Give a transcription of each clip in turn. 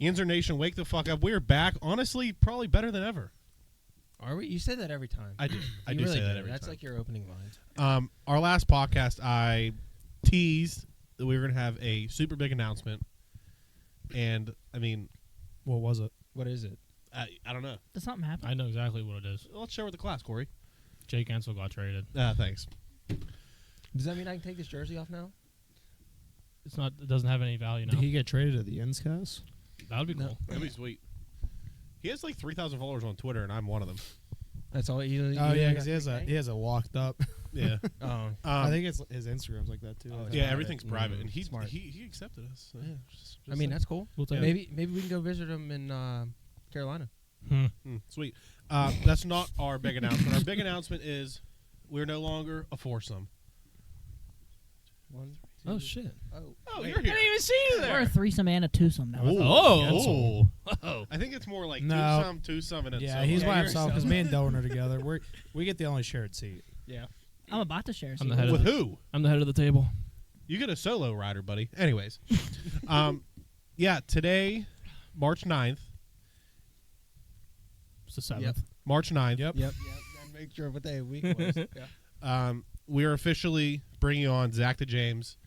Yinzer Nation, wake the fuck up. We're back. Honestly, probably better than ever. Are we? You say that every time. I do. I do really say that every That's time. like your opening line. Our last podcast, I teased that we were going to have a super big announcement. And, I mean... What was it? What is it? I don't know. Did something happen? I know exactly what it is. Let's share with the class, Corey. Jake Ansel got traded. Thanks. Does that mean I can take this jersey off now? It's not. It doesn't have any value now. Did he get traded at the Yinzcast? That would be cool. That'd be sweet. He has like 3,000 followers on Twitter, and I'm one of them. That's all. Oh yeah, because he has it locked up. Yeah. I think it's his Instagram's like that too. Yeah, everything's private, and he accepted us. So Yeah. just I mean, that's cool. We'll take Maybe we can go visit him in Carolina. sweet. That's not our big announcement. Our big announcement is we're no longer a foursome. One, Oh two. shit! Oh, you're here. I didn't even see you We're there. a threesome and a twosome now. Oh. Whoa. I think it's more like No. twosome, and Yeah, solo. he's by you're himself because so- me and Dylan are together. We get the only shared seat. Yeah. I'm about to share. I'm the head of With the, who? I'm the head of the table. You get a solo rider, buddy. Anyways, yeah, today, March 9th. It's the 7th. Yep. March 9th. Yep. Yep. Make sure what day of week it was. Yeah. We are officially bringing on Zach to James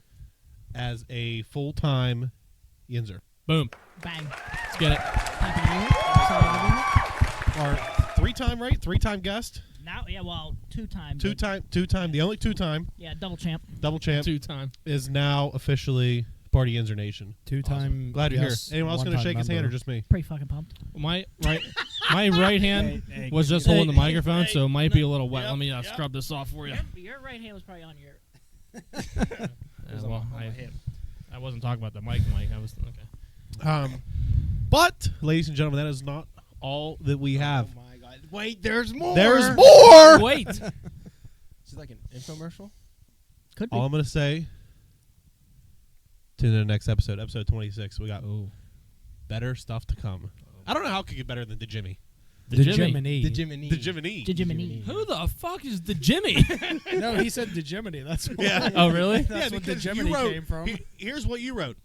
as a full-time Yinzer. Boom. Bang. Let's get it. Our three-time guest. Now, yeah, well, two-time. The only two-time, Yeah, double champ. double champ, 2-time. is now officially part of Yinzer Nation. Two-time. Glad you're here. guest, Anyone else going to one-time shake his hand or member. just me? Pretty fucking pumped. My right hand was just holding the microphone, so it might be a little wet. Let me scrub this off for you. Your right hand was probably on your. Well, I wasn't talking about the mic. I was okay. But, ladies and gentlemen, that is not all that we have. Oh my God! Wait, there's more. There's more! Wait. Is it like an infomercial? Could be. All I'm going to say, tune in to the next episode, episode 26. We got better stuff to come. I don't know how it could get better than the Jimmy. The Jimmy. Jiminy. The Jiminy. The Jiminy. Jiminy. Who the fuck is the Jimmy? No, he said the Jiminy. That's why. Yeah. Oh, really? That's what the because you Jiminy wrote- came from. Here's what you wrote.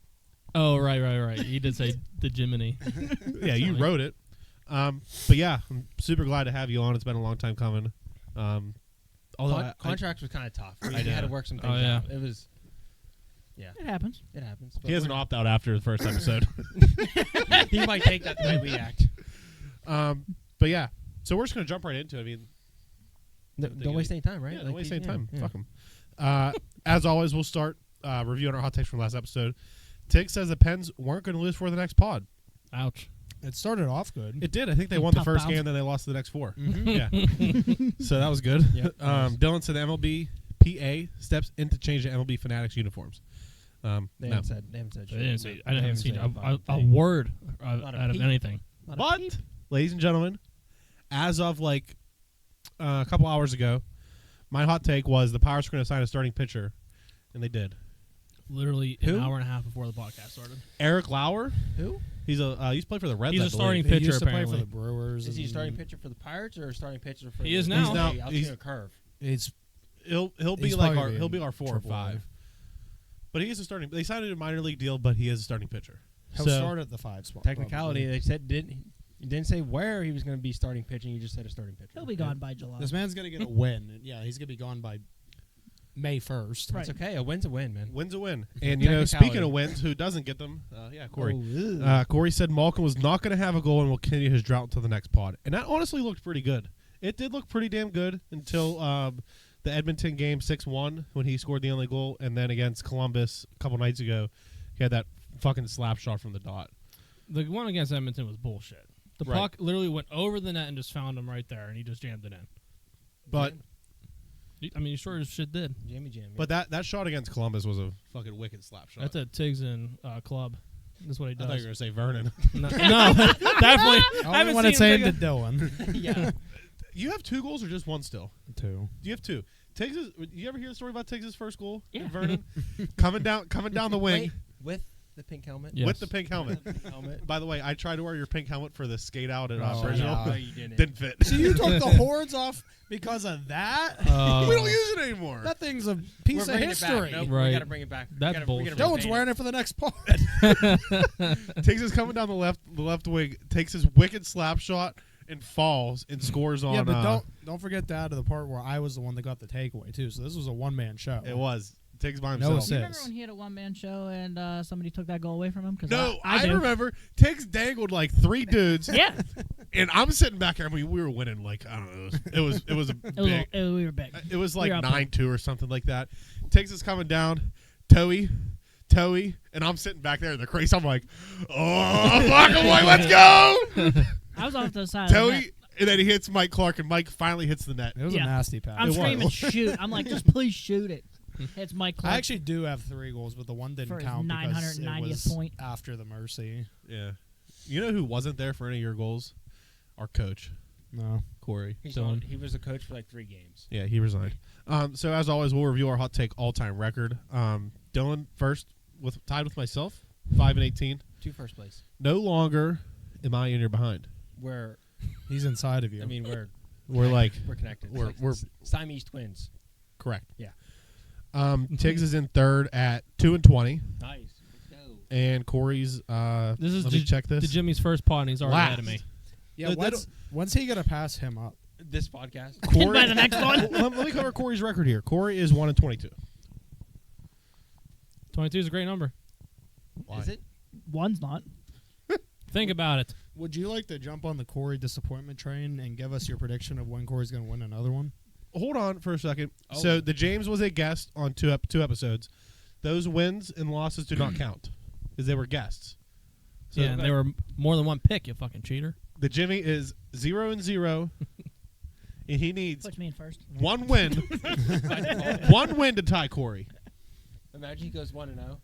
Oh, right. He did say the Jiminy. Yeah, you wrote it. But yeah, I'm super glad to have you on. It's been a long time coming. Although Contract was kind of tough. We I know. had to work some things Oh, yeah. out. It was. Yeah, It happens. it happens. he has an opt-out after the first episode. He might take that the way we act. But yeah, so we're just going to jump right into it. I mean, Don't waste any time, right? yeah, don't waste any yeah, time. yeah. Fuck them. As always, we'll start reviewing our hot takes from last episode. Tig says the Pens weren't going to lose for the next pod. Ouch. It started off good. It did. I think they won the Tough first bounce. game, then they lost the next 4. Mhm. Yeah. So that was good. Yep. Dylan said the MLB PA steps in to change the MLB Fanatics uniforms. They No. haven't said. They haven't said. I shit. didn't see. I They didn't haven't see said a fucking a thing. word Not a out of peep. anything. Not a But, peep. ladies and gentlemen, as of like a couple hours ago, my hot take was the Pirates were going to sign a starting pitcher, and they did. Literally Who? an hour and a half before the podcast started. Eric Lauer, Who? he's a used to play for the Reds. He's I a starting believe. He pitcher, used to play apparently. for the Brewers. Is he a and starting pitcher for the Pirates or a starting pitcher for? He is the now. He's now- I'll he's- take a curve. It's He'll be He's like probably he'll be our 4 or Triple A. 5. But he is a starting. They signed him to a minor league deal, but he is a starting pitcher. he'll So- start at the 5 spot. Technicality, probably. they said he didn't say where he was going to be starting pitching. He just said a starting pitcher. He'll be gone by July. This man's gonna get a win. Yeah, he's gonna be gone by May 1st. Right. It's okay. A win's a win, man. Win's a win. And you know, Technicality. speaking of wins, who doesn't get them? Yeah, Corey. Oh, Corey said Malkin was not going to have a goal and will continue his drought until the next pod. And that honestly looked pretty good. It did look pretty damn good until the Edmonton game 6-1 when he scored the only goal. And then against Columbus a couple nights ago, he had that fucking slap shot from the dot. The one against Edmonton was bullshit. The Right. puck literally went over the net and just found him right there, and he just jammed it in. But I mean, he sure as shit did. Jammy Jam. but that shot against Columbus was a fucking wicked slap shot. That's a Tiggs and club. That's what he I thought you were does. going to say Vernon. No, definitely. I I haven't want to seen say him it take to Dylan. yeah. You have 2 goals or just 1 still? 2. You have 2. You ever hear the story about Tiggs' first goal Yeah. in Vernon? coming down the wing. Wait, with The pink helmet. Yes. with the pink helmet. helmet. By the way, I tried to wear your pink helmet for the skate out at Oh, Brazil. no. you didn't. Didn't fit. So you took the hordes off because of that? we don't use it anymore. That thing's a We're piece of bringing it back. history. Nope, Right. We gotta bring it back. That's we gotta bullshit. No one's repaint wearing it for the next part. Tiggs is coming down the left wing, takes his wicked slap shot and falls and scores on. Yeah, but don't forget to add to the part where I was the one that got the takeaway too. So this was a one-man show. It was Tiggs by No himself. assist. Do you remember when he had a one-man show and somebody took that goal away from him? 'Cause No, I I do. remember Tiggs dangled like 3 dudes, Yeah, and I'm sitting back here. I mean, we were winning like I don't know. It was a it was, big. we were big. It was We like were up there. 9-2 or something like that. Tiggs is coming down, Toey, and I'm sitting back there in the crease. I'm like, oh, fuck, boy, let's go, I was off to the side. Of the net. Toey, and then he hits Mike Clark, and Mike finally hits the net. It was Yeah. a nasty pass. I'm It screaming, was. shoot! I'm like, just please shoot it. It's Mike Clark. I actually do have 3 goals, but the one didn't For his count because it 990th was point. after the mercy. Yeah, you know who wasn't there for any of your goals? Our coach, No. Corey. He was the coach for like 3 games. Yeah, he resigned. So as always, we'll review our hot take all-time record. Dylan first, tied with myself, 5-18. 2 first place. No longer am I in your behind. We're He's inside of you. I mean we're We're connected. we're- Like we're- Siamese twins. correct. Yeah. Tiggs is in third at 2-20, Nice. Let's go. and Corey's. This is let me check this. To Jimmy's first pod, and he's already Last. ahead of me. yeah, They when's he going to pass him up? This podcast. Corey, By the next one. let me cover Corey's record here. Corey is 1-22. 22 is a great number. Why? Is it? One's not. Think about it. Would you like to jump on the Corey disappointment train and give us your prediction of when Corey's going to win another one? Hold on for a second. Oh. So the James was a guest on two episodes. Those wins and losses do not count because they were guests. So Yeah, and they were more than one pick, you fucking cheater. the Jimmy is 0-0, and he needs Puts me in first. one win, one win to tie Corey. Imagine he goes 1-0.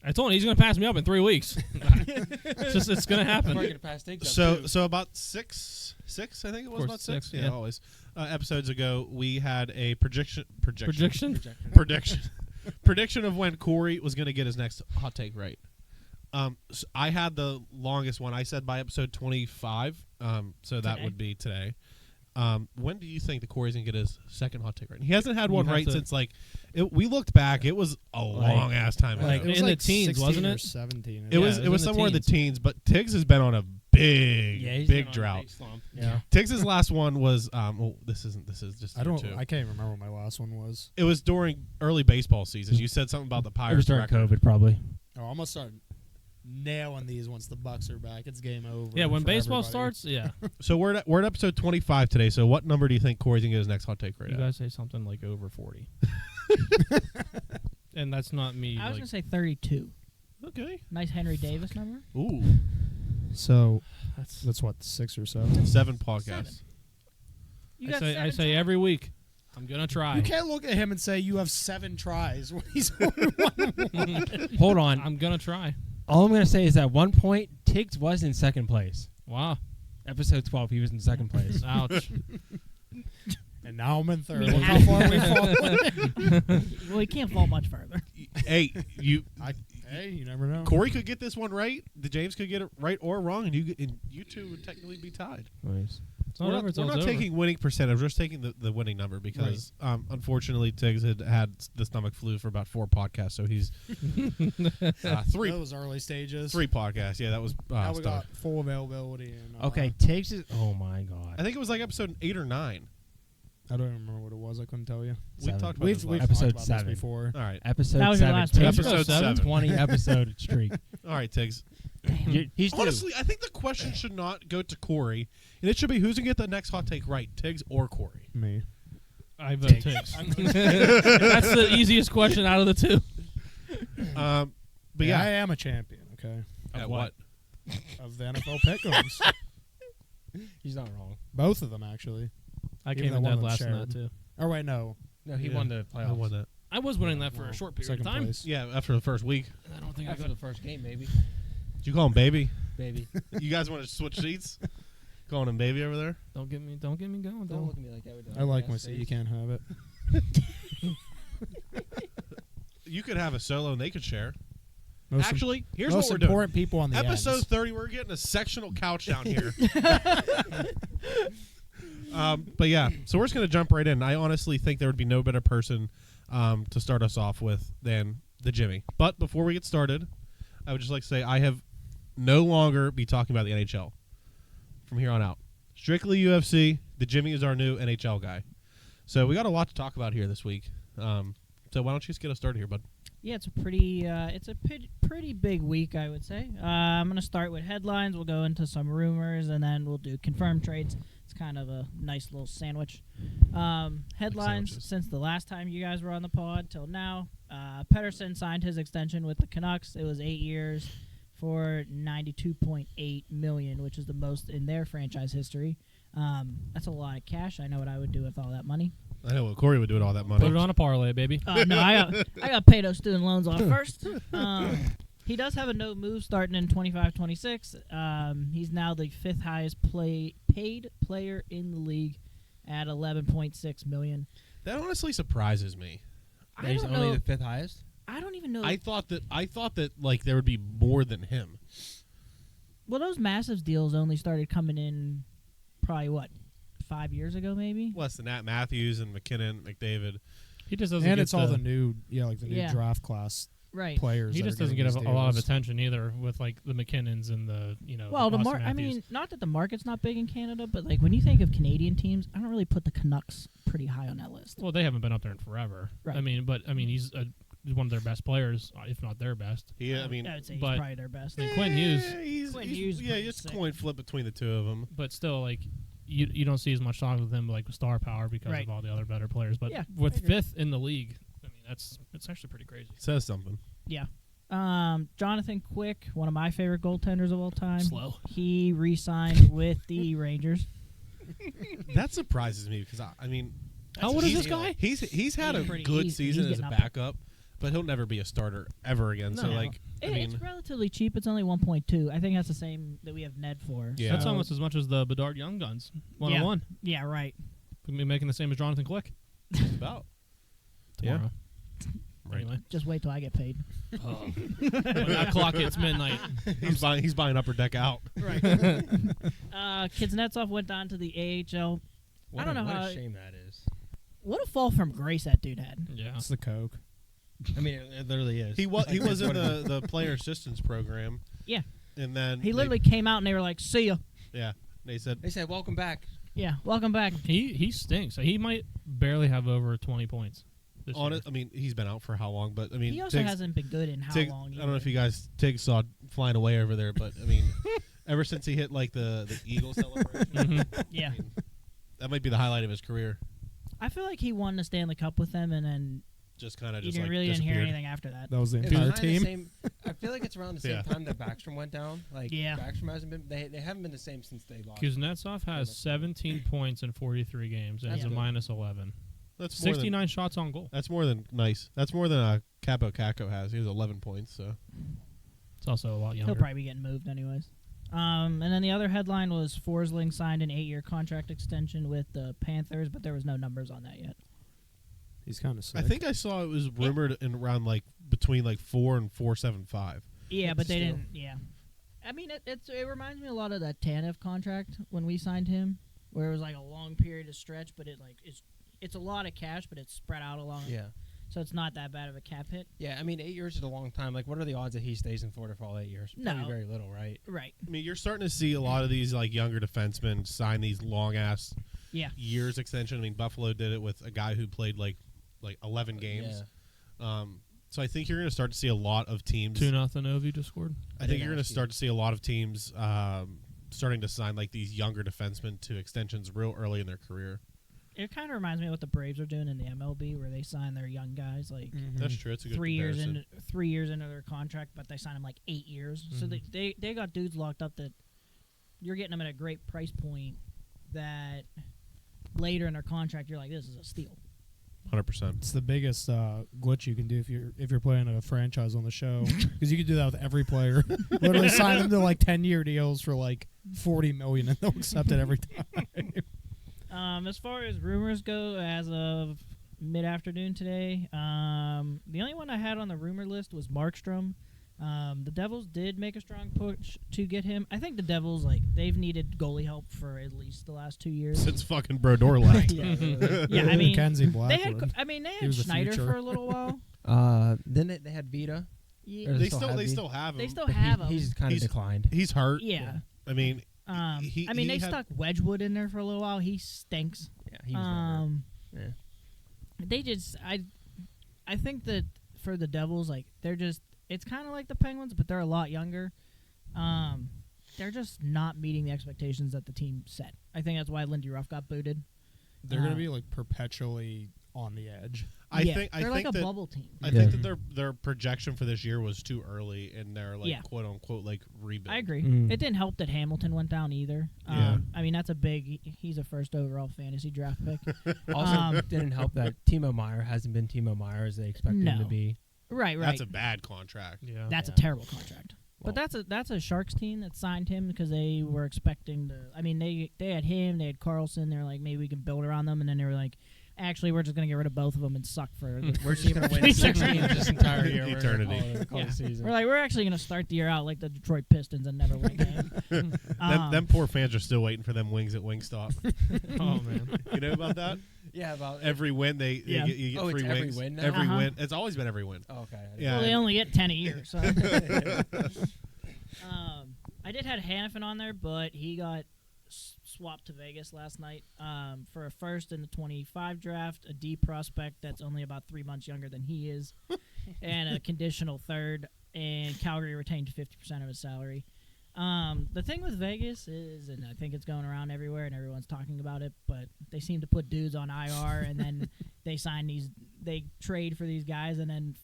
I told him he's going to pass me up in 3 weeks. It's going to happen. We're gonna pass Tiggs up, So too. so about six I think it was course, about 6. 6, Yeah, yeah. always. Episodes ago we had a prediction Projection? prediction of when Corey was going to get his next hot take right. So I had the longest one. I said by episode 25. So that Today. would be today. When do you think that Corey's going to get his second hot take right? He hasn't had You one have right to- since we looked back. It was a long ass time ago. like, It was in the like teens, 16 wasn't or it? 17. It was it was in the somewhere in the teens. teens, but Tiggs has been on a big Yeah, he's big been on a drought. big slump. Yeah. Tiggs' last one was this is just I year 2. can't even remember what my last one was. It was during early baseball season. You said something about the It Pirates was during record. COVID, probably. Oh, I'm going to start nailing these once the Bucks are back. It's game over. Yeah, when for baseball everybody. starts, yeah. So we're at episode 25 today. So what number do you think Corey's gonna get his next hot take right You at? guys say something like over 40. And that's not me. I was like, gonna say 32. Okay. Nice Henry Davis number. Ooh. So that's, that's what, 6 or 7? 7 podcasts. You I got say 7 say every week. I'm gonna try. You can't look at him and say you have 7 tries when he's only one. Hold on. I'm gonna try. All I'm gonna say is at one point Tiggs was in second place. Wow. Episode 12, he was in second place. Ouch. And now I'm in third. Yeah. Look how far we fall. Well, he can't fall much further. Hey, Hey, you never know. Corey could get this one right. The James could get it right or wrong, and you two would technically be tied. Nice. It's not We're over not, till we're it's not over. taking winning percentage. We're just taking the winning number because unfortunately Tiggs had the stomach flu for about 4 podcasts, so he's 3 Those early stages. 3 podcasts. Yeah, that was Now we stomach. got full availability. And, Okay, Tiggs is. Oh my God. I think it was like episode 8 or 9. I don't even remember what it was. I couldn't tell you. We 7. talked about We've this we've last Episode talked about 7. this before. All right. Episode That was your 7. last Tiggs Episode goes 7. 20 episode streak. All right, Tiggs. He's due. Honestly, I think the question should not go to Corey, and it should be who's going to get the next hot take right, Tiggs or Corey. Me. I vote Tiggs. That's the easiest question out of the two. But yeah, I am a champion. Okay, at what? of the NFL pick'ems. He's not wrong. Both of them actually. I Even came though in one dead of them last in shared. that too. Oh wait, no. No, he Yeah. won the I playoffs. won that. I was winning that for No, a short period second of time. place. Yeah, after the first week. I don't think I After got the first game, maybe. Did you call him baby? Baby. You guys want to switch seats? Calling him baby over there? Don't get me going. Don't look at me like that. I like my seat. You can't have it. You could have a solo and they could share. Actually, here's what most we're doing. important people on the Episode ends. 30, we're getting a sectional couch down here. But yeah, so we're just going to jump right in. I honestly think there would be no better person to start us off with than the Jimmy. But before we get started, I would just like to say I have no longer be talking about the NHL from here on out. Strictly UFC. The Jimmy is our new NHL guy. So we got a lot to talk about here this week. So why don't you just get us started here, bud? Yeah, it's a pretty big week, I would say. I'm gonna start with headlines. We'll go into some rumors, and then we'll do confirmed trades. It's kind of a nice little sandwich. Headlines since the last time you guys were on the pod till now. Pettersson signed his extension with the Canucks. It was 8 years for $92.8 million, which is the most in their franchise history. That's a lot of cash. I know what I would do with all that money. I know what Corey would do with all that money. Put it on a parlay, baby. No, I got to pay those student loans off first. He does have a no move starting in 25-26. He's now the fifth highest paid player in the league at $11.6 million. That honestly surprises me. I He's don't only know. the fifth highest. I don't even know. I thought that like there would be more than him. Well, those massive deals only started coming in probably 5 years ago, maybe. Less than that, Matthews and McKinnon, McDavid. He just doesn't. And get it's all the new, the new Yeah. draft class Right. players. He that just are doesn't getting get these a lot of deals. attention either with like the McKinnons and the Well, the Austin I Matthews. mean, not that the market's not big in Canada, but like when you think of Canadian teams, I don't really put the Canucks pretty high on that list. Well, they haven't been up there in forever. Right. I mean, he's one of their best players, if not their best. I mean, I would say he's but- probably their best. I mean, Quinn Hughes, Quinn Hughes yeah, pretty it's a sick. coin flip between the two of them. but still, like you don't see as much talk with him like with star power because Right. of all the other better players. But Yeah, with I agree. fifth in the league, I mean it's actually pretty crazy. Says something. Yeah. Jonathan Quick, one of my favorite goaltenders of all time. Slow. He re-signed with the Rangers. That surprises me because I mean, How old is he's- this guy? He's had He's a pretty- good he's season as a getting up there. backup, but he'll never be a starter ever again. So No. like, I mean, It's relatively cheap. It's only 1.2. I think that's the same that we have Ned for. Yeah. That's So- almost as much as the Bedard Young Guns 101. Yeah, right. We'll be making the same as Jonathan Quick about tomorrow. Right. Anyway, Just wait till I get paid. when that clock hits midnight. he's buying upper deck out. Right. Kuznetsov went on to the AHL. I don't know what how- a shame that is. What a fall from grace that dude had. Yeah. It's the Coke. I mean, it literally is. He was Like, in that's what the player assistance program. Yeah. And then He literally came out and they were like, "See ya." they said They said, "Welcome back." Yeah, welcome back. He stinks. He might barely have over 20 points this on year. it. I mean, he's been out for how long? But I mean, He also Tiggs- hasn't been good in how Tig- long. I don't know if you guys saw flying away over there, but I mean, ever since he hit like the Eagle celebration, Mhm. Yeah. I mean, that might be the highlight of his career. I feel like he won the Stanley Cup with them, and then Just kind of you just didn't like really didn't hear disappeared. anything after that. That was the It's entire kinda team. Same, I feel like it's around the same Yeah. time that Backstrom went down. Like, Yeah. Backstrom hasn't been. They haven't been the same since they lost. Kuznetsov has 17 points in 43 games and That's is a good. minus 11. That's more than 69 shots on goal. that's more than nice. That's more than Capo Caco has. He has 11 points. So It's also a lot He'll younger. probably be getting moved anyways. And then the other headline was Forsling signed an 8-year contract extension with the Panthers, but there was no numbers on that yet. He's kind of sick. I think I saw it was rumored in around like between like 4 and 4.75. Yeah, but they Still. didn't. Yeah, I mean it reminds me a lot of that Tanev contract when we signed him, where it was like a long period of stretch, but it's a lot of cash, but it's spread out along. Yeah. So it's not that bad of a cap hit. Yeah. I mean, 8 years is a long time. Like, what are the odds that he stays in Florida for all 8 years? No. Probably very little, right? Right. I mean, you're starting to see a lot of these like younger defensemen sign these long ass Yeah. years extension. I mean, Buffalo did it with a guy who played like 11 games. So I think you're going to start to see a lot of teams. 2-0 Ovi just scored. I think you're going to start to see a lot of teams starting to sign like these younger defensemen to extensions real early in their career. It kind of reminds me of what the Braves are doing in the MLB, where they sign their young guys like That's true. It's a good 3 years comparison. into 3 years into their contract, but they sign them like 8 years. So they got dudes locked up that you're getting them at a great price point that later in their contract you're like, this is a steal. 100%. It's the biggest glitch you can do if you're playing a franchise on the show, because you can do that with every player. Literally sign them to like 10-year deals for like $40 million, and they'll accept it every time. As far as rumors go, as of mid-afternoon today, the only one I had on the rumor list was Markstrom. The Devils did make a strong push to get him. I think the Devils, they've needed goalie help for at least the last 2 years. Since fucking Brodeur left. Yeah, I mean, Mackenzie they had Blackwood. Schneider future. for a little while. Then they had Vita. Yeah. Or They still still have they Vita? still have him. They still But have him. He's kind of He's- declined. He's hurt. Yeah. I mean, They stuck Wedgwood in there for a little while. He stinks. Yeah, he was never. Yeah. They just I think that for the Devils, they're just, it's kind of like the Penguins, but they're a lot younger. They're just not meeting the expectations that the team set. I think that's why Lindy Ruff got booted. They're going to be perpetually on the edge. I Yeah, think they're I like think a that bubble team. I think that their projection for this year was too early in their Yeah. quote unquote rebuild. I agree. Mm. It didn't help that Hamilton went down either. Yeah. I mean, that's a big. He's a first overall fantasy draft pick. Also, didn't help that Timo Meyer hasn't been Timo Meyer as they expected him to No. be. Right. That's a bad contract. Yeah. That's Yeah. a terrible contract. Well- But that's a Sharks team that signed him because they were expecting to. I mean, they had him, they had Carlson. They're like, maybe we can build around them, and then they were like, actually, we're just gonna get rid of both of them and suck for. The We're just going to win 6 games this entire year. We're gonna Eternity. call it Yeah. a season. We're like, we're actually gonna start the year out like the Detroit Pistons and never win a game. Them poor fans are still waiting for them wings at Wingstop. Oh, man. You know about that? Yeah, about Every win you get Oh, it's free every wings. win now? Every Uh-huh. win. It's always been every win. Oh, okay. Yeah. Well, they only get 10 a year. So. I did have Hannafin on there, but he got swapped to Vegas last night for a first in the 25 draft, a D prospect that's only about 3 months younger than he is, and a conditional third. And Calgary retained 50% of his salary. The thing with Vegas is, and I think it's going around everywhere, and everyone's talking about it, but they seem to put dudes on IR, and then they trade for these guys, and then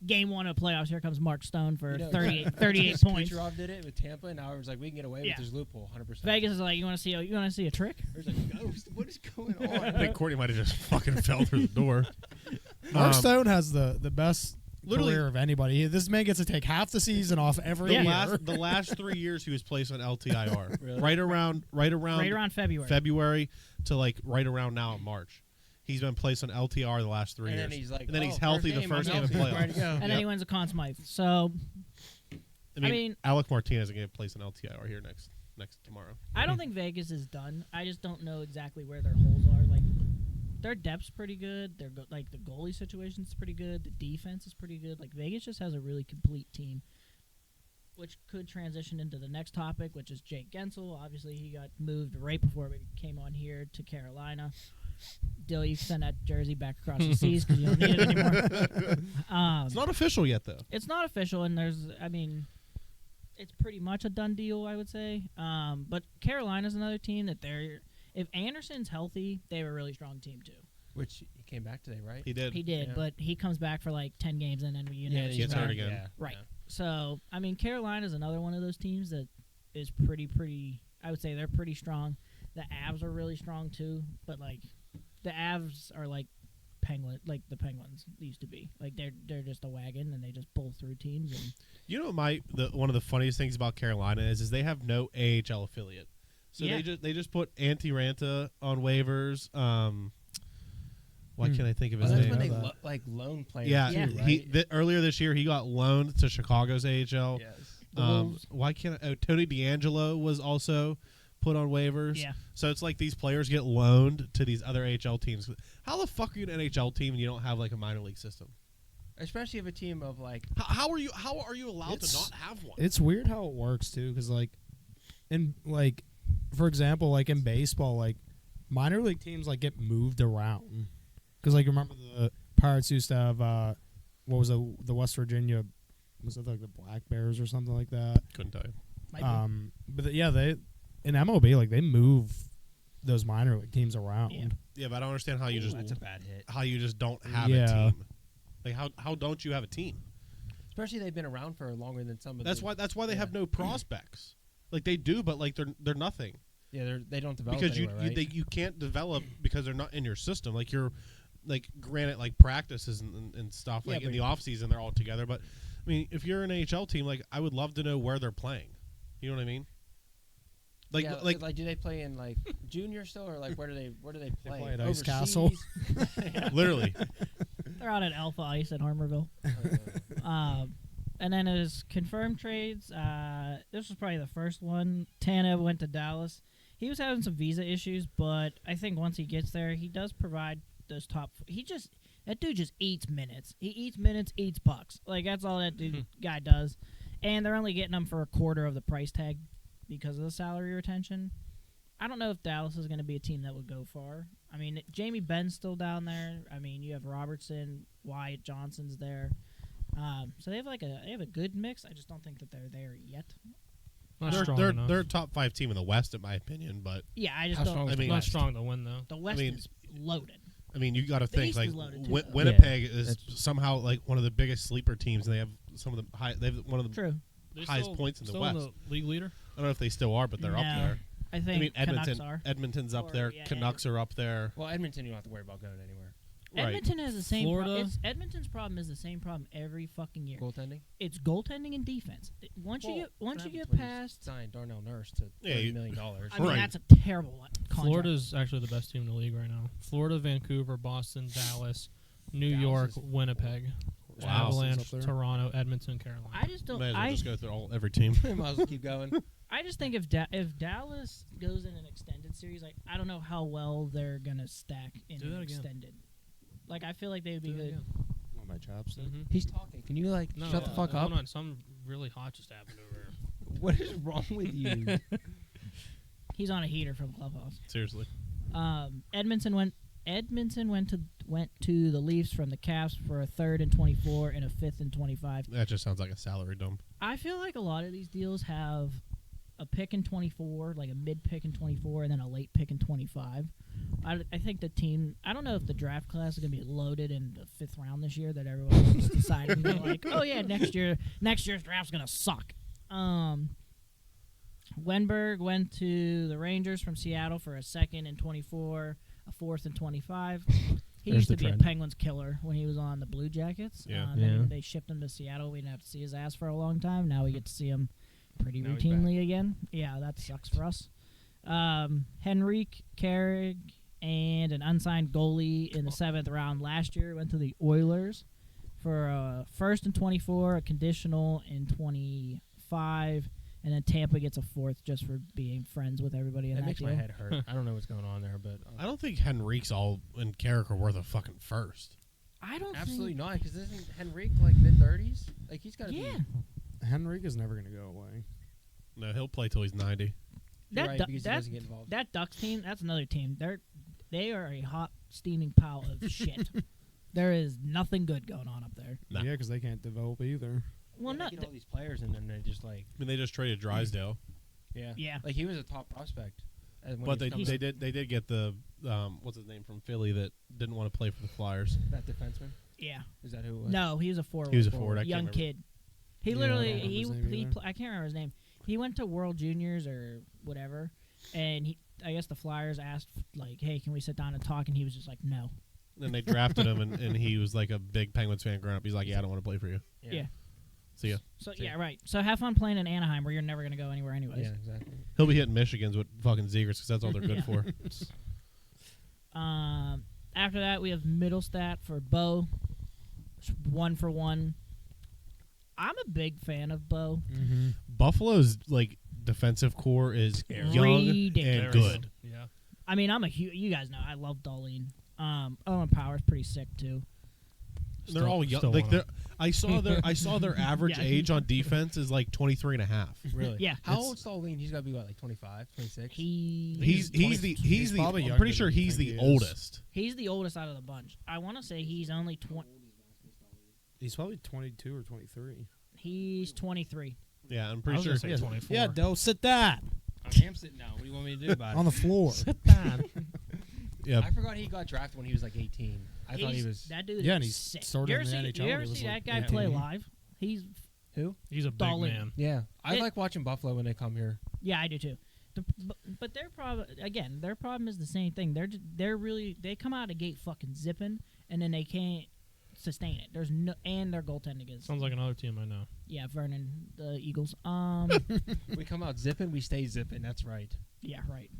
game one of playoffs, here comes Mark Stone for 38 points. Kucherov did it with Tampa, and now it was like we can get away Yeah. with this loophole, 100%. Vegas is like, you want to see a trick? There's a ghost. What is going on? I think Courtney might have just fucking fell through the door. Mark Stone has the best literally- career of anybody. This man gets to take half the season off every The year. last 3 years he was placed on LTIR. Really? Right around Right around February. February to right around now in March. He's been placed on LTR the last 3 And years. then he's like, and then he's oh, healthy the I'm first game of healthy, ready playoffs. to go. And then he wins a Conn Smythe. So I mean- Alec Martinez is going to get placed on LTIR here next tomorrow. I don't think Vegas is done. I just don't know exactly where their holes are. Like, their depth's pretty good. Their the goalie situation's pretty good. The defense is pretty good. Like, Vegas just has a really complete team, which could transition into the next topic, which is Jake Gensel. Obviously, he got moved right before we came on here to Carolina. Dill, you can send that jersey back across the seas because you don't need it anymore. It's not official yet, though. It's not official, and it's pretty much a done deal, I would say. But Carolina's another team that if Anderson's healthy, they have a really strong team too. Which he came back today, right? He did. He did, Yeah. but he comes back for 10 games, and then Yeah, he gets hurt again. Yeah. Right. Yeah. So, Carolina's another one of those teams that is pretty. I would say they're pretty strong. The Avs are really strong too, but the Avs are like the Penguins used to be. Like they're just a wagon, and they just pull through teams. And You know, one of the funniest things about Carolina is they have no AHL affiliate. So Yeah. they just put Antti Ranta on waivers. Why can't I think of his That's name? when they Know that. loan players. Yeah, too, he right? earlier this year he got loaned to Chicago's AHL. Yes. The Wolves. Why can't Tony D'Angelo was also put on waivers? Yeah. So it's like these players get loaned to these other AHL teams. How the fuck are you an NHL team and you don't have a minor league system? Especially if a team of How are you allowed to It's- not have one? It's weird how it works too, because for example, in baseball, minor league teams get moved around. Because remember the Pirates used to have what was the West Virginia, was it the Black Bears or something like that? Couldn't tell you. Might be. They in MLB they move those minor league teams around. Yeah. Yeah, but I don't understand how you that's a bad hit. just don't have Yeah. a team. How don't you have a team? Especially they've been around for longer than some of That's why they have no prospects. They do, but they're nothing. Yeah, they don't develop Because anywhere, right? you can't develop because they're not in your system. You're granted practices and stuff Yeah, in but- the off season they're all together. But I mean, if you're an AHL team, I would love to know where they're playing. You know what I mean? Do they play in junior still, or where do they play? play at Ice Overseas? Castle. literally. They're out at Alpha Ice at Harmerville. And then his confirmed trades, this was probably the first one. Tanev went to Dallas. He was having some visa issues, but I think once he gets there, he does provide those top. That dude just eats minutes. He eats minutes, eats pucks. Like, that's all that guy does. And they're only getting him for a quarter of the price tag because of the salary retention. I don't know if Dallas is going to be a team that would go far. I mean, Jamie Benn's still down there. I mean, you have Robertson, Wyatt Johnson's there. So they have a good mix. I just don't think that they're there yet. They're a top 5 team in the West, in my opinion. But yeah, I just don't. I mean, not strong to win though. The West is loaded. I mean, you got to think like Winnipeg is somehow like one of the biggest sleeper teams, and they have some of the high. They have one of the highest points in the West. Still the league leader? I don't know if they still are, but they're up there. I think Canucks are. Edmonton's up there. Canucks are up there. Well, Edmonton, you don't have to worry about going anywhere. Edmonton has the same Florida. Edmonton's problem is the same problem every fucking year. Goaltending? It's goaltending and defense. Once you get past signed Darnell Nurse to $30 million. I mean, that's a terrible contract. Florida's actually the best team in the league right now. Florida, Vancouver, Boston, Dallas, New York, Winnipeg, Avalanche, Toronto, Edmonton, Carolina. I just don't. Might as well just go through every team. Might as well keep going. I just think if Dallas goes in an extended series, like, I don't know how well they're gonna stack in an extended. Like, I feel like they would be good. Want my chopstick? Mm-hmm. He's talking. Can you shut the fuck up? Hold on, something really hot just happened over here. What is wrong with you? He's on a heater from Clubhouse. Seriously. Edmonton went to the Leafs from the Caps for a 3rd and 24 and a 5th and 25. That just sounds like a salary dump. I feel like a lot of these deals have a pick in 24, like a mid pick in 24, and then a late pick in 25. I think the team. I don't know if the draft class is gonna be loaded in the 5th round this year. That everyone's deciding like, oh yeah, next year's draft's gonna suck. Wenberg went to the Rangers from Seattle for a 2nd and 24, a 4th and 25. He used to be a Penguins killer when he was on the Blue Jackets. Then they shipped him to Seattle. We didn't have to see his ass for a long time. Now we get to see him pretty routinely again. Yeah, that sucks for us. Henrique Carrig and an unsigned goalie in the 7th round last year went to the Oilers for a 1st and 24, a conditional in 25, and then Tampa gets a 4th just for being friends with everybody in that makes deal. my head hurt. I don't know what's going on there, but I don't think Henrique's all in Carrick are worth a fucking 1st. I don't absolutely think not, because isn't Henrique like mid-30s? Like, he's got to be. Henrique is never going to go away. No, he'll play till he's 90. Right, because he doesn't get involved. That Ducks team, that's another team. They are a hot, steaming pile of shit. There is nothing good going on up there. Nah. Yeah, because they can't develop either. Well, they get all these players, and then they just like. I mean, they just traded Drysdale. Yeah. Like, he was a top prospect. But they did get the what's his name from Philly that didn't want to play for the Flyers. That defenseman. Yeah. Is that who it was? No, he was a forward. He was a forward. Young kid. He literally I can't remember his name. He went to World Juniors or whatever, and I guess the Flyers asked like, "Hey, can we sit down and talk?" And he was just like, "No." Then they drafted him, and he was like a big Penguins fan growing up. He's like, "Yeah, I don't want to play for you." Yeah. See ya. So yeah, right. So have fun playing in Anaheim, where you're never gonna go anywhere anyways. Yeah, exactly. He'll be hitting Michigans with fucking Zegers because that's all they're good for. After that, we have Middlestat for Bo. 1 for 1. I'm a big fan of Bo. Mm-hmm. Buffalo's like defensive core is young and good. Yeah. I mean, you guys know I love Darlene. Owen Power's pretty sick too. They're all young. Like I saw their average age on defense is like 23 and a half. Really? Yeah. How old's Darlene? He's got to be what, like 25, 26? He's the probably I'm pretty sure he's the oldest. He's the oldest out of the bunch. I want to say he's only 20. He's probably 22 or 23. He's 23. Yeah, I'm pretty sure. Say 24. Yeah, Del, sit down. I am sitting down. What do you want me to do about it? On the floor. Sit down. Yeah. I forgot he got drafted when he was like 18. I thought he was. That dude. Yeah, is and he's sick. started you in the NHL You ever when he see was that like guy play 18. live? He's Who? He's a big Darling. man. Yeah. I like watching Buffalo when they come here. Yeah, I do too. But their problem is the same thing. They come out of the gate fucking zipping, and then they can't sustain it. And their goaltending is. Sounds like another team I know. Yeah, Vernon, the Eagles. We come out zipping, we stay zipping. That's right. Yeah, right.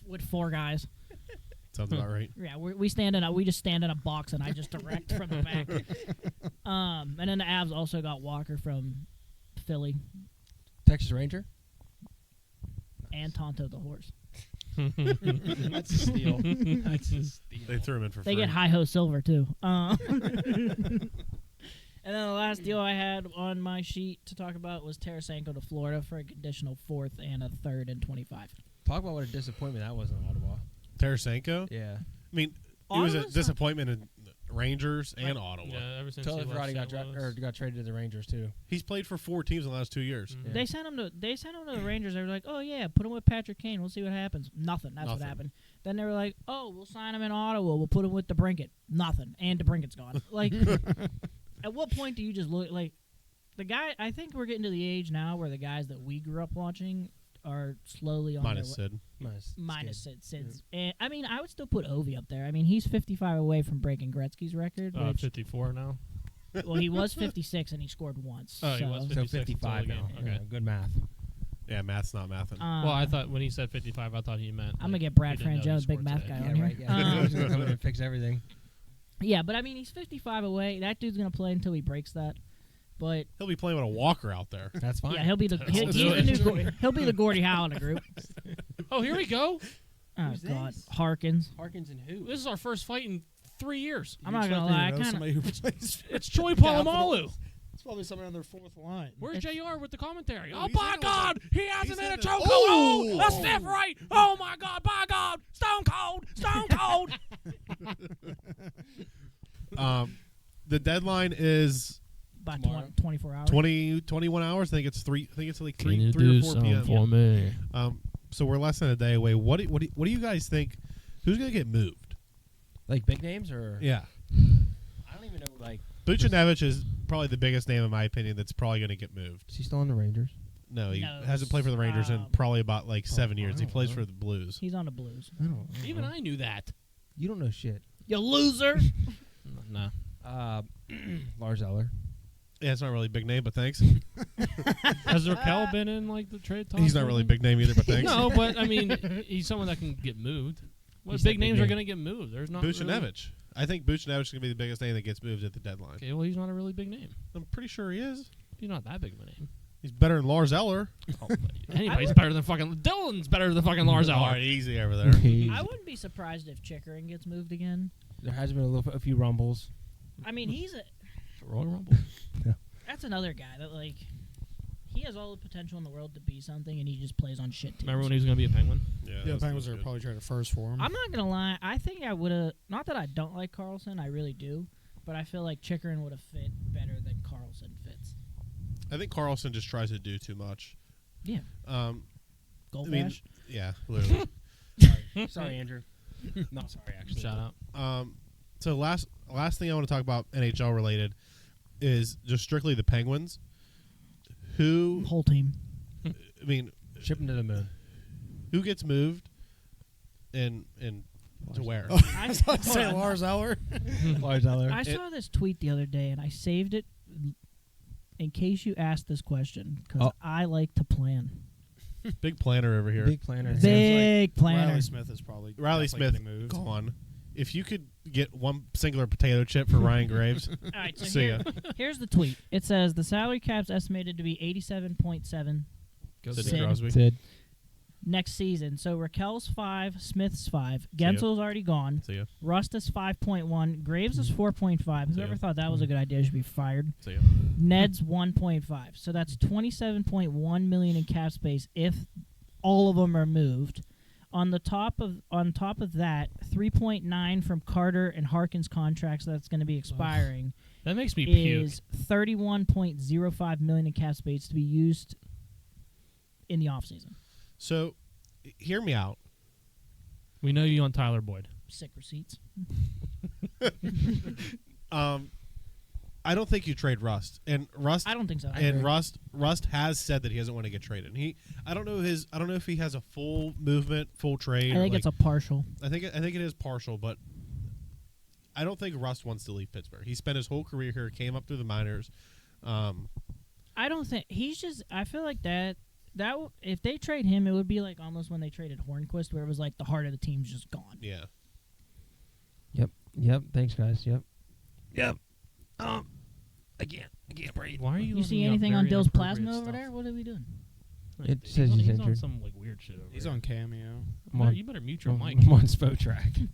With 4 guys. Sounds about right. Yeah, we just stand in a box and I just direct from the back. And then the Avs also got Walker from Philly Texas Ranger. and Tonto the horse. That's a steal. That's a steal. They threw him in for They free. get Hi-Ho Silver too. And then the last deal I had on my sheet to talk about was Tarasenko to Florida for a conditional 4th and a 3rd and 25. Talk about what a disappointment that was in Ottawa. Tarasenko? Yeah. I mean, it was a Ottawa's disappointment in Rangers and Ottawa. Yeah, ever since Totally he forgot he left got St. Louis. got traded to the Rangers too. He's played for 4 teams in the last 2 years. Mhm. Yeah. They sent him to the Rangers. They were like, "Oh yeah, put him with Patrick Kane. We'll see what happens." Nothing. That's Nothing. what happened. Then they were like, "Oh, we'll sign him in Ottawa. We'll put him with DeBrincat." Nothing. And DeBrincat's gone. Like, at what point do you just look like the guy? I think we're getting to the age now where the guys that we grew up watching are slowly on Minus their Sid. minus Sid's. And I mean, I would still put Ovi up there. I mean, he's 55 away from breaking Gretzky's record. Which, 54 now. well, he was 56 and he scored once. Oh, he so. was So 56 55 until now. the game. Okay. Yeah, good math. Yeah, math's not mathing. Well, I thought when he said 55, I thought he meant. I'm gonna like, get Brad he didn't know he Franjo's big scored math today. guy Yeah, on here. right. Yeah. He's gonna come in and fix everything. Yeah, but I mean, he's 55 away. That dude's gonna play until he breaks that. But He'll be playing with a walker out there. That's fine. yeah, he'll be the Let's he's do the it. new he'll be the Gordie Howe in the group. Oh, here we go. Oh Who's God, this? Harkins. Harkins and who? This is our first fight in 3 years. I'm not gonna lie, I kind of somebody who plays. It's Choi Polamalu. It's probably somebody on their 4th line. Where's JR with the commentary? Oh, Oh, he's by in God! He has him he's in a in chokehold! a- Oh, Oh! a stiff right! Oh, my God! By God! Stone cold! Stone cold! The deadline is about Tomorrow. 24 hours. 21 hours. I think it's like 3 or 4 p.m. me? So we're less than a day away. What do you guys think? Who's gonna get moved? Like big names or? Yeah, I don't even know. Like, Buchnevich is probably the biggest name in my opinion that's probably gonna get moved. is he still on the Rangers? No, he No, hasn't played for the Rangers in probably about like 7 years. He I don't plays know. for the Blues. He's on the Blues. I don't. Even I knew that. You don't know shit. You loser. No. Lars Eller. Yeah, it's not really a big name, but thanks. Has Raquel been in like the trade talks? He's not really a big name either, but thanks. No, but I mean, he's someone that can get moved. What He's big that big names are name. going to get moved? There's not. Really, Buchnevich. I think Buchnevich is gonna be the biggest name that gets moved at the deadline. okay, well, he's not a really big name. I'm pretty sure he is. He's not that big of a name. He's better than Lars Eller. Anybody's better than fucking Dylan's better than fucking Lars All Eller. right, easy over there. I wouldn't be surprised if Chickering gets moved again. There has been a few rumbles. I mean, he's a Royal Rumble. that's another guy that like he has all the potential in the world to be something, and he just plays on shit teams. Remember when he was going to be a Penguin? Yeah, the Penguins are probably trying to first for him. I'm not gonna lie. I think I would have. Not that I don't like Carlson, I really do, but I feel like Chickering would have fit better than Carlson fits. I think Carlson just tries to do too much. Yeah. Gold I mean, Bash. yeah, literally. Sorry, Andrew. Not sorry, actually. Shout out. So last thing I want to talk about NHL related is just strictly the Penguins. Who Whole team. I mean, Ship him to the moon. who gets moved and to where? I Say Lars Eller. Lars Eller. I saw this tweet the other day, and I saved it in case you asked this question because Oh. I like to plan. Big planner over here. Big planner. Big planner. Riley Smith is probably Riley definitely Smith getting moved. gone. If you could get one singular potato chip for Ryan Graves, All right, so see ya. here's the tweet. It says the salary cap's estimated to be 87.7 Sidney Sid. Crosby. Sid. next season. So Raquel's 5, Smith's 5, Gensel's already gone. See ya. Rust is 5.1, Graves is 4.5. Whoever thought that was a good idea should be fired. See ya. Ned's 1.5. So that's 27.1 million in cap space if all of them are moved. On top of that, 3.9 from Carter and Harkins contracts that's going to be expiring That makes me puke. is 31.05 million in cap space to be used in the offseason. So, hear me out. We know you on Tyler Boyd. Sick receipts. I don't think you trade Rust, and Rust. I don't think so. And Rust has said that he doesn't want to get traded. I don't know if he has a full movement, full trade. I think it's a partial. I think it is partial, but I don't think Rust wants to leave Pittsburgh. He spent his whole career here, came up through the minors. I don't think he's just. I feel like that if they trade him, it would be like almost when they traded Hornquist, where it was like the heart of the team's just gone. Yeah. Yep. Thanks, guys. Yep. I can't breathe. Why are you? You see looking up anything on very Dill's inappropriate plasma over stuff? there? What are we doing? It He's says on, he's he's on injured. some like weird shit over He's there. on Cameo. You better mute your mic. I'm on Spotrack.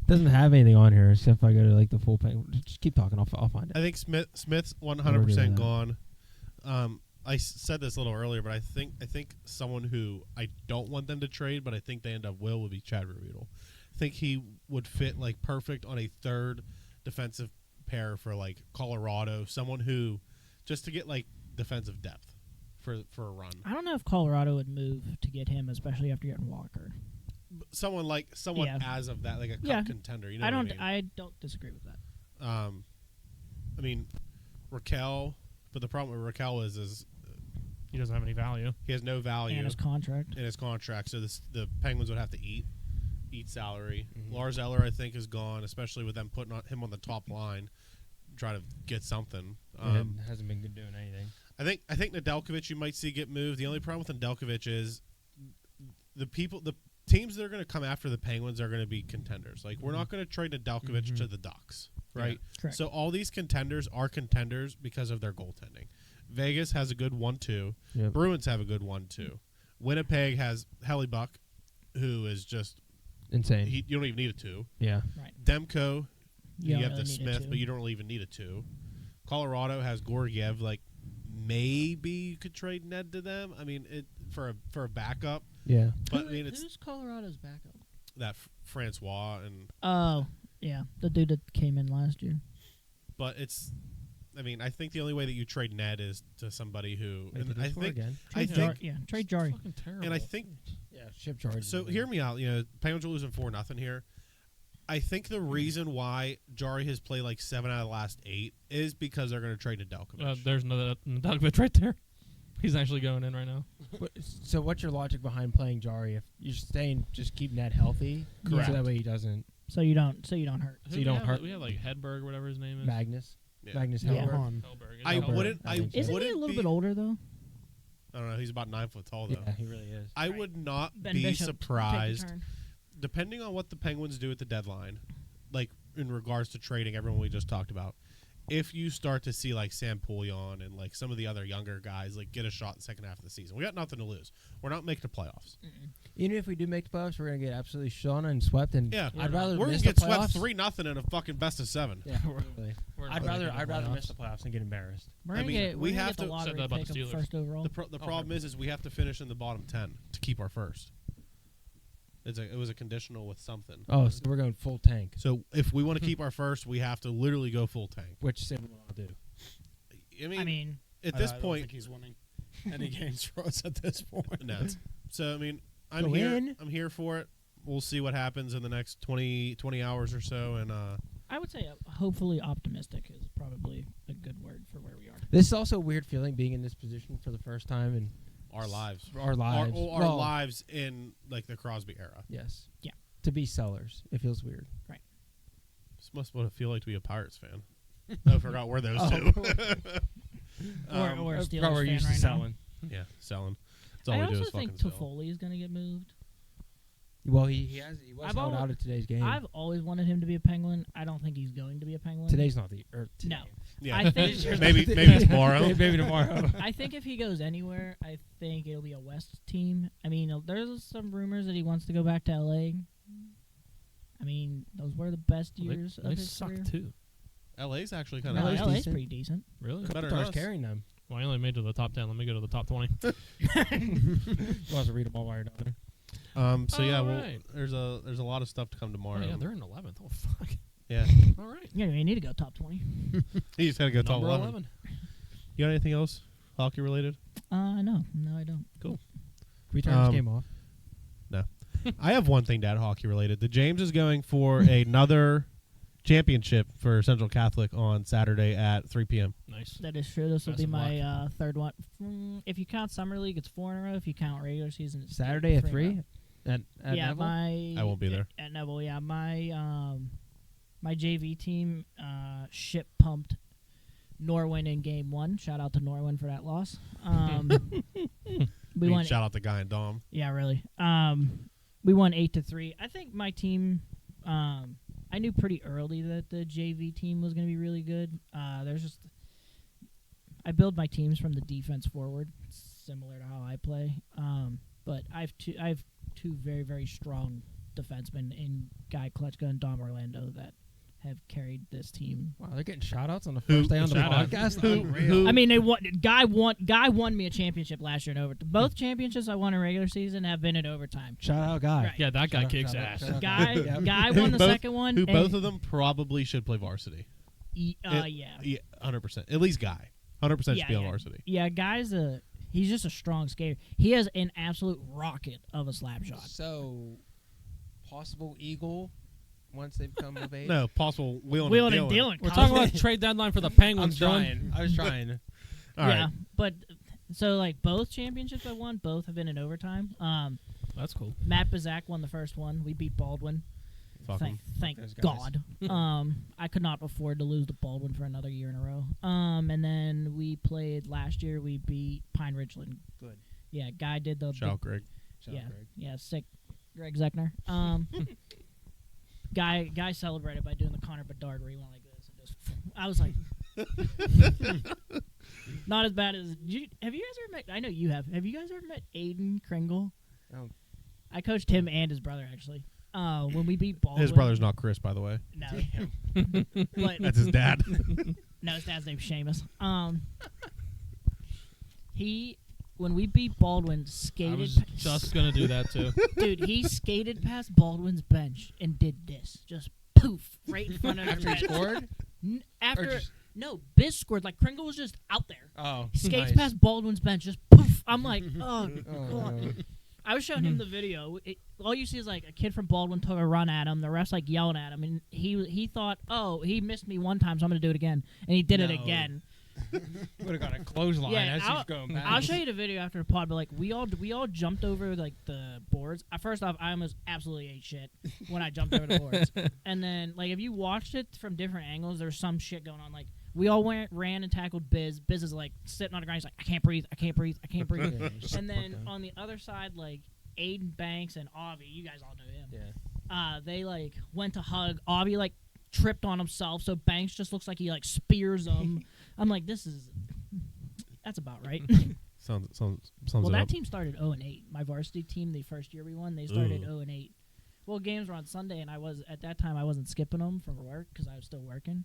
Doesn't have anything on here except if I go to like the full page. Just keep talking. I'll find it. I think Smith's We're 100% doing that. gone. I said this a little earlier, but I think someone who I don't want them to trade, but I think they end up will be Chad Rebutal. I think he would fit like perfect on a third defensive pair for like Colorado. Someone who just to get like defensive depth for a run. I don't know if Colorado would move to get him, especially after getting Walker. Someone Yeah. as of that, like a cup Yeah. contender. You know I what don't. I mean? I don't disagree with that. I mean, Raquel. But the problem with Raquel is He doesn't have any value. he has no value And his contract. in his contract, so the Penguins would have to eat salary. Mhm. Lars Eller, I think, is gone, especially with them putting him on the top line, try to get something. And hasn't been doing anything. I think Nedeljkovic you might see get moved. The only problem with Nedeljkovic is the teams that are going to come after the Penguins are going to be contenders. Like we're not going to trade Nedeljkovic to the Ducks, right? Correct. So all these contenders are contenders because of their goaltending. Vegas has a good 1-2. Yep. Bruins have a good 1-2. Winnipeg has Hellebuck, who is just Insane. you don't even need a 2. Yeah. Right. Demko, you don't have really the need a Smith, two. but you don't really even need a 2. Colorado has Gorgiev. Like maybe you could trade Ned to them. I mean, for a backup, Yeah. but I mean it's Who's Colorado's backup? that Francois and Oh, yeah, the dude that came in last year. but it's. I mean, I think the only way that you trade Ned is to somebody who. Wait, And did I they score think. again? I Trade think. trade Jari. Fucking terrible. And I think. Yeah, ship charge. So hear me out. You know, Penguins are losing 4-0 here. I think the reason why Jari has played like 7 out of the last 8 is because they're going to trade Nedeljkovic. There's another Nedeljkovic right there. He's actually going in right now. So what's your logic behind playing Jari? If you're saying just keep Ned healthy, Correct. so that way he doesn't So you don't hurt. So you don't hurt- We have like Hedberg, whatever his name is. Magnus. Yeah. Magnus Yeah. Helberg. On. Hellberg. I Hellberg, wouldn't. I I think so. Isn't he wouldn't a little be- bit older though? I don't know. He's about 9 foot tall though. Yeah, he really is. I would not Ben be Bishop, surprised, take a turn. depending on what the Penguins do at the deadline, like in regards to trading everyone we just talked about. If you start to see like Sam Poulion and like some of the other younger guys like get a shot in the second half of the season, we got nothing to lose. We're not making the playoffs. Even if we do make the playoffs, we're gonna get absolutely shone and swept. And Yeah, I'd rather we're gonna miss get the swept playoffs. 3-0 in a fucking best of 7. Yeah, really. We're I'd not rather making the miss playoffs. the playoffs than get embarrassed. We're I gonna mean, get. we We're gonna have get the to- lottery Said that about pick the of Steelers. first overall. The problem is we have to finish in the bottom 10 to keep our first. It was a conditional with something. Oh, so we're going full tank, So if we want to keep our first, we have to literally go full tank. which Sam will do. I mean, at this I don't point, think he's winning any games for us at this point. no. So I mean, I'm Go here. in. I'm here for it. We'll see what happens in the next 20 hours or so, and I would say hopefully optimistic is probably a good word for where we are. This is also a weird feeling being in this position for the first time in our lives, our lives. our Well, lives in like the Crosby era. Yes. Yeah. To be sellers, it feels weird. This must what it feel like to be a Pirates fan. I forgot where those Oh. two. Or a I Steelers forgot we're fan used to right now. selling. Yeah, selling. That's all I we do also is fucking think sell. Toffoli is going to get moved. Well, he was I've held al- out at today's game. I've always wanted him to be a Penguin. I don't think he's going to be a Penguin. Today's not the today. No. Yeah, I think maybe tomorrow. Maybe tomorrow. I think if he goes anywhere, I think it'll be a West team. I mean, there's some rumors that he wants to go back to LA. I mean, those were the best years They of his suck career. too. LA's actually kind No, of LA's LA's decent. pretty decent. Really? better than Qatar's us. carrying them. Well, I only made it to the top 10. Let me go to the top 20. We'll have to read them all while you're down there. So yeah, All well, right. there's a lot of stuff to come tomorrow. Oh, yeah, they're in 11th. Oh, fuck. Yeah. All right. Yeah, you need to go top 20. You just had to go top Number 11. 11. You got anything else hockey related? No, I don't. Can we turn this game off? I have one thing, Dad, hockey related. The James is going for another championship for Central Catholic on Saturday at 3 p.m. Nice. That is true. This will Best be of my third one. If you count summer league, it's 4 in a row. If you count regular season, it's Saturday at 3 in a row. 3? At Yeah, Neville? I won't be there. At Neville, yeah, my JV team ship pumped Norwin in game 1. Shout out to Norwin for that loss. We won. Shout out to Guy and Dom. Yeah, really. We won 8-3. I think my team I knew pretty early that the JV team was going to be really good. I build my teams from the defense forward, similar to how I play. But I have two very, very strong defensemen in Guy Klutchka and Dom Orlando that have carried this team. Wow, they're getting shout-outs on the first day on the podcast. I mean, Guy won me a championship last year in overtime. Both championships I won in regular season have been in overtime. Shout out, Guy. Right. Yeah, that guy kicks ass. Guy won the second one. Who both of them probably should play varsity. Yeah, 100%. At least Guy. 100% should be on varsity. Yeah, he's just a strong skater. He has an absolute rocket of a slap shot. So, possible Eagle once they become of age? No, possible Wheeling and dealing. We're talking about trade deadline for the Penguins, John. I was trying. All yeah, right. but so like both championships I won, both have been in overtime. That's cool. Matt Bazak won the first one. We beat Baldwin. Thank God. I could not afford to lose to Baldwin for another year in a row. And then we played last year. We beat Pine Ridgeland. Good. Yeah, Guy did the. Shout out Greg. Yeah, sick. Greg Zechner. Guy celebrated by doing the Connor Bedard where he went like this. And just, I was like, not as bad as. Have you guys ever met? I know you have. Have you guys ever met Aiden Kringle? No. I coached him and his brother actually. When we beat Baldwin. His brother's not Chris, by the way. No. But That's his dad. no, his dad's name's Seamus. When we beat Baldwin, skated. I was just gonna do that too. Dude, he skated past Baldwin's bench and did this, just poof, right in front of him. After he scored? No, Biz scored. Like Kringle was just out there. Oh, Skates nice. past Baldwin's bench, just poof. I'm like, oh God. I was showing him the video. All you see is like a kid from Baldwin took a run at him. The ref's like yelling at him, and he thought, oh, he missed me one time, so I'm gonna do it again, and he did it again. Would have got a clothesline as he's going back. I'll show you the video after the pod, but like we all jumped over like the boards. First off, I almost absolutely ate shit when I jumped over the boards, and then like if you watched it from different angles, there's some shit going on. Like we all ran and tackled Biz. Biz is like sitting on the ground. He's like, I can't breathe. And then on the other side, like Aiden Banks and Avi, you guys all know him. Yeah. They like went to hug. Avi like tripped on himself, so Banks just looks like he like spears him. I'm like, that's about right. Sounds well, it that up. team started 0-8. My varsity team, the first year we won, they started 0-8. Well, games were on Sunday, and at that time I wasn't skipping them from work because I was still working.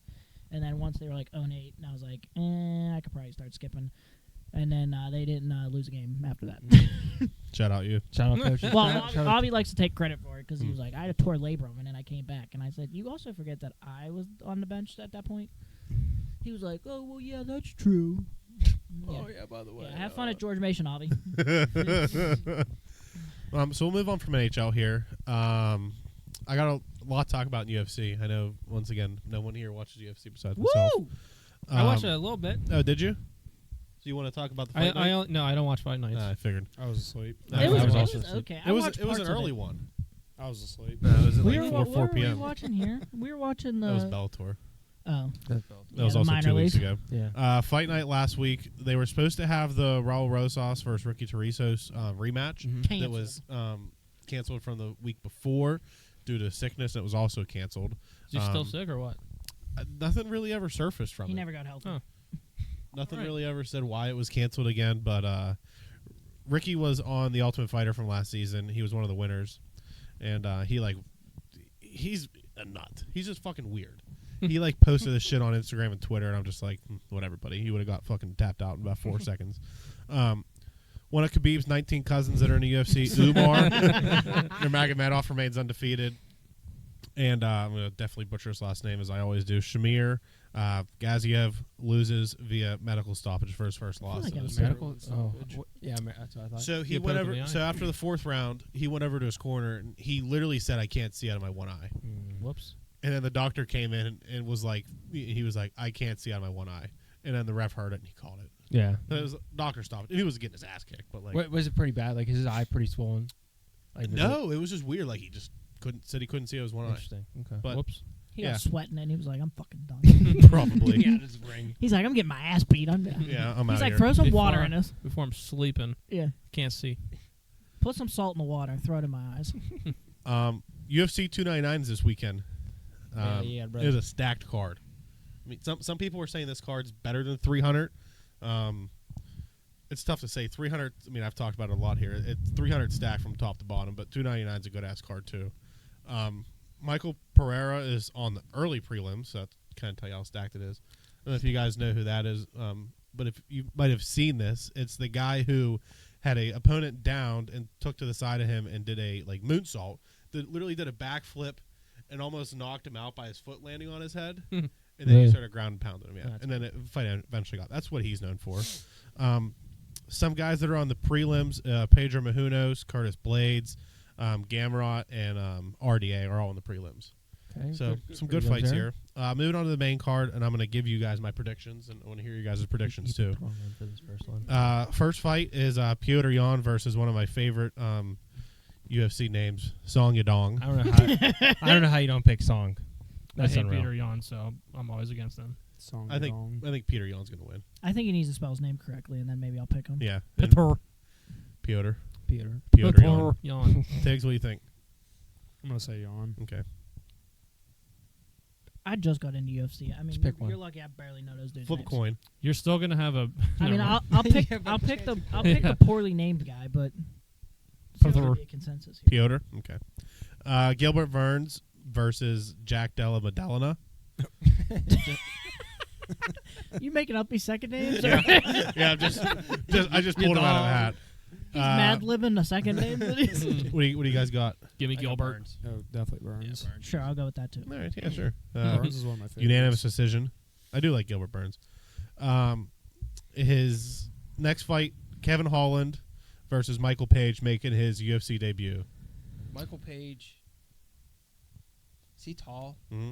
And then once they were like 0-8, and I was like, I could probably start skipping. And then they didn't lose a game after that. Shout out you. Shout out, coach. Well, Avi likes to take credit for it because he was like, I had a torn labrum, and then I came back. And I said, you also forget that I was on the bench at that point? He was like, oh, well, yeah, that's true. Oh, yeah, by the way. Yeah, have fun at George Mason, Avi. So we'll move on from NHL here. I got a lot to talk about in UFC. I know, once again, no one here watches UFC besides myself. Woo! I watched it a little bit. Oh, did you? So you want to talk about the fight night? No, I don't watch fight nights. I figured. I was asleep. I It was was also asleep. okay. It was an early one. I was asleep. It was at We like were 4 we p.m. watching here. We were watching the. That was Bellator. Oh. That Yeah, was the also minor 2 weeks leagues. ago. Yeah. Fight night last week. They were supposed to have the Raul Rosas versus Ricky Torrisos rematch Mhm. that was canceled from the week before due to sickness. It was also canceled. Is he still sick or what? Nothing really ever surfaced from He it. never got healthy. Huh. Nothing Alright. really ever said why it was canceled again, but Ricky was on The Ultimate Fighter from last season. He was one of the winners, and he's a nut. He's just fucking weird. He like posted this shit on Instagram and Twitter, and I'm just like, whatever, buddy. He would have got fucking tapped out in about 4 seconds. One of Khabib's 19 cousins that are in the UFC, Umar, Nurmagomedov remains undefeated. And I'm going to definitely butcher his last name, as I always do. Shamir Gaziev loses via medical stoppage for his first loss. like I was Medical? Oh, yeah, that's what I thought. So he Get went poked in over. the eye. So after the 4th round, he went over to his corner, and he literally said, "I can't see out of my one eye." Whoops. And then the doctor came in and was like, he was like, "I can't see out of my one eye." And then the ref heard it and he called it. Yeah. And it was doctor stopped it. And he was getting his ass kicked, but like, Was it pretty bad? Like, is his eye pretty swollen? Like, was no, it was just weird. Like he just said he couldn't see out of his it one eye. interesting? Okay. But Whoops. He Yeah. got sweating and he was like, I'm fucking done. probably. yeah, this ring. He's like, I'm getting my ass beat. Yeah, I'm He's out like, here. throw some Before- water in this. Before I'm sleeping, Yeah. can't see. Put some salt in the water. Throw it in my eyes. UFC 299 is this weekend. Yeah, it was a stacked card. I mean, some people were saying this card's better than 300. It's tough to say. 300. I mean, I've talked about it a lot here. It's 300 stacked from top to bottom, but 299 is a good ass card too. Michael Pereira is on the early prelims, so that kind of tell you how stacked it is. I don't know if you guys know who that is, but if you might have seen this, it's the guy who had a opponent downed and took to the side of him and did a moonsault. That literally did a backflip and almost knocked him out by his foot landing on his head. And then he started ground and pounding him. Yeah, and then the fight eventually got. That's what he's known for. Some guys that are on the prelims: Pedro Mahunos, Curtis Blades, Gamrot, and RDA are all in the prelims. Okay, So some good fights here. Moving on to the main card, and I'm going to give you guys my predictions, and I want to hear you guys' predictions too. For this first one. First fight is Piotr Jan versus one of my favorite UFC names, Song Yadong. I don't know how you don't pick Song. I hate unreal. Peter Yan, so I'm always against him. I think Peter Jan's going to win. I think he needs to spell his name correctly, and then maybe I'll pick him. Yeah. Peter. Piotr Peter. Jan. Yan. Tiggs, what do you think? I'm gonna say Jan. Okay. I just got into UFC. I mean, Just pick you're one. lucky I barely know those dudes. Flip a coin. You're still gonna have a. I mean, Never I'll pick Yeah, but I'll pick the Yeah. poorly named guy, but seems to be a consensus here. Piotr. Okay. Gilbert Burns versus Jack Della Maddalena. You making up these second names? Yeah. Or Yeah, I just pulled him out of a hat. he's mad libbing a second name. What do you guys got? Give me Gilbert. Oh, definitely Burns. Sure, I'll go with that too. All right, yeah, sure. Burns is one of my favorites. Unanimous decision. I do like Gilbert Burns. His next fight, Kevin Holland versus Michael Page, making his UFC debut. Michael Page. Is he tall? Mm-hmm.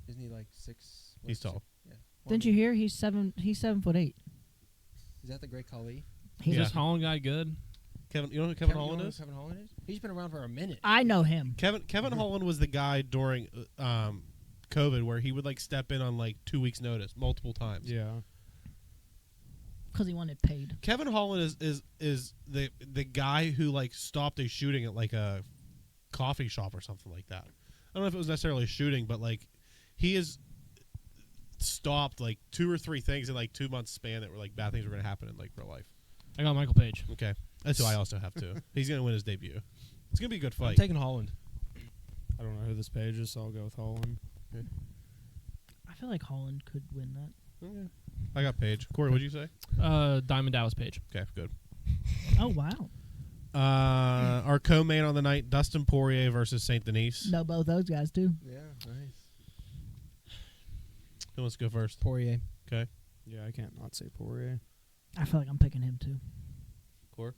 Isn't he like 6? He's tall. Yeah. Didn't you hear? He's 7'8". Is that the Great Khali? He's Is Yeah. this Holland guy good? Kevin, you know who Kevin you Holland know who is? Kevin Holland is? He's been around for a minute. I know him Kevin Holland was the guy during COVID where he would step in on 2 weeks' notice multiple times. Yeah. because he wanted paid. Kevin Holland is the guy who stopped a shooting at a coffee shop or something like that. I don't know if it was necessarily a shooting, but he has stopped 2 or 3 things in 2 months span that were bad things were going to happen in real life. I got Michael Page. Okay, that's who I also have too. He's going to win his debut. It's going to be a good I'm fight. taking Holland. I don't know who this page is, so I'll go with Holland. I feel like Holland could win that. Okay. I got Page. Corey, what'd you say? Diamond Dallas Page. Okay, good. Oh wow! Our co-main on the night, Dustin Poirier versus Saint Denis. No, both those guys do. Yeah, nice. Who wants to go first? Poirier. Okay. Yeah, I can't not say Poirier. I feel like I'm picking him too. Core.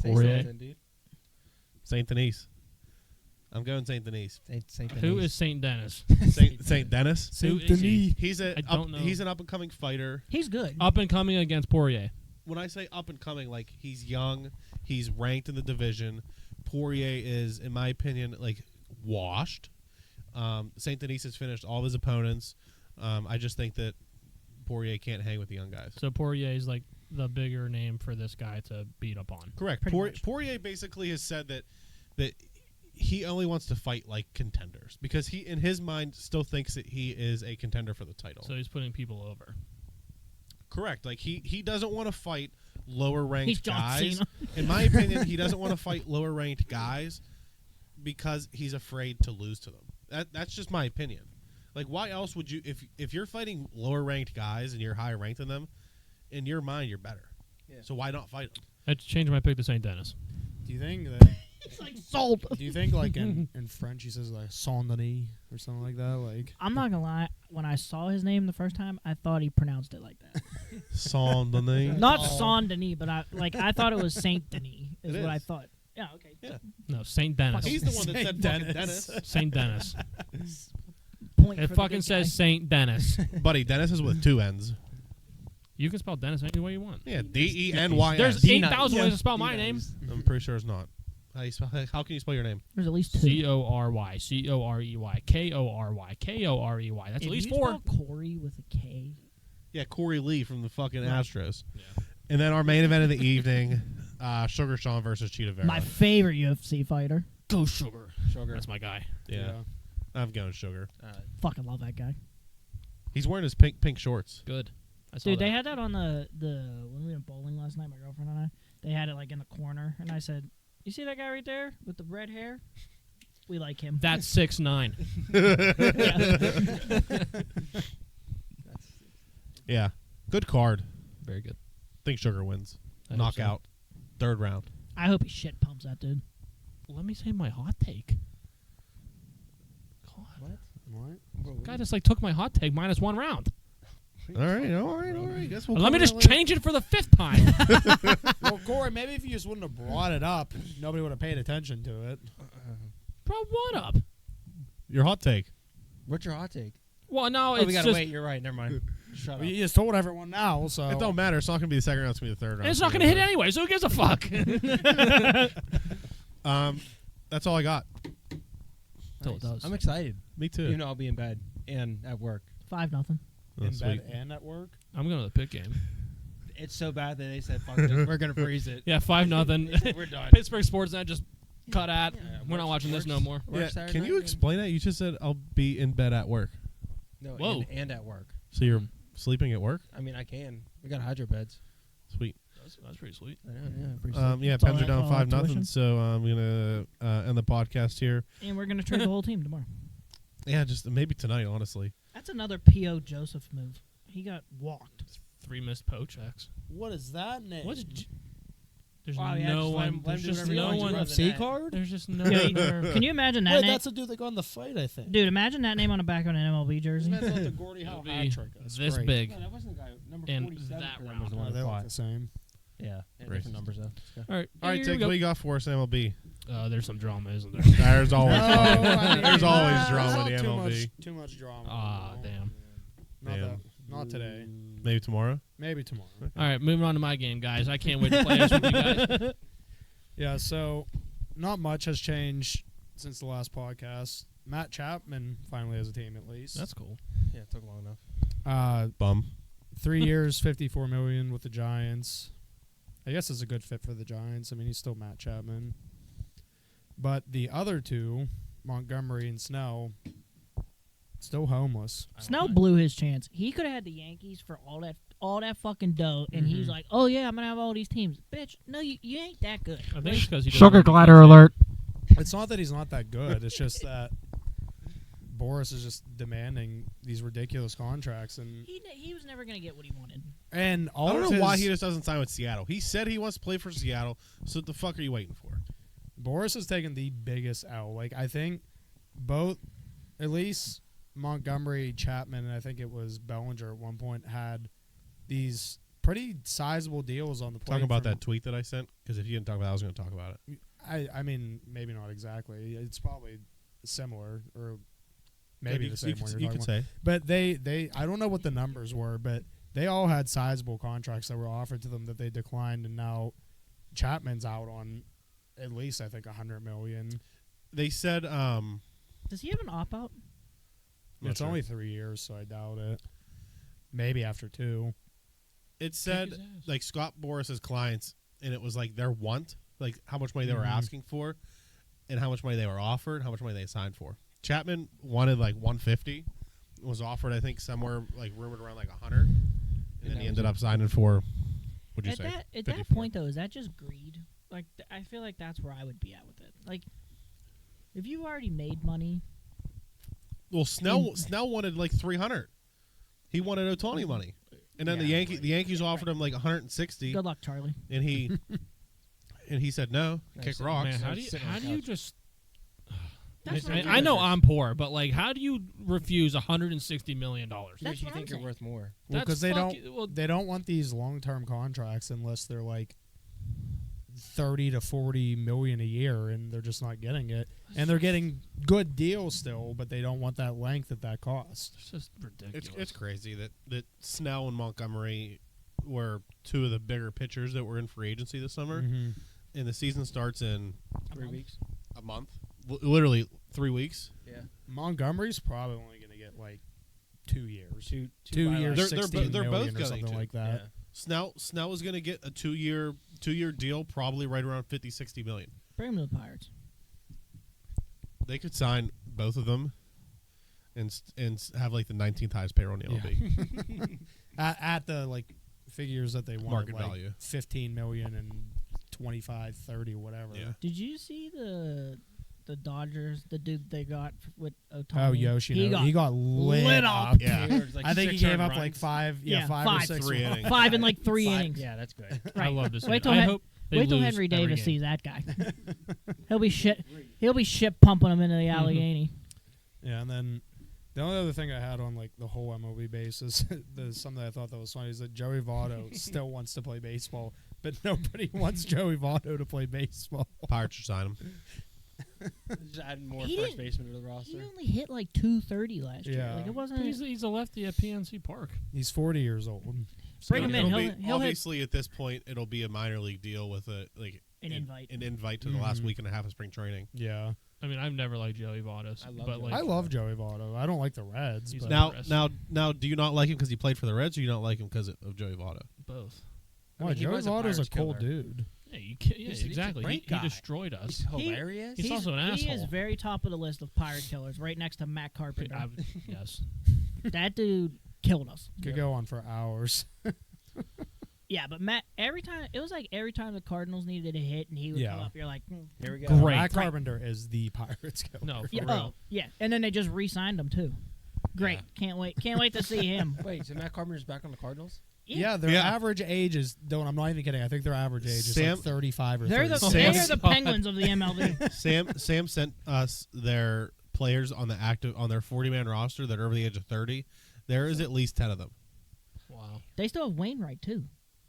Poirier. Indeed. Saint Denis. I'm going Saint Denis. Saint Who is Saint Dennis? Saint Dennis. Who is he? He's I don't know. He's an up and coming fighter. He's good. Up and coming against Poirier. When I say up and coming, he's young, he's ranked in the division. Poirier is, in my opinion, washed. Saint Denis has finished all of his opponents. I just think that Poirier can't hang with the young guys. So Poirier is the bigger name for this guy to beat up on. Correct. Pretty much. Poirier basically has said that he only wants to fight contenders because he, in his mind, still thinks that he is a contender for the title. So he's putting people over. Correct. He doesn't want to fight lower ranked He's John guys. Cena. In my opinion, he doesn't want to fight lower ranked guys because he's afraid to lose to them. That's just my opinion. Why else would you, if you're fighting lower ranked guys and you're higher ranked than them, in your mind you're better. Yeah. So why not fight them? I changed my pick to St. Dennis. Do you think that? It's sold. Do you think in French he says Saint Denis or something like that? I'm not gonna lie. When I saw his name the first time, I thought he pronounced it like that. Saint Denis. Not Saint Denis, but I thought it was Saint Denis. Is It what I is. thought. Yeah. Okay. Yeah. No, St. Dennis. He's the one that said fucking Dennis. Dennis. St. Dennis. Point It for the fucking big says guy. St. Dennis. Buddy, Dennis is with 2 N's. You can spell Dennis any way you want. Yeah, DENYS. There's 8,000 ways to spell my name. I'm pretty sure it's not. How can you spell your name? There's at least 2. Corey, Corey, Korey. That's If at least you 4. spell Corey with a K. Yeah, Corey Lee from the fucking Right. Astros. Yeah. And then our main event of the evening, Sugar Sean versus Cheetah Vera. My favorite UFC fighter. Go Sugar. Sugar. That's my guy. Yeah. I'm going Sugar. Fucking love that guy. He's wearing his pink shorts. Good. I saw Dude, that. they had that on the when we went bowling last night, my girlfriend and I. They had it like in the corner, and I said, "You see that guy right there with the red hair? We like him." That's 6'9". Yeah. Good card. Very good. Think Sugar wins. I hope so. Knockout. Third round. I hope he shit pumps that dude. Let me say my hot take. God. What? Guy just like took my hot take minus 1 round. All right. Guess we'll Let me cover just that later. change it for the 5th time. Well, Corey, maybe if you just wouldn't have brought it up, nobody would have paid attention to it. Bro, what up? Your hot take. What's your hot take? Well, no, Oh, it's we gotta just wait. You're right. Never mind. Shut Well, up. you just told everyone now, so It don't matter. It's not going to be the second round. It's going to be the third round. it's not going to hit anyway, so who gives a fuck? That's all I got. Till it does. I'm excited. Me too. Even though I'll be in bed and at work. 5-0. Oh, in sweet. bed and at work. I'm going to the pit game. It's so bad that they said, "Fuck it, we're gonna freeze it." Yeah, 5-0. We're done. Pittsburgh Sportsnet just cut at. Yeah, We're not watching this no more. Work Yeah, Saturday can night you and- explain that? You just said I'll be in bed at work. No, Whoa. and at work. So you're sleeping at work? I mean, I can. We got hydro beds. Sweet. That's pretty sweet. I know, yeah, pretty Yeah, That's all Pens are that- down all that 5-0. tuition? So I'm gonna end the podcast here. And we're going to trade the whole team tomorrow. Yeah, just maybe tonight, honestly. That's another P.O. Joseph move. He got walked. 3 missed poach checks. What is that name? What's there's Wow, yeah, no just let one. him There's do just whatever he no wants. one. You have UFC that. card? There's just no. Can you imagine that Wait, name? that's the dude that got in the fight, I think. Dude, imagine that name on the back of an MLB jersey. Isn't that the Gordie Howe It'll be hat trick? That's this great. big. No, that wasn't the guy. Number And 47 that for them round. was the Oh, one they that look fought. the same. Yeah, Racist. different numbers though. Let's go. All right. All right, here Tig, we go. what you got for us, MLB? There's some drama, isn't there? There's always drama. There's always There's drama not in the too MLB. Too much drama. Ah, damn. Not, Damn. not today. Maybe tomorrow. Maybe tomorrow. All right, moving on to my game, guys. I can't wait to play this with you guys. Yeah, so not much has changed since the last podcast. Matt Chapman finally has a team at least. That's cool. Yeah, it took long enough. Bum. 3 years, $54 million with the Giants. I guess it's a good fit for the Giants. I mean, he's still Matt Chapman. But the other two, Montgomery and Snell, still homeless. Snell blew his chance. He could have had the Yankees for all that fucking dough, and he's like, "Oh yeah, I'm gonna have all these teams." Bitch, no, you ain't that good. I think it's because he Sugar doesn't glider alert. It's not that he's not that good. It's just that Boris is just demanding these ridiculous contracts, and He was never gonna get what he wanted. all I don't of know why his- he just doesn't sign with Seattle. He said he wants to play for Seattle, so what the fuck are you waiting for? Boris has taken the biggest L. Like, I think both, at least Montgomery, Chapman, and I think it was Bellinger at one point, had these pretty sizable deals on the plate. Talk about from- that tweet that I sent, because if you didn't talk about it, I was going to talk about it. I mean, maybe not exactly. It's probably similar, or maybe the same one you're you talking could about. say. But they I don't know what the numbers were, but they all had sizable contracts that were offered to them that they declined, and now Chapman's out on at least, I think, $100 million. They said, Does he have an opt out? Not It's sure. only 3 years, so I doubt it. Maybe after 2. it said, his ass. like, Scott Boris's clients, and it was, like, their want, like, how much money they were Mhm. asking for, and how much money they were offered, how much money they signed for. Chapman wanted, like, 150, was offered, I think, somewhere, like, rumored around, like, 100, and then he ended up signing for, what'd you At say? that 54. point though, is that just greed? Like I feel like that's where I would be at with it. Like if you already made money, Well, Snell wanted like 300. He wanted Ohtani money, and then the Yankees offered him like 160, good luck, Charlie. and he said no, kick rocks. Man, how Sitting on do the you couch. just? That's I, what I know I'm poor, but like, how do you refuse $160 million? Because That's you what think I'm you're worth more. Well, because they fucking- don't well, they don't want these long-term contracts unless they're like 30 to 40 million a year, and they're just not getting it. And they're getting good deals still, but they don't want that length at that cost. It's just ridiculous. It's crazy that Snell and Montgomery were two of the bigger pitchers that were in free agency this summer, and the season starts in 3 weeks. a month, literally 3 weeks. Yeah. Montgomery's probably only going to get like 2 years. Two 2 bylaws. years, They're 16 both million or going something to. like that. Yeah. Snell is going to get a two-year deal, probably right around 50-60 million. Bring him to the Pirates. They could sign both of them and have like the 19th highest payroll in the MLB. At the like figures that they want, Market like value. 15 million and 25, 30, whatever. Yeah. Did you see the Dodgers? The dude they got with Otani. Oh, Yoshino. He got lit lit up. up. Yeah. Like I think he 6 gave earned up like runs. five or five. six. 3 innings. 5 in like 3 innings. Yeah, that's good. I love to see Wait it. till I Hen- hope they Wait till lose Henry every Davis game. sees that guy. He'll be shit pumping him into the Allegheny. Yeah, and then the only other thing I had on like the whole MLB basis, there's something that I thought that was funny is that Joey Votto still wants to play baseball, but nobody wants Joey Votto to play baseball. Pirates should sign him. Just add more He first didn't- basemen to the He roster. only hit like 230 last year. Yeah. Like it But wasn't. he's a lefty at PNC Park. He's 40 years old. Bring him in. It'll He'll hit obviously, at this point, it'll be a minor league deal with an invite to the last Mhm. week and a half of spring training. Yeah. I mean, I've never liked Joey Votto, I love but Joey. like I love Joey Votto. I don't like the Reds. He's But not- Now, do you not like him because he played for the Reds, or you not like him because of Joey Votto? both. Why, I mean, he Joey was a Votto's a Pirates cool killer. dude. Yeah, He's a exactly. great He guy. destroyed us. He's hilarious. He's also an He is asshole. very top of the list of pirate killers, right next to Matt Carpenter. Yes. That dude killed us. Could go on for hours. Yeah, but Matt, every time the Cardinals needed a hit and he would come Yeah. up, you're like, Here we go. Great. Matt Carpenter is the Pirates killer. No, for yeah, real. yeah, and then they just re-signed him too. Great, can't wait to see him. Wait, so Matt Carpenter's back on the Cardinals? Yeah, their average age is. Don't. I'm not even kidding. I think their average age is Sam- like 35 or They're 36. the Penguins of the MLB. Sam sent us their players on their 40-man roster that are over the age of 30. There is at least 10 of them. Wow. They still have Wainwright too.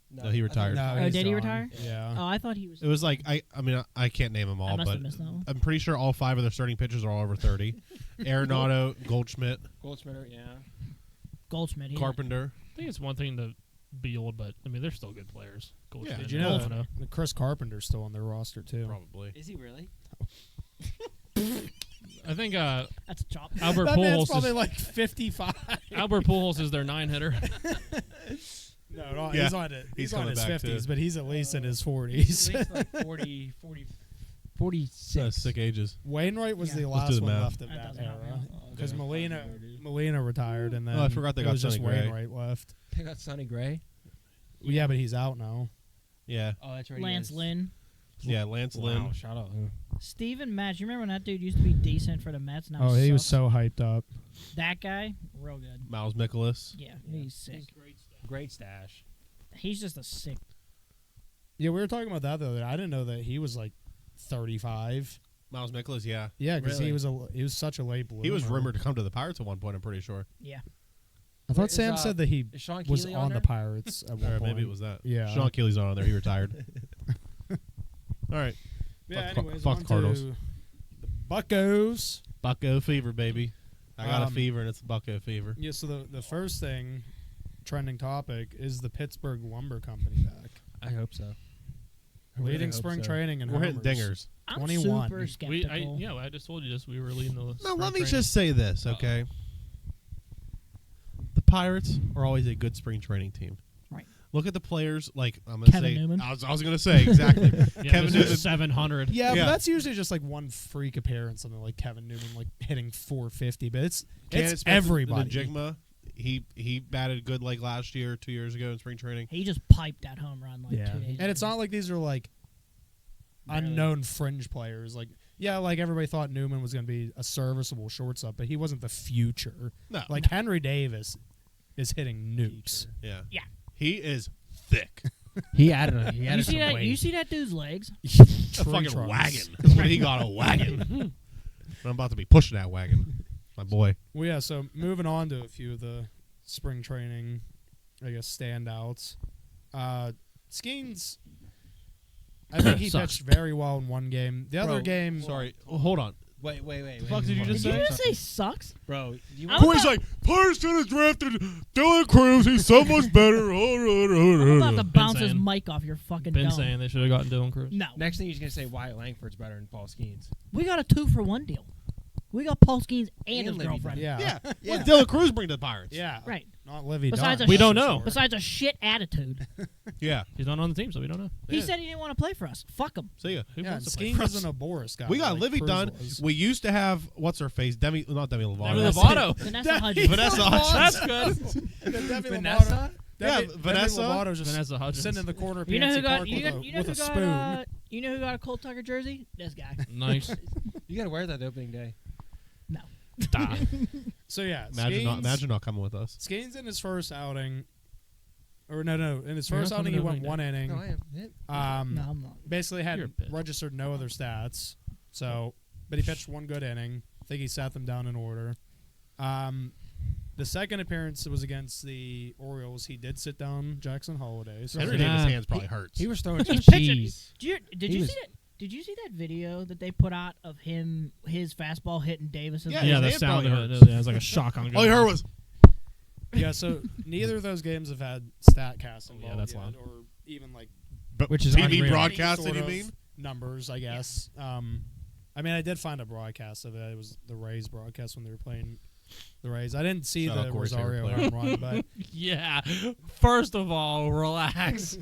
No, he retired. No, Oh, he's did he done. retire? Yeah. Oh, I thought he was. It was like I mean I can't name them I all, must but have missed that one. I'm pretty sure all 5 of their starting pitchers are all over 30. Arenado, Goldschmidt, Goldschmidt, yeah. Goldschmidt. He Carpenter. I think it's one thing to be old, but I mean, they're still good players. Goldschmidt, Did you know Arenado. that Chris Carpenter's still on their roster too? Probably. Is he really? I think That's a chop. Albert That man's Pujols probably is like 55. Albert Pujols is their 9-hitter. No, Yeah. he's on it. He's He's on coming his back, 50s, too. but he's at least in his He's 40s. at least like 46. Sick ages. Wainwright was Yeah. the Let's last do the one math. left of That that doesn't help era. me. Because Okay. Molina retired, and then I forgot they it got was just Sonny Gray. Wainwright left. They got Sonny Gray. Yeah, but he's out now. Yeah. Oh, that's right. he Lance is. Lynn, Yeah, Lance Lynn. Wow, shout out. Steven Matz. You remember when that dude used to be decent for the Mets? Now Oh, he was sucks? so hyped up. That guy, real good. Miles Mikolas. Yeah, he's sick. Great stash. He's just a sick. Yeah, we were talking about that the other day. I didn't know that he was like 35. Miles Mikolas, yeah. Yeah, because Really? he was such a late bloomer. He was rumored to come to the Pirates at one point, I'm pretty sure. Yeah. I thought Wait, is, Sam said that he Is Sean was Keeley on there? the Pirates at one Or point. maybe it was that. Yeah. Sean Keely's not on there. He retired. All right. Yeah, Fuck the- anyways, fuck on the Cardinals. to the Buccos. Bucko fever, baby. I got a Um, fever, and it's Bucko fever. Yeah, so the first thing, trending topic, is the Pittsburgh Lumber Company back. I hope so. I really Leading hope spring so. training and We're hitting homers. dingers. I'm 21. super skeptical. I just told you this. We were leading the list. Now, let me just say this, okay? The Pirates are always a good spring training team. Right. Look at the players, like, I'm going to Kevin say. Newman. I was going to say, exactly. Kevin Newman. 700. Yeah, Yeah. but that's usually just like one freak appearance, something like Kevin Newman like hitting 450. But it's Candace everybody. Jigma, he batted good like last year, 2 years ago in spring training. He just piped that home run like 2 days And it's ago. not like these are like Barely. unknown fringe players. Like, yeah, like everybody thought Newman was going to be a serviceable shortstop, but he wasn't the future. No. Like Henry Davis is hitting nukes. Yeah. Yeah. He is thick. He added You see some that? weight. You see that dude's legs? A Tree fucking trunks. wagon. That's what he got, a wagon. I'm about to be pushing that wagon. My boy. Well, yeah, so moving on to a few of the spring training, I guess, standouts. Skeens, I think he Sucks. pitched very well in one game. The other Bro, game, Sorry. Oh, hold on. Wait. The fuck did you just Did you say? just say sucks? Bro, do you I'm Corey's like, Pirates should have drafted Dylan Cruz. He's so much better. I'm about to bounce his saying. mic off your fucking Been dome. saying they should have gotten Dylan Cruz. No. Next thing he's going to say Wyatt Langford's better than Paul Skeens. We got a 2-for-1 deal. We got Paul Skeens and And his Libby girlfriend. yeah. Yeah. What did Dylan Cruz bring to the Pirates? Yeah. Right. Not Livy Besides Dunn. a We don't sh- know. Besides a shit attitude. Yeah. He's not on the team, so we don't know. He said he didn't want to play for us. Fuck him. See ya. Who Yeah, wants to play Skeens for us? isn't a Boris guy. We got like Livy Cruz Dunn. was. We used to have what's her face? Demi Lovato. Lovato. Vanessa Hudgens. Vanessa Hudgens. That's good. Vanessa? Yeah, Vanessa. Lovato's just Vanessa Hudgens. sitting in the corner of You know PNC who got Park you with know, a, you know with who a got spoon. you know who got a Colt Tucker jersey? This guy. Nice. You gotta wear that opening day. No. Da. So yeah, Imagine not coming with us. Skeens in his first outing, or no, in his You're first not outing coming he to went opening one day. inning. No, I am. No, I'm not. Basically You're had a bitch. registered no other stats. So, but he pitched one good inning. I think he sat them down in order. The second appearance was against the Orioles. He did sit down Jackson Holiday. So Henry Nah. Davis' hands probably hurts. He was throwing some He's pitching. cheese. Did He you was- see that? Did you see that video that they put out of his fastball hitting Davis's? Yeah, Yeah, his the hand sound of probably it. hurts. Yeah, it was like a shock on. All you heard was. yeah, so neither of those games have had StatCast involved Yeah, that's yet, loud. or even like Which is TV unreal. broadcasting, sort you of mean? numbers, I guess. I mean, I did find a broadcast of it. It was the Rays broadcast when they were playing the Rays. I didn't see Shout out the Corey's favorite Rosario player. home run, but Yeah. First of all, relax.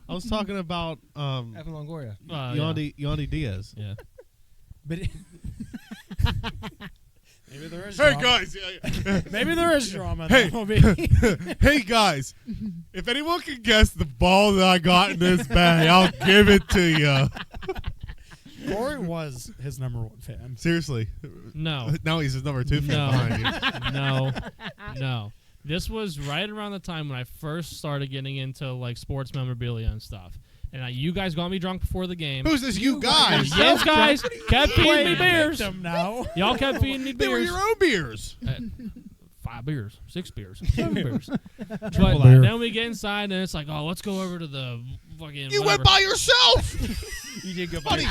I was talking about Evan Longoria. Yandy Diaz. Yeah. but maybe there is Hey drama. guys, Maybe there is drama. Hey. That will be. hey guys, if anyone can guess the ball that I got in this bag, I'll give it to you. Corey was his number one fan. Seriously, No. now he's his number 2 fan No. behind you. No. This was right around the time when I first started getting into like sports memorabilia and stuff. And you guys got me drunk before the game. Who's this? You guys? Yes, guys. Kept feeding me beers. Victim now. Y'all kept feeding me They were beers. your own beers. 5 beers, 6 beers, 7 beers. But beer. then we get inside and it's like, oh, let's go over to the fucking. You whatever. went by yourself. You did go by.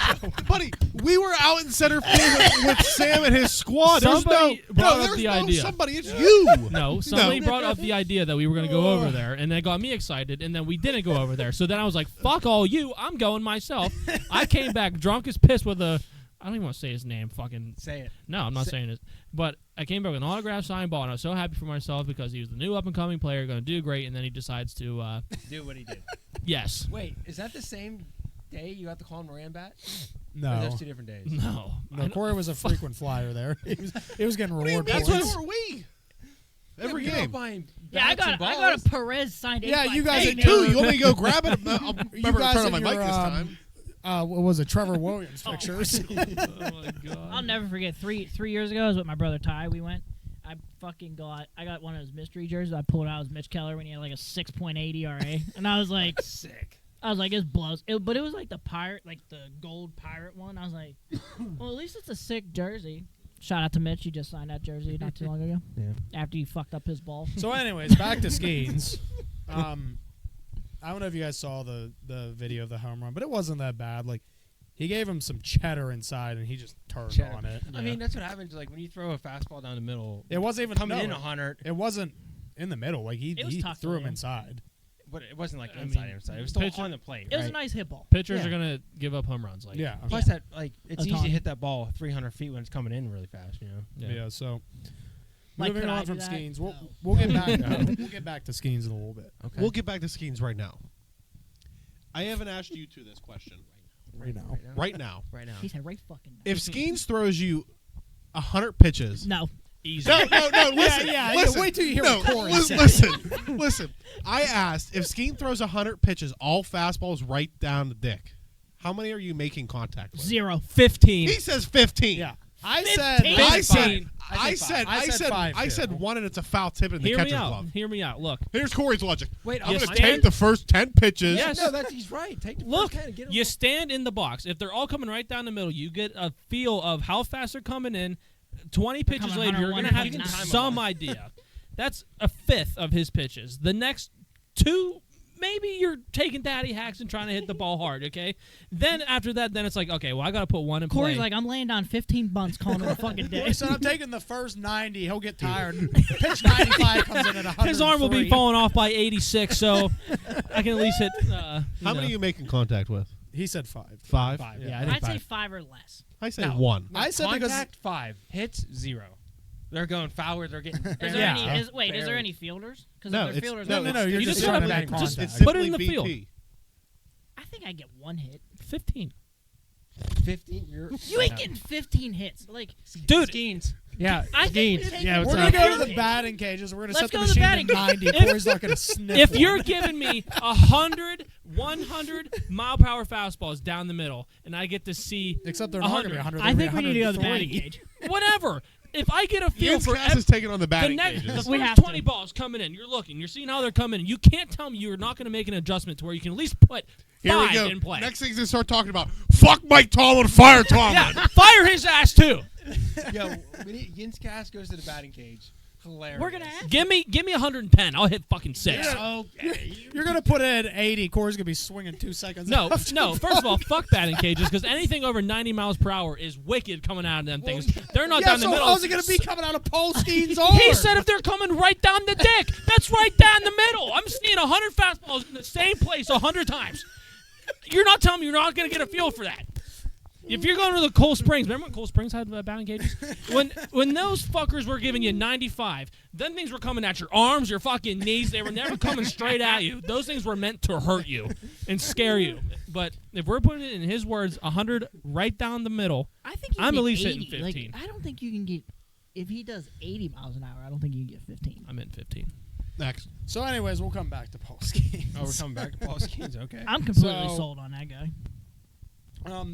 buddy, we were out in center field with Sam and his squad. Somebody brought up there's the no idea. somebody. It's you. No, somebody brought up the idea that we were going to go over there, and that got me excited, and then we didn't go over there. So then I was like, fuck all you, I'm going myself. I came back drunk as piss with a, I don't even want to say his name, fucking. Say it. No, I'm not saying it. But I came back with an autograph signed ball, and I was so happy for myself because he was the new up-and-coming player, going to do great, and then he decides to, Do what he did. yes. Wait, is that the same day you got the Colin Moran bat? Or No. those 2 different days? No. No, Corey was a frequent flyer there. He was getting What do you reward mean? points. So were we. Every Yeah, but you're not game. buying Yeah, I bats and got balls. a Perez signed. Yeah, 8 by you guys 10. are Two. You want me to go grab it? I'll You remember to guys turn on my and mic your, this time. What was it? Trevor Williams Oh, pictures. Oh, my God. I'll never forget. Three years ago, I was with my brother Ty. We went. I got one of his mystery jerseys. I pulled out as Mitch Keller when he had like a 6.8 ERA, and I was like, Sick. it blows. But it was like the pirate, like the gold pirate one. I was like, well, at least it's a sick jersey. Shout out to Mitch. He just signed that jersey not too long ago. Yeah. After he fucked up his ball. So, anyways, back to Skeens. I don't know if you guys saw the video of the home run, but it wasn't that bad. Like, he gave him some cheddar inside, and he just turned Cheddar. on it. I mean, that's what happens. Like when you throw a fastball down the middle, It wasn't even coming no, in 100, It wasn't in the middle. Like It was he tucked threw him away. inside. but it wasn't like I inside. mean, Inside. It was still pitcher- on the plate. It was a right? nice hit ball. Pitchers Yeah. are going to give up home runs. Like, Yeah. Plus that, like, it's A easy ton. to hit that ball 300 feet when it's coming in really fast. You know. Yeah. So Like, moving could I on do from that? Skeens, we'll No. we'll get back. We'll get back to Skeens in a little bit. Okay. We'll get back to Skeens right now. I haven't asked you two this question. Right now. Right now. Right now. He said right fucking now. If Skeens throws you 100 pitches. No. easy. No, listen. yeah, listen. wait till you hear no, what Corey said. Listen. I asked if Skeen throws 100 pitches, all fastballs right down the dick. How many are you making contact with? 0. 15. He says 15. Yeah. I said. 15. I said, Fine. I said one, and it's a foul tip in the Hear me catcher's out. glove. Hear me out. Look. Here's Corey's logic. Wait, I'm You going to stand- take the first 10 pitches. Yes. No, he's right. Take the Look, first 10 and get him you all- stand in the box. If they're all coming right down the middle, you get a feel of how fast they're coming in. 20 pitches coming later, you're 101 going to have and you can time 'em some idea. That's a fifth of his pitches. The next two, maybe you're taking daddy hacks and trying to hit the ball hard, okay? Then after that, then it's like, okay, well, I got to put one in Corey's play. like, I'm laying down 15 bunts calling it a fucking day. Corey said, I'm taking the first 90. He'll get tired. Pitch 95 comes in at 100. his arm will be falling off by 86, so I can at least hit. How many are you making contact with? He said 5. 5? Yeah, I think I'd say five. 5 or less. I say No. 1. I said because Contact 5, hits 0. They're going foul. They're getting. Is there Yeah. any? Is there Barely. any fielders? Because No, if they're it's- fielders, no, then no, you're You just just trying gotta to make just- contact. put it in the Simply field. BP. I think I get 1 hit. 15. 15. You ain't getting 15 hits. Like, Dude, Skeens. Yeah, I think Skeens. we Yeah, take- we're what's gonna up? go to the batting cages. We're gonna Let's set the go to the machine to batting 90. If- Corey's not gonna sniff. if one. you're giving me 100 mile per hour fastballs down the middle, and I get to see except they're not gonna be 100. 100. I they're think we gonna need be to go to the batting 103. cage. whatever, if I get a feel for Yinzcast is taking on the the batting next, cages. the We first have to. 20 balls coming in, you're looking, you're seeing how they're coming in. You can't tell me you're not going to make an adjustment to where you can at least put Here we 5 go. in play. Next thing's gonna start talking about fuck Mike Tomlin, fire Tomlin. Yeah, fire his ass too. Yo, we need Yinzcast goes to the batting cage. Hilarious. We're gonna ask. Give me 110. I'll hit fucking 6. You're gonna put it at 80. Corey's gonna be swinging 2 seconds. No, after. no. First of all, fuck batting cages because anything over 90 miles per hour is wicked coming out of them things. They're not Yeah, down the so middle. how's it gonna be coming out of Paul Skeen's arm? He said if they're coming right down the dick, that's right down the middle. I'm seeing 100 fastballs in the same place 100 times. You're not telling me you're not going to get a feel for that. If you're going to the Cold Springs, remember when Cold Springs had batting cages? When those fuckers were giving you 95, them things were coming at your arms, your fucking knees. They were never coming straight at you. Those things were meant to hurt you and scare you. But if we're putting it in his words, 100 right down the middle, I think I'm at at least hitting 15. Like, I don't think you can get. If he does 80 miles an hour, I don't think you can get 15. I'm in 15. Next. So, anyways, we'll come back to Paul Skeens. Oh, we're coming back to Paul Skeens. Okay. I'm completely So- sold on that guy.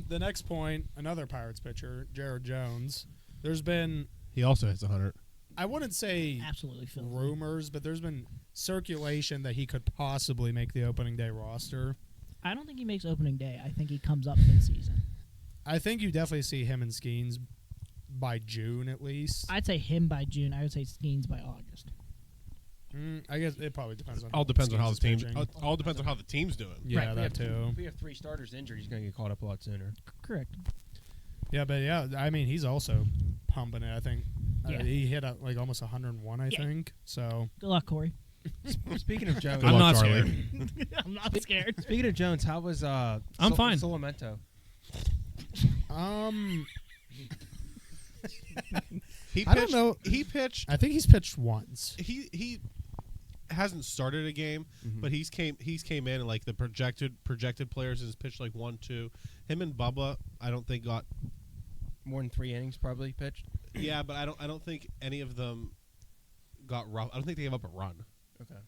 The next point, another Pirates pitcher, Jared Jones. There's been, He also hits 100. I wouldn't say Absolutely filthy. rumors, but there's been circulation that he could possibly make the opening day roster. I don't think he makes opening day. I think he comes up mid-season. I think you definitely see him and Skeens by June at least. I'd say him by June. I would say Skeens by August. I guess it probably depends on All depends on how the Skeens' team. pitching. All depends on how the team's doing. Yeah, Right, that too. If we have 3 starters injured, he's going to get caught up a lot sooner. Correct. Yeah, but yeah, I mean he's also pumping it. I think Yeah. he hit like almost 101. I Yeah. think so. Good luck, Corey. Speaking of Jones, Good I'm luck, not Charlie. I'm not scared. speaking of Jones, how was I'm fine. Solamento? He I don't pitched- know. He pitched. I think he's pitched once. He hasn't started a game, Mhm. but he's came in and like the projected players has pitched like 1-2. Him and Bubba, I don't think got. More than 3 innings probably pitched. Yeah, but I don't think any of them got rough. I don't think they gave up a run. Okay.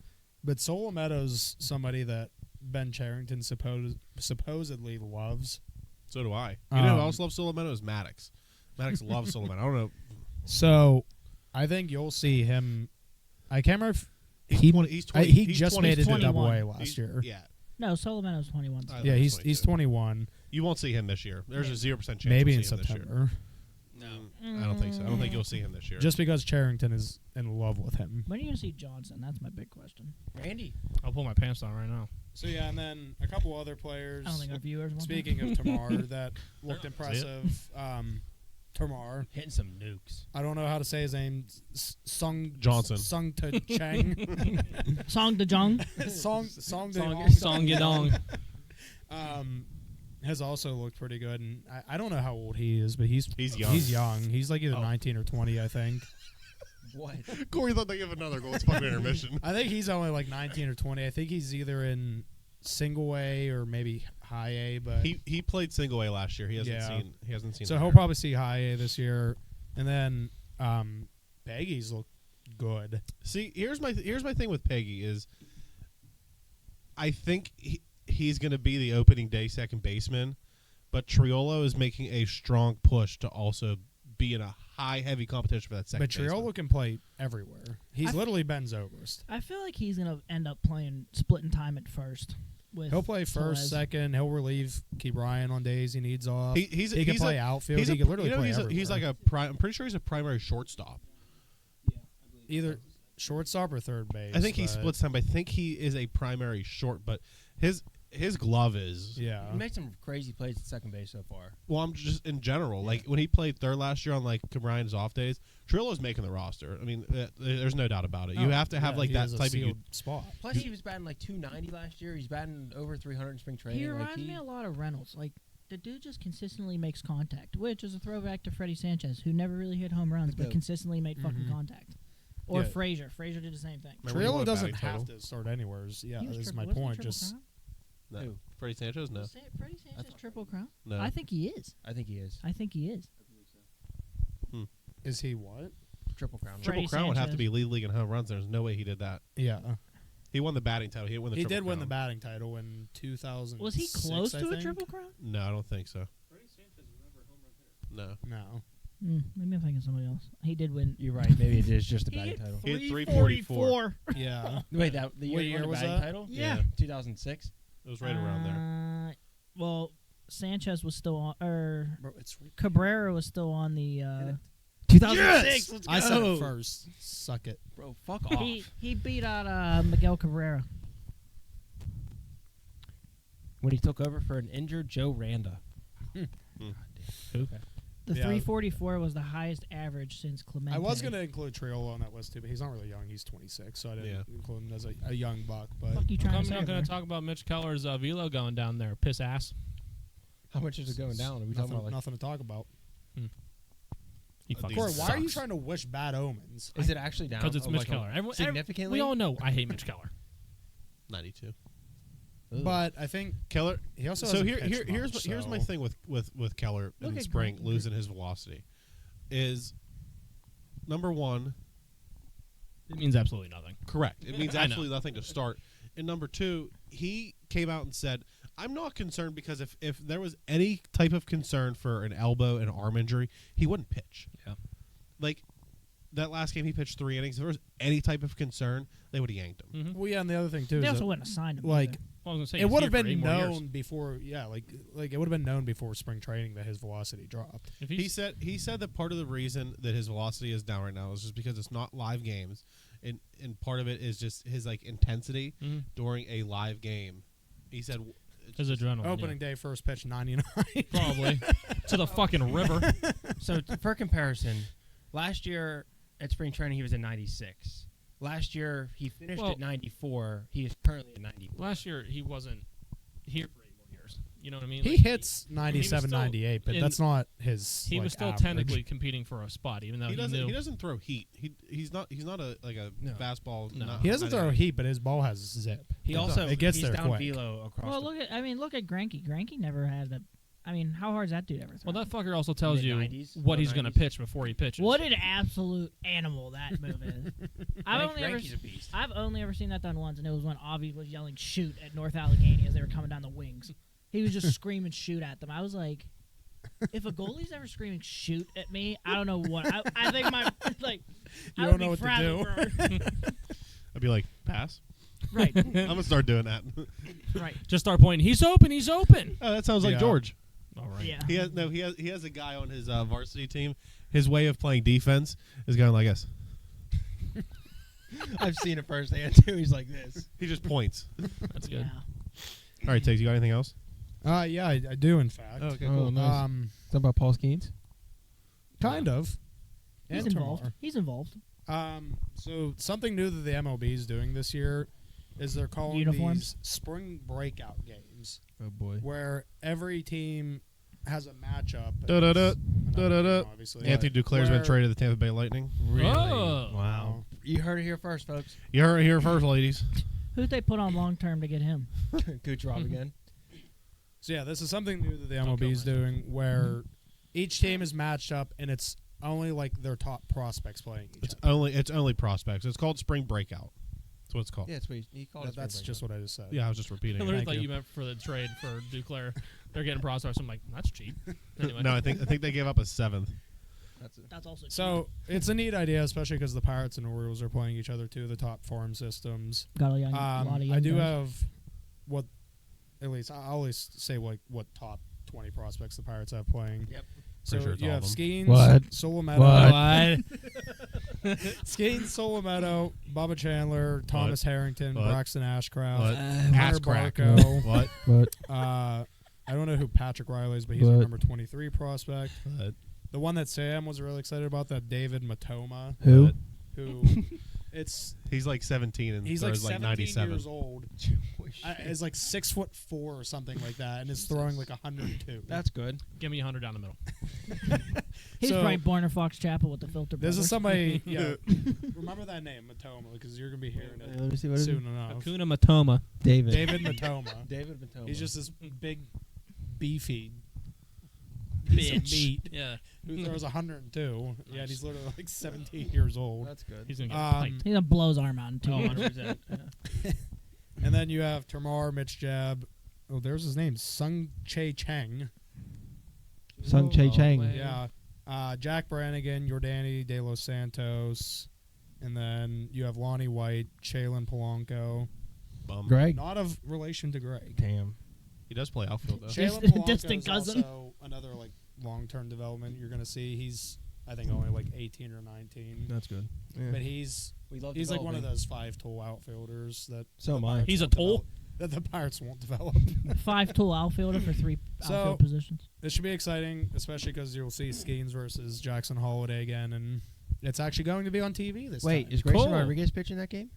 But Solometo's somebody that Ben Charrington supposedly loves. So do I. You know who Um, else loves Solimento is Maddox. Maddox loves Solimento. I don't know. So I think you'll see him. I can't remember if He's he 20, he's 20, he he's just 20 made it to 21. Double A last He's- year. Yeah. No, Solomedo's 21. I Yeah, thought he's he was 21. You won't see him this year. There's a 0% chance. Maybe you'll in see him this year. September. I don't think so. I don't think you'll see him this year. Just because Charrington is in love with him. When are you going to see Johnson? That's my big question. Randy. I'll pull my pants down right now. So yeah, and then a couple other players. I don't think our viewers want Speaking of Tamar, that looked See it? impressive. Tamar. Hitting some nukes. I don't know how to say his name. Sung Johnson. Sung to Chang. that. Song de Jong. Song Song Song Yadong. Has also looked pretty good, and I don't know how old he is, but he's young. He's young. He's like either Oh. 19 or 20, I think. What? Corey thought they give another goal. It's fucking intermission. I think he's only like 19 or 20. I think he's either in single A or maybe high A, but He played single A last year. He hasn't seen. so the he'll higher. probably see high A this year, and then Baggies look good. See, here's my thing with Peggy is, I think he's going to be the opening day second baseman, but Triolo is making a strong push to also be in a high heavy competition for that second. But Triolo baseman. can play everywhere. He's I- literally Ben Zobrist. I feel like he's going to end up playing splitting time at first. With He'll play first, Perez. second. He'll relieve Keep Ryan on days he needs off. He He can play outfield. He's He a, can literally you know, play he's like everywhere. I'm pretty sure he's a primary shortstop. Either shortstop or third base. I think he but- splits time. But I think he is a primary short. But his glove is. Yeah. He made some crazy plays at second base so far. Well, I'm just in general. Like when he played third last year on like Ryan's off days, Triolo's making the roster. I mean, there's no doubt about it. You Oh, have to have yeah, like he that has a type of. sealed spot. Plus, he was batting like 290 last year. He's batting over 300 in spring training. He Like, reminds me a lot of Reynolds. Like the dude just consistently makes contact, which is a throwback to Freddie Sanchez, who never really hit home runs, but consistently made fucking contact. Or Yeah. Frazier. Frazier did the same thing. Remember he won Triolo a doesn't batting have title? to start anywhere. Yeah, He was is my wasn't he point. Triple Just Crown? No. Who? Freddie Sanchez? No. Freddie Sanchez Triple Crown? No. I think he is. I think he is. I think he is. is he what? Triple crown. Freddie Triple Crown would have to Sanchez. be lead league and home runs. There's no way he did that. Yeah, He won the batting title. He didn't win the he Triple did win the Crown. batting title in 2000. Was he close to a Triple Crown? No, I don't think so. No. No. Maybe I'm thinking somebody else. He did win. You're right. Maybe it is just a batting title. He had 344. Yeah. Wait, that the What year year he won was the batting that? title? Yeah. 2006. It was right around there. Well, Sanchez was still on, or Bro, it's Cabrera was still on the. 2006. Let's go. I said it first. Suck it. Bro, fuck off. He beat out Miguel Cabrera. When he took over for an injured Joe Randa. Hmm. Who? The Yeah. 344 was the highest average since Clemente. I was going to include Triolo on that list too, but he's not really young. He's 26, so I didn't include him as a young buck. But Fuck you trying I'm to say? not going over to talk about Mitch Keller's velo going down there. Piss ass. How much is it going down? Are we talking about like? nothing to talk about. He fucking Corey, why are you sucks. trying to wish bad omens? Is it actually down? Because it's Oh, Mitch like, Keller. Everyone, significantly? we all know I hate Mitch Keller. 92. But I think Keller. he also So hasn't pitched here's much, here's my so- thing with Keller Look in the at spring Grant. losing his velocity is number one. It means absolutely nothing. Correct. It means I know. absolutely nothing to start. And number two, he came out and said, I'm not concerned because if there was any type of concern for an elbow and arm injury, he wouldn't pitch. Yeah. Like, that last game he pitched 3 innings. If there was any type of concern, they would have yanked him. Mm-hmm. Well, yeah, and the other thing too They is also that, wouldn't have signed him. like either. Well, I was gonna say it he's would here have for 8 been more years. known before. Yeah, like it would have been known before spring training that his velocity dropped. If He said that part of the reason that his velocity is down right now is just because it's not live games, and part of it is just his like intensity Mhm. during a live game. He said his adrenaline. Opening day, first pitch, 99. probably to the fucking river. So for comparison, last year at spring training he was at 96. Last year he finished Well- at 94. He is currently at 94. Last year he wasn't here for 8 more years. You know what I mean? He Like, hits he 97, was still 98, but in- that's not his. He like, was still average. technically competing for a spot, even though he knew. doesn't throw heat. He's not a No. fastball. No. He doesn't throw heat, but his ball has zip. He It also does. It gets he's there down quick. velo across. Well, the look at Greinke. Greinke never had the. I mean, how hard's that dude ever throw? Well, that fucker also tells you Mid-90s, what low he's going to 90s. pitch before he pitches. What an absolute animal that move is. Greinke's a beast. I've only ever seen that done once, and it was when Avi was yelling "shoot" at North Allegheny as they were coming down the wings. He was just screaming "shoot" at them. I was like, if a goalie's ever screaming "shoot" at me, I don't know what. I think my like. You I don't would know be what to frazzled, I'd be like, pass. bro. Right, I'm gonna start doing that. right. Just start pointing. He's open. He's open. Oh, that sounds like Yeah. George. All right. Yeah. He has a guy on his varsity team. His way of playing defense is going like this. I've seen it firsthand too. He's like this. He just points. That's good. Yeah. All right, Tiggs, you got anything else? Yeah, I do in fact. Okay, Oh, nice. Something about Paul Skeens? Kind of. He's And involved. Tamar. He's involved. So something new that the MLB is doing this year is they're calling Uniforms? these spring breakout games, Oh boy. where every team has a matchup. Da-da-da, against another da-da-da. team, obviously. Anthony Duclair's been Where- traded to the Tampa Bay Lightning. Really? Oh. Wow. You heard it here first, folks. You heard it here first, ladies. Who'd they put on long term to get him? Kucherov again. So yeah, this is something new that the Don't kill MLB is doing, where each team is matched up, and it's only like their top prospects playing each other. It's only prospects. It's called spring breakout. That's what it's called. Yeah, that's what he called it. That's just what I just said. Yeah, I was just I repeating. literally it. thought you meant for the trade for Duclair. They're getting prospects. I'm like, that's cheap. Anyway. No, I think they gave up a 7th. That's also So it's a neat idea, especially because the Pirates and Orioles are playing each other too, the top farm systems. got a, lot of young I do guys. have what, at least I always say like what top 20 prospects the Pirates have playing. Yep. So Pretty sure it's you all have of them. Skeens, What? Solometo, What? Skeens, Solometo, Bubba Chandler, Thomas Harrington, What? Braxton Ashcraft, What? Hunter Ass crack. Barco. What? What? I don't know who Patrick Riley is, but he's What? a number 23 prospect. What? The one that Sam was really excited about, that David Matoma, Who? who it's He's like 17 and he's like throws 17 97. years old. is like 6'4" or something like that, and is throwing like 102. That's good. Give me 100 down the middle. He's So- probably born in Fox Chapel with the filter. This is brothers. somebody. Yeah, remember that name, Matoma, because you're gonna be hearing it Let me see what it is. soon enough. Hakuna Matoma. David. David Matoma. David Matoma. He's just this big, beefy Bitch. meat Yeah. who throws 102. Yeah, and he's literally like 17 years old. That's good. He's going to get Um, piped. He's gonna blow his arm out in 2 Oh, years. 100%. Yeah. And then you have Tamar, Mitch Jab. Oh, there's his name, Sung Che Cheng. Sung Che Chang. Yeah. Jack Brannigan, Jordani De Los Santos. And then you have Lonnie White, Shaylin Polanco. Bum. Greg. Not of relation to Greg. Damn. He does play outfield though. Just- Shaylin Polanco distant is cousin. also another like long-term development you're going to see. He's, I think, only like 18 or 19. That's good. But he's like one of those 5-tool outfielders that So the am I. Pirates He's a won't tool? develop- that the Pirates won't develop. 5-tool outfielder for 3 So- outfield positions. This should be exciting, especially because you'll see Skeens versus Jackson Holiday again, and it's actually going to be on TV this Wait, time. is Grayson Cool. Rodriguez pitching that game?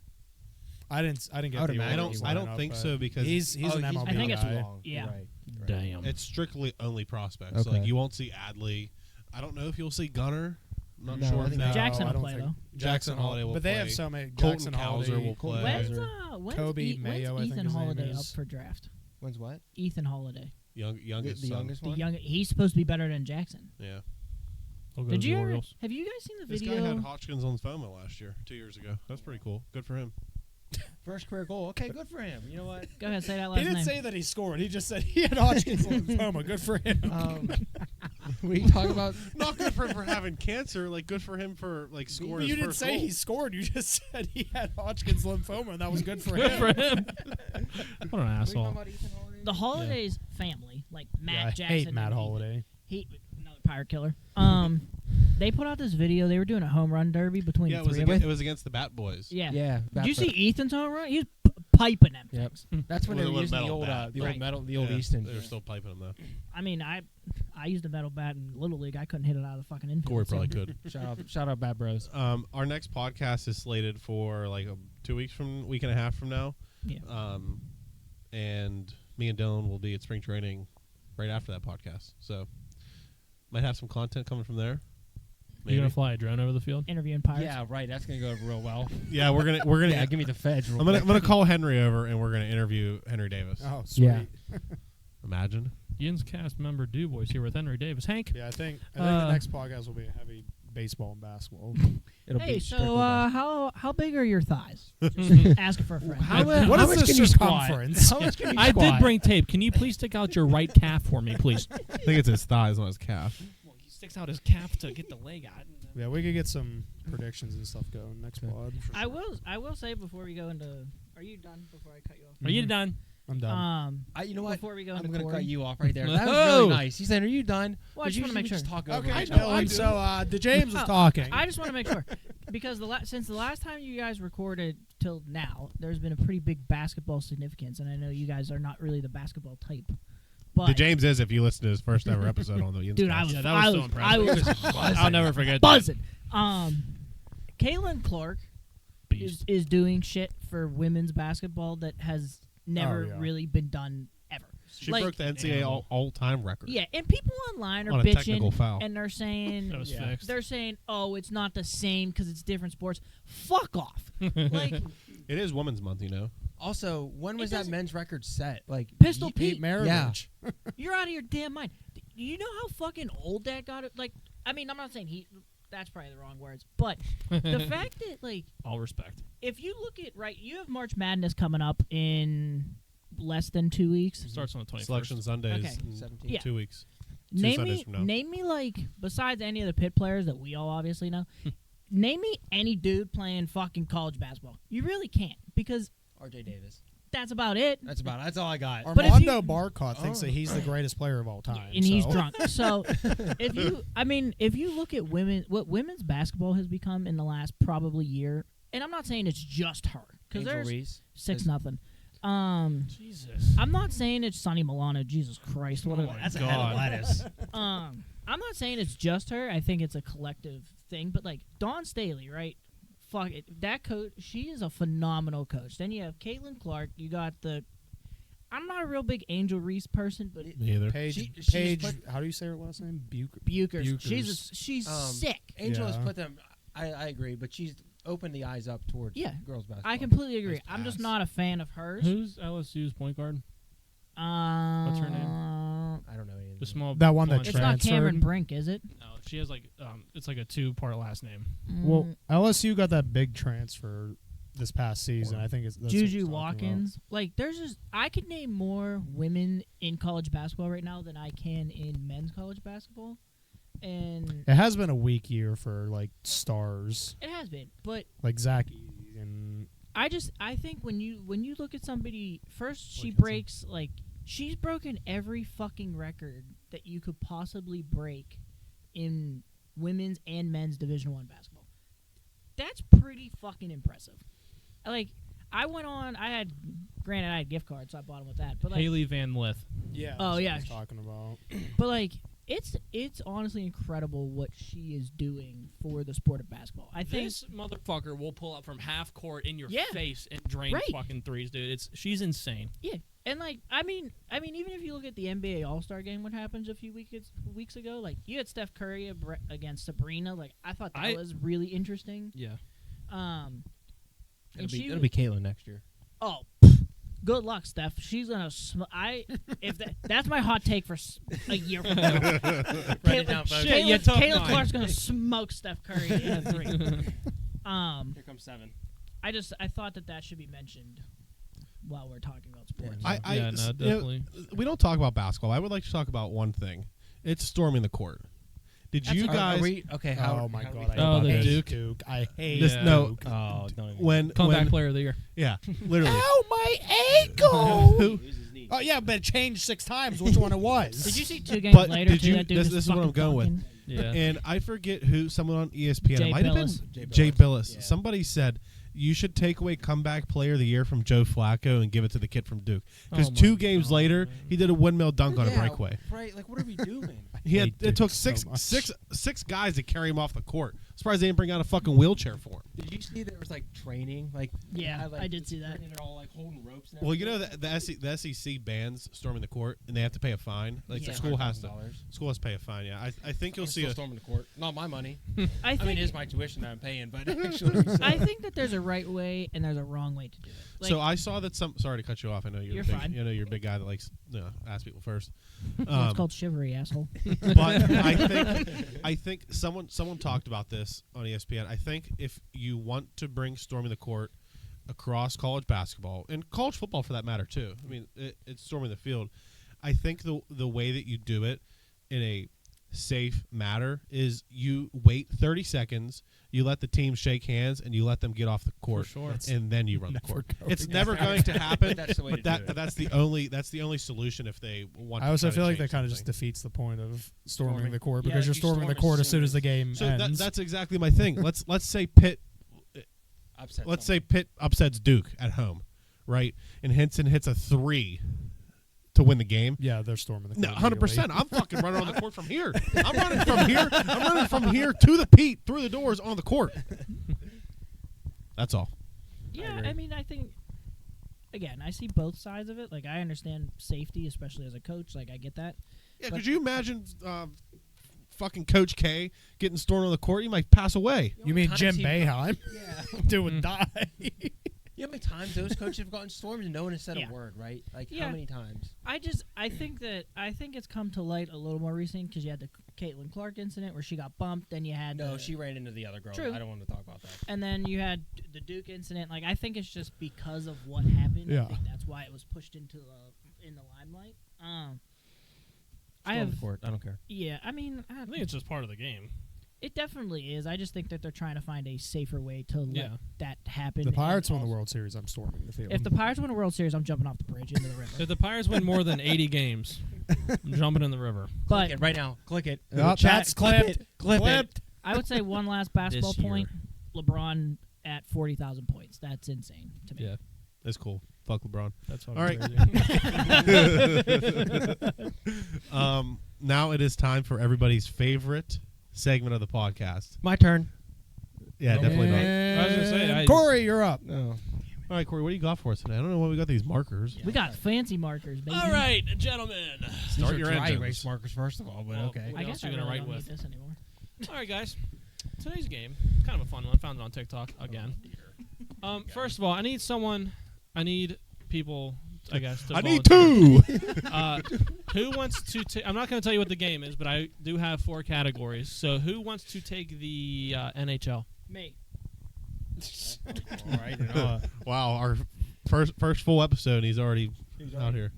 I didn't get I would the imagine I order don't. he I lined don't up, think but so because he's an MLB I think it's guy. long. Yeah. You're right. Damn. it's strictly only prospects. Okay. Like you won't see Adley. I don't know if you'll see Gunner. I'm not No, sure I if think that. Jackson I will don't play, think though. Jackson Holiday will but they have play. so many. Colton Jackson Cowser Holiday will play. When's Kobe when's Mayo, I think Ethan his name Holiday up is. for draft? When's what? Ethan Holiday, youngest the son. youngest the one? young. He's supposed to be better than Jackson. Yeah. He'll go Did to you the ever, Orioles. have you guys seen the This video? guy had Hodgkin's lymphoma last year, 2 years ago. That's pretty cool. Good for him. First career goal. Okay, good for him. You know what? Go ahead, say that He last didn't name. say that he scored. He just said he had Hodgkin's lymphoma. Good for him. We talk about. Not good for him for having cancer. Like good for him for like scoring. You his didn't first say goal. he scored. You just said he had Hodgkin's lymphoma, and that was good for Good him. for him. What an asshole. The Holidays family, like Matt Yeah, I Jackson. hate Matt and Holiday. He another pirate killer. They put out this video. They were doing a home run derby between Yeah, the three of them. it was against the Bat Boys. Yeah. Yeah. Did you see Ethan's home run? He was piping them Yep. things. That's when With they a were using the metal old, bat. the old Right. metal, the old Yeah, Easton. They were still piping him though. I mean, I used a metal bat in Little League. I couldn't hit it out of the fucking infield. Corey so- probably could. Shout out, Bad Bros. Our next podcast is slated for like 2 weeks from week and a half from now. Yeah. And me and Dylan will be at spring training right after that podcast. So might have some content coming from there. You Maybe. gonna fly a drone over the field? Interviewing pirates. Yeah, right. That's gonna go real well. Yeah, we're gonna Yeah, give me the feds. Real I'm quick. gonna call Henry over and we're gonna interview Henry Davis. Oh, sweet. Yeah. Imagine. Yinzcast member Dubois here with Henry Davis. Hank. Yeah, I think the next podcast will be heavy baseball and basketball. It'll Hey, be so strictly bad. how big are your thighs? Just asking for a friend. How What much is the can you squat? circumference? How much can you I squat? did bring tape. Can you please stick out your right calf for me, please? I think it's his thighs, not his calf. Well, he sticks out his calf to get the leg out. Yeah, we could get some predictions and stuff going next pod. for I sure. will say before we go into. Are you done? Before I cut you off. Are you done? I'm done. You know what? Before we go I'm into gonna Corey. cut you off right there. That was Oh! really nice. He said, "Are you done?" Well, I just want to make sure. Just talk over Okay, each other. Dylan. So the James was Oh, talking. I just want to make sure because since the last time you guys recorded till now, there's been a pretty big basketball significance, and I know you guys are not really the basketball type. But The James is if you listen to his first ever episode on the Yinzcast. dude, I was Yeah, that was so I impressive. was I'll never forget that. buzzing. Caitlin Clark Beast. is doing shit for women's basketball that has never Oh, yeah. really been done ever. She Like- broke the NCAA all-time record. Yeah, and people online are On a technical foul. bitching, and they're saying That was fixed. they're saying, "Oh, it's not the same because it's different sports." Fuck off! Like It is Women's Month, you know. Also, when It was that doesn't- men's record set? Like Pistol ye- Pete. marriage. you're out of your damn mind. Do you know how fucking old that got? Like, I mean, I'm not saying he. That's probably the wrong words, but the fact that like, All respect. if you look at you have March Madness coming up in less than 2 weeks. Starts on the 21st. Selection Sundays Okay. in 17. Yeah. 2 weeks. Name Sundays me, from now. name me like besides any of the Pitt players that we all obviously know. Name me any dude playing fucking college basketball. You really can't because R.J. Davis. that's about it. That's all I got. But if you- Armando Barcott thinks that he's the greatest player of all time. And he's so- drunk. So if you look at what women's basketball has become in the last probably year, and I'm not saying it's just her because Angel there's Reese. 6-0. Jesus. I'm not saying it's Sonny Milano. Jesus Christ, what a That's a head of lettuce. I'm not saying it's just her. I think it's a collective thing. But like Dawn Staley, right? Fuck it. That coach, she is a phenomenal coach. Then you have Caitlin Clark. You got the I'm not a real big Angel Reese person, but Me either. Paige, Paige, how do you say her last name? Bukers. Bukers. She's Um, sick. Angel has Yeah. put them. I agree, but she's opened the eyes up towards Yeah. girls basketball. I completely agree. Nice I'm just pass. not a fan of hers. Who's LSU's point guard? What's her name? I don't know anything. The small. That one that blonde- It's not Cameron transferred. Brink, is it? No, she has like it's like a 2-part last name. Well, LSU got that big transfer this past season. Or- I think it's that's what Juju he's talking about. Watkins. Like, there's just I could name more women in college basketball right now than I can in men's college basketball, and It has been a weak year for like stars, it has been. But like Zach Easy and I think when you look at somebody first, she Look at some- breaks like she's broken every fucking record that you could possibly break in women's and men's Division I basketball. That's pretty fucking impressive. Like, I had gift cards, so I bought them with that. But like, Haley Van Lith. yeah. Oh, that's what yeah. he's talking about. but like, it's honestly incredible what she is doing for the sport of basketball. I think This motherfucker will pull up from half court in your Yeah. face and drain Right. fucking threes, dude. She's insane. yeah, and like, I mean, even if you look at the NBA All-Star game, what happened a few weeks ago, like you had Steph Curry against Sabrina. Like, I thought that was really interesting. Yeah. And It'll be Caitlin next year. Oh, good luck, Steph. She's gonna. That's my hot take for a year from now. Write it down, folks. Shit, you took Caitlin mine. Clark's gonna smoke Steph Curry in a 3. Here comes 7. I thought that should be mentioned while we're talking about sports. Yeah. Yeah, no, definitely. We don't talk about basketball. I would like to talk about one thing. It's storming the court. Did That's you a- guys Okay. How, Oh my how do we god! I feel Oh, about the hate this? Duke. I hate This- Yeah. no, Duke. Oh, don't even. when Comeback player of the year. yeah, literally. Ow, my ankle! Who- Oh yeah, but it changed 6 times. Which one it was? Did you see 2 games But later? did too, you- that dude this was is what I'm fucking going with. dunking? Yeah. And I forget who, someone on ESPN. Jay It might have Billis. been Jay Jay Billis. Billis. Yeah. Somebody said you should take away comeback player of the year from Joe Flacco and give it to the kid from Duke. Because Oh my 2 games God, later, man. he did a windmill dunk on a Yeah, breakaway. Right? Like, what are we doing? He had, hate it took Duke so six much. guys to carry him off the court. Surprised they didn't bring out a fucking wheelchair for him. Did you see there was like training? Like, Yeah, had, like, I did see that. training, they're all like holding ropes. And Well, you know everything. the SEC bans storming the court, and they have to pay a fine. Like Yeah. the school has to $100,000. pay a fine. Yeah, I think you'll I'm see still a. storming the court. Not my money. I I think mean, it is my tuition that I'm paying, but actually, I think that there's a right way and there's a wrong way to do it. Like, So I saw that some. Sorry to cut you off. I know you're You're big, fine. I know you're a big guy that likes ask people first. it's called chivalry, asshole. But I think someone talked about this on ESPN. I think if you want to bring storming the court across college basketball and college football for that matter too. I mean, it's storming the field. I think the way that you do it in a safe matter is you wait 30 seconds, you let the team shake hands, and you let them get off the court, sure. and then you run the court. going It's to never going to happen. That's the way But to do it. that's the only solution if they want. I to also try to feel like change that kind of just something. defeats the point of storming Storming. the court Yeah, because like you're you storming the storm court as as soon as the game So ends. that's exactly my thing. Let's say Pitt. Upset Let's someone. say Pitt upsets Duke at home, right? And Henson hits a 3 to win the game. Yeah, they're storming the No, court. 100%. I'm fucking running on the court from here. I'm running from here. I'm running from here to the Pete through the doors on the court. That's all. Yeah, agree. I mean, I think again, I see both sides of it. Like, I understand safety, especially as a coach. Like, I get that. Yeah, But- could you imagine fucking Coach K getting stormed on the court? He might pass away. You mean Times Jim he- Boeheim? Yeah. Dude would die. You know how many times those coaches have gotten stormed and no one has said Yeah. a word, right? Like, Yeah. how many times? I think it's come to light a little more recently because you had the Caitlin Clark incident where she got bumped. Then you had No, the- she ran into the other girl. True. I don't want to talk about that. and then you had the Duke incident. Like, I think it's just because of what happened. Yeah. I think that's why it was pushed into in the limelight. I Storm have the court. I don't care. yeah. I mean, I think it's just part of the game. it definitely is. I just think that they're trying to find a safer way to let Yeah. that happen. The Pirates and won the also- World Series. I'm storming the field. If the Pirates win a World Series, I'm jumping off the bridge into the river. If the Pirates win more than 80 games, I'm jumping in the river. But Click it right now. Click it. Oh, Chat, that's clip clipped. it. Clip it. I would say one last basketball This year. point. LeBron at 40,000 points. That's insane to me. Yeah, That's cool. Fuck LeBron. that's All right. crazy. Now it is time for everybody's favorite segment of the podcast. My turn. Yeah, definitely not. I was gonna say, Corey, you're up. No. All right, Corey, what do you got for us today? I don't know why we got these markers. We got fancy markers, baby. All right, gentlemen. Start These are your dry engines. erase markers, first of all, but Well, okay. what I else guess are I you gonna really write don't with? need this anymore. All right, guys. Today's game, kind of a fun one. Found it on TikTok again. First of all, I need people, I guess. To I need volunteer. 2. Who wants to take? I'm not going to tell you what the game is, but I do have 4 categories. So who wants to take the NHL? Me. All right. Wow, our first full episode, and he's already out here.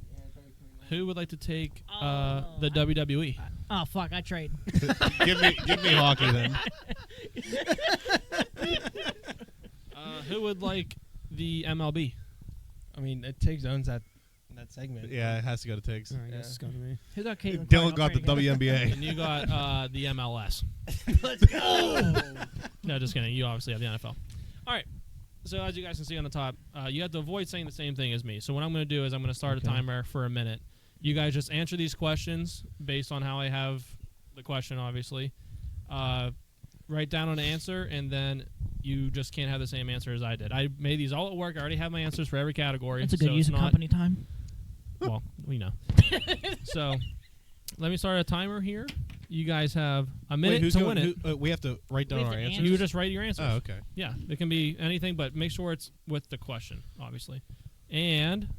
Who would like to take Oh, the WWE? Oh fuck! I trade. give me hockey then. Who would like the MLB? I mean, Tiggs owns that segment. Yeah, it has to go to Tiggs. I guess it's going to be. Who got Caitlin? Dylan got the WNBA. And you got the MLS. Let's go. No, just kidding. You obviously have the NFL. All right. So as you guys can see on the top, you have to avoid saying the same thing as me. So what I'm going to do is I'm going to start a timer for a minute. You guys just answer these questions based on how I have the question, obviously. Write down an answer, and then you just can't have the same answer as I did. I made these all at work. I already have my answers for every category. That's a good so use it's of not, company time. Well, we know. So let me start a timer here. You guys have a minute to win it. We have to write down We have our to answers. You just write your answers. Oh, okay. Yeah, it can be anything, but make sure it's with the question, obviously. And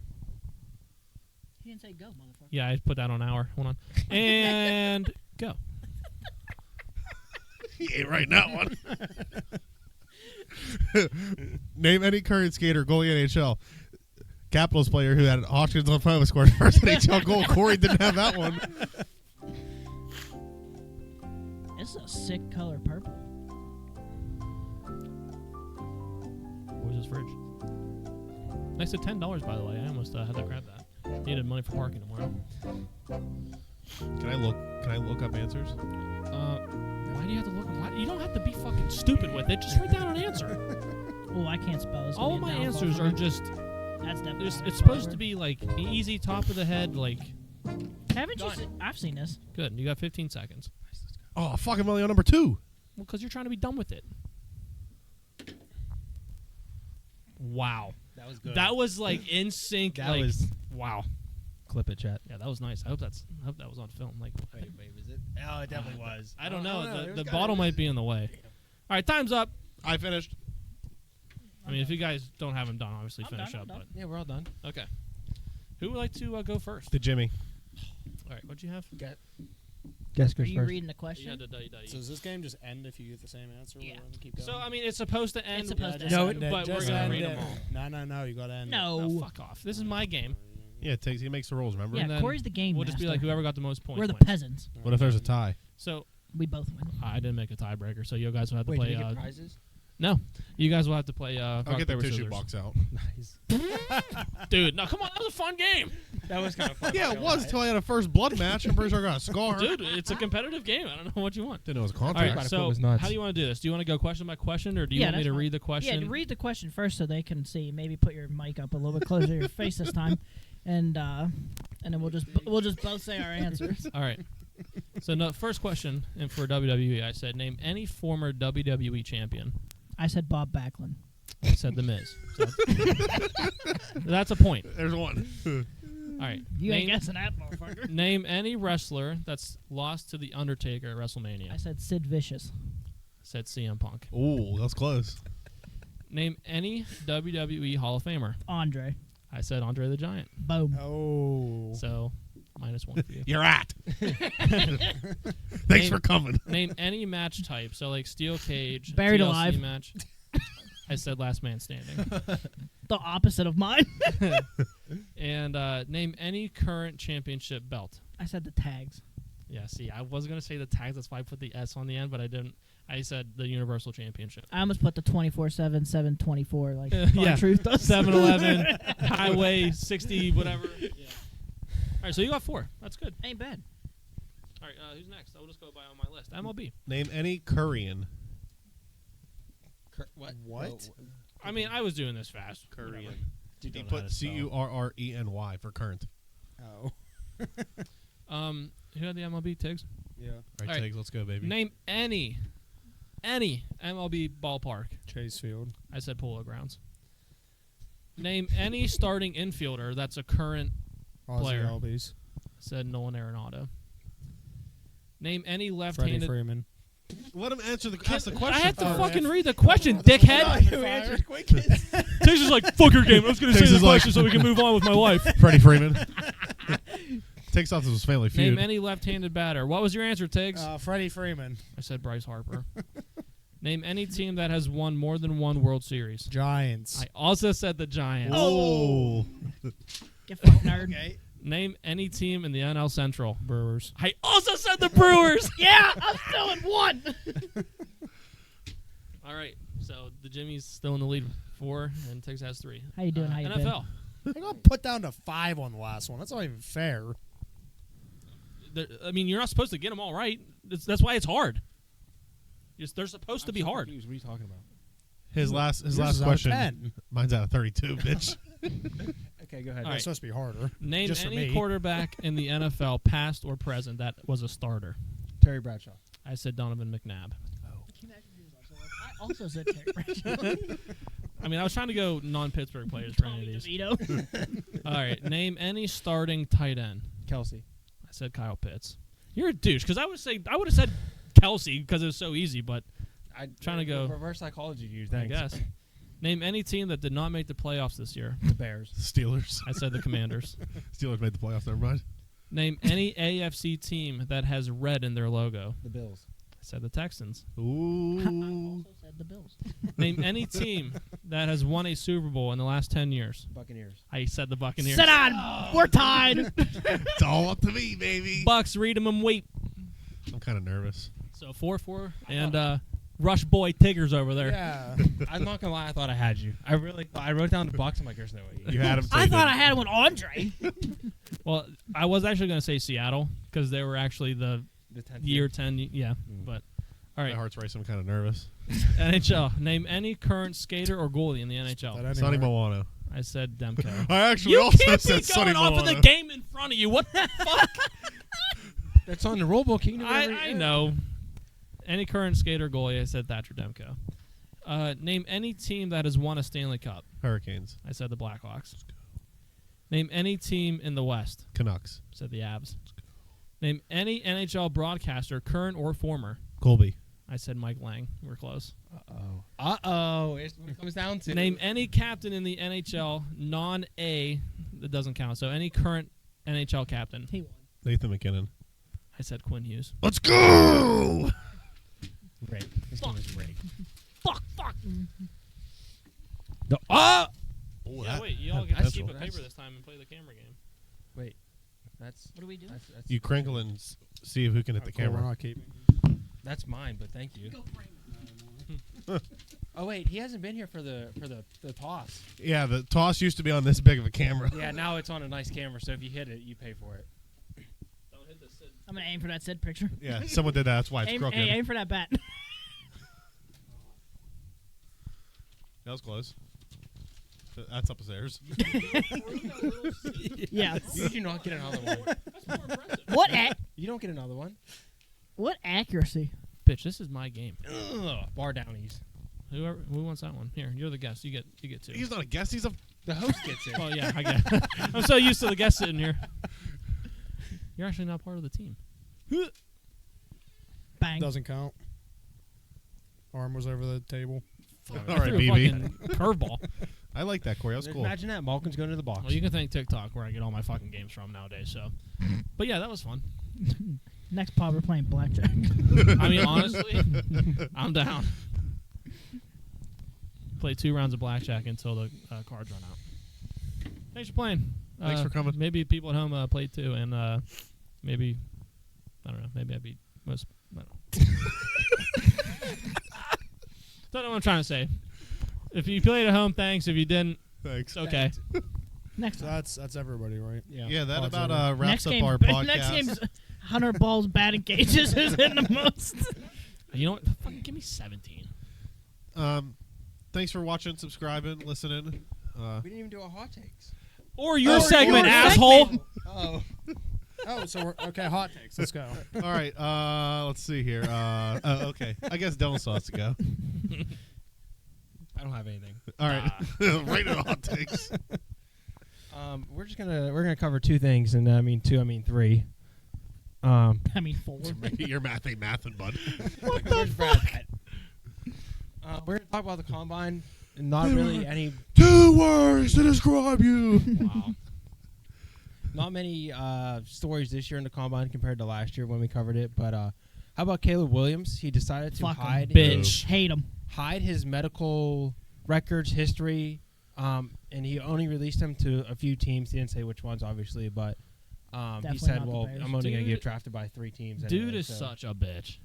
He didn't say go, motherfucker. yeah, I put that on hour. Hold on. And go. He ain't writing that one. Name any current skater, goalie NHL. Capitals player who had Hawkins on phone scored first NHL goal. Corey didn't have that one. This is a sick color, purple. Where's his fridge? Next to $10, by the way. I almost had to grab that. Needed money for parking tomorrow. Can I look up answers? Why do you have to look? You don't have to be fucking stupid with it. Just write down an answer. Oh, I can't spell. This All of my answers are just. That's definitely. It's supposed to be like easy, top of the head. Like, Haven't you? I've seen this. good. You got 15 seconds. Oh, fucking Melly on number 2. Well, because you're trying to be done with it. Wow. That was good. That was like in sync. That like, was- wow. Clip it, chat. Yeah, that was nice. I hope that was on film. Like, Wait, was it? Oh, it definitely was. I don't know. It was The kinda- bottle might be in the way. All right, time's up. I finished. I mean, if you guys don't have them done, obviously I'm finish done, up. I'm done. Yeah, we're all done. But okay, who would like to go first? To Jimmy. All right, what'd you have? Guess Are goes you first. reading the You question? had the So does this game just end if you get the same answer? Yeah. We're gonna keep going? So I mean, it's supposed to end. It's supposed to just end. end it. but we're Just gonna end read it. them all. No, you gotta end it. No. Oh, fuck off. This is my game. Yeah, he makes the rules, remember? Yeah, And then Corey's the game We'll just be like master. whoever got the most points. We're the wins. peasants. What if there's a tie? So We both win. I didn't make a tiebreaker, so you guys will have to Wait, play. did we get prizes? No, you guys will have to play. I'll rock, get the paper, tissue scissors. box out. Nice. Dude. No, come on, that was a fun game, That was kind of fun. Yeah, it was until I had a first blood match. I'm pretty sure I got a scar. dude. It's a competitive game. I don't know what you want. Didn't know it was a All contract. right, Quite a so was nuts. how do you want to do this? Do you want to go question by question, or do you Yeah, want me that's to fine. read the question? Yeah, read the question first so they can see. Maybe put your mic up a little bit closer to your face this time, and then we'll just both say our answers. All right. So no, first question, and for WWE, I said name any former WWE champion. I said Bob Backlund. I said The Miz. So that's a point. There's one. All right. You ain't name, guessing that, motherfucker. name any wrestler that's lost to The Undertaker at WrestleMania. I said Sid Vicious. Said CM Punk. Ooh, that's close. Name any WWE Hall of Famer. Andre. I said Andre the Giant. Boom. Oh. So -1 for you. You're at. Thanks Name- for coming. Name any match type. So like steel cage, Buried TLC alive. match. I said last man standing. The opposite of mine. And name any current championship belt. I said the tags. Yeah, see, I was going to say the tags. That's why I put the S on the end, but I didn't. I said the Universal Championship. I almost put the 24/7 724 like Yeah. Truth does. 7-Eleven, Highway 60, whatever. Yeah. All right, so you got 4. That's good. Ain't bad. All right, who's next? I'll just go by on my list. MLB. Name any Korean. What? I mean, I was doing this fast. Korean. Whatever. He Don't know how put to spell. CURRENY for current. Oh. Who had the MLB, Tiggs? Yeah. All right, All right. Tiggs, let's go, baby. Name any MLB ballpark. Chase Field. I said Polo Grounds. Name any starting infielder that's a current Ozzy player. Albies. Said Nolan Arenado. Name any Freddie left-handed. Freeman. Let him ask the question. I have to first. fucking read the question, dickhead. Tiggs is like, fuck your game. I was going to say Tiggs the is like- question so we can move on with my life. Freddie Freeman. Takes off his Family Feud. Name any left-handed batter. What was your answer, Tiggs? Freddie Freeman. I said Bryce Harper. Name any team that has won more than one World Series. Giants. I also said the Giants. Oh. Get fucked, nerd. Name any team in the NL Central. Brewers. I also said the Brewers. Yeah, I'm still in one. All right, so the Jimmy's still in the lead, 4, and Tiggs has 3. How you doing? How you been? NFL. I got put down to 5 on the last one. That's not even fair. I mean, you're not supposed to get them all right. That's why it's hard. They're supposed to be hard. What are you talking about? His last Yours is out of question. 10. Mine's out of 32, bitch. Okay, go ahead. All right. It's supposed to be harder. Name Just for any me. quarterback in the NFL, past or present, that was a starter. Terry Bradshaw. I said Donovan McNabb. I also said Terry Bradshaw. I mean, I was trying to go non-Pittsburgh players for any Tommy of these. DeVito. All right, name any starting tight end. Kelsey. I said Kyle Pitts. You're a douche because I would have said Kelsey because it was so easy, but Trying to go- reverse psychology. You I thanks. guess. Name any team that did not make the playoffs this year. The Bears. Steelers. I said the Commanders. Steelers made the playoffs. Never mind. Name any AFC team that has red in their logo. The Bills. I said the Texans. I Ooh. also said the Bills. Name any team that has won a Super Bowl in the last 10 years. Buccaneers. I said the Buccaneers. Sit on. We're tied. It's all up to me, baby. Bucks, read 'em and wait. I'm kind of nervous. So 4-4 and Rush Boy Tiggers over there. Yeah. I'm not gonna lie. I thought I had you. I really. I wrote down the Bucks. I'm like, there's no way. You had him. I thought I had one Andre. Well, I was actually going to say Seattle because they were actually the The 10th year 10. Yeah, Mm. but all My right. heart's racing. I'm kind of nervous. NHL. Name any current skater or goalie in the NHL. Sonny Milano. I said Demko. I actually You also can't said be Sonny going off of Milano. the game in front of you. What the fuck? That's on the rule book. You can do whatever I you- know. Any current skater or goalie, I said Thatcher Demko. Name any team that has won a Stanley Cup. Hurricanes. I said the Blackhawks. Name any team in the West. Canucks. Said the Avs. Name any NHL broadcaster, current or former. Colby. I said Mike Lang. We're close. Uh-oh. It's what it comes down to. Name any captain in the NHL, non-A, that doesn't count. So any current NHL captain. He won. Nathan McKinnon. I said Quinn Hughes. Let's go. Rigged. This game is rigged. Fuck. Oh, Yeah, wait, you all had get to potential. keep a paper this time and play the camera game. Wait. That's. What do we do? That's You crinkle and see who can hit the We're camera. not keeping. That's mine, but thank you. Oh wait, he hasn't been here for the toss. Yeah, the toss used to be on this big of a camera. Yeah, now it's on a nice camera, so if you hit it, you pay for it. Don't hit the Sid. I'm gonna aim for that Sid picture. Yeah, someone did that. That's why it's Aim, crooked. hey, aim for that bat. That was close. That's upstairs. Yeah. You do not get another one. That's more impressive. You don't get another one. What accuracy? Bitch, this is my game. Ugh, bar downies. Who wants that one? Here, you're the guest. You get 2. He's not a guest. He's a. The host gets it. Well, yeah, I get. I'm so used to the guest sitting here. You're actually not part of the team. Bang. Doesn't count. Arm was over the table. All I right, threw a BB. fucking curveball. I like that, Corey. That was cool. Imagine that. Malkin's going to the box. Well, you can thank TikTok where I get all my fucking games from nowadays. So, but yeah, that was fun. Next pod, we're playing blackjack. I mean, honestly, I'm down. Play 2 rounds of blackjack until the cards run out. Thanks for playing. Thanks for coming. Maybe people at home played too, and maybe I don't know. Maybe I beat most. I don't know. Don't know what I'm trying to say. If you played at home, thanks. If you didn't, Thanks. it's okay. Next So time. that's everybody, right? Yeah, that Odds about over. wraps Next up game. our podcast. Next game's 100 balls batting cages is in the most. You know what? Fucking give me 17. Thanks for watching, subscribing, listening. We didn't even do a hot takes. Or your Or segment, your asshole. segment. Oh. Oh, so we're okay. Hot takes. Let's go. All right, let's see here. Okay, I guess Dylan still has to go. I don't have anything. All right. Right in the hot takes. We're gonna cover two things, and I mean three. I mean 4. Your math ain't mathing, bud. What the fuck? We're gonna talk about the combine, and not really any. 2 words to describe you. Wow. Not many stories this year in the combine compared to last year when we covered it. But how about Caleb Williams? He decided to Fuck him. hide Bitch. Hate him. his medical records, history, and he only released them to a few teams. He didn't say which ones, obviously, but he Definitely said, not the "Well, Bears. I'm only going to Dude- get drafted by 3 teams." Dude anyway, is so. such a bitch.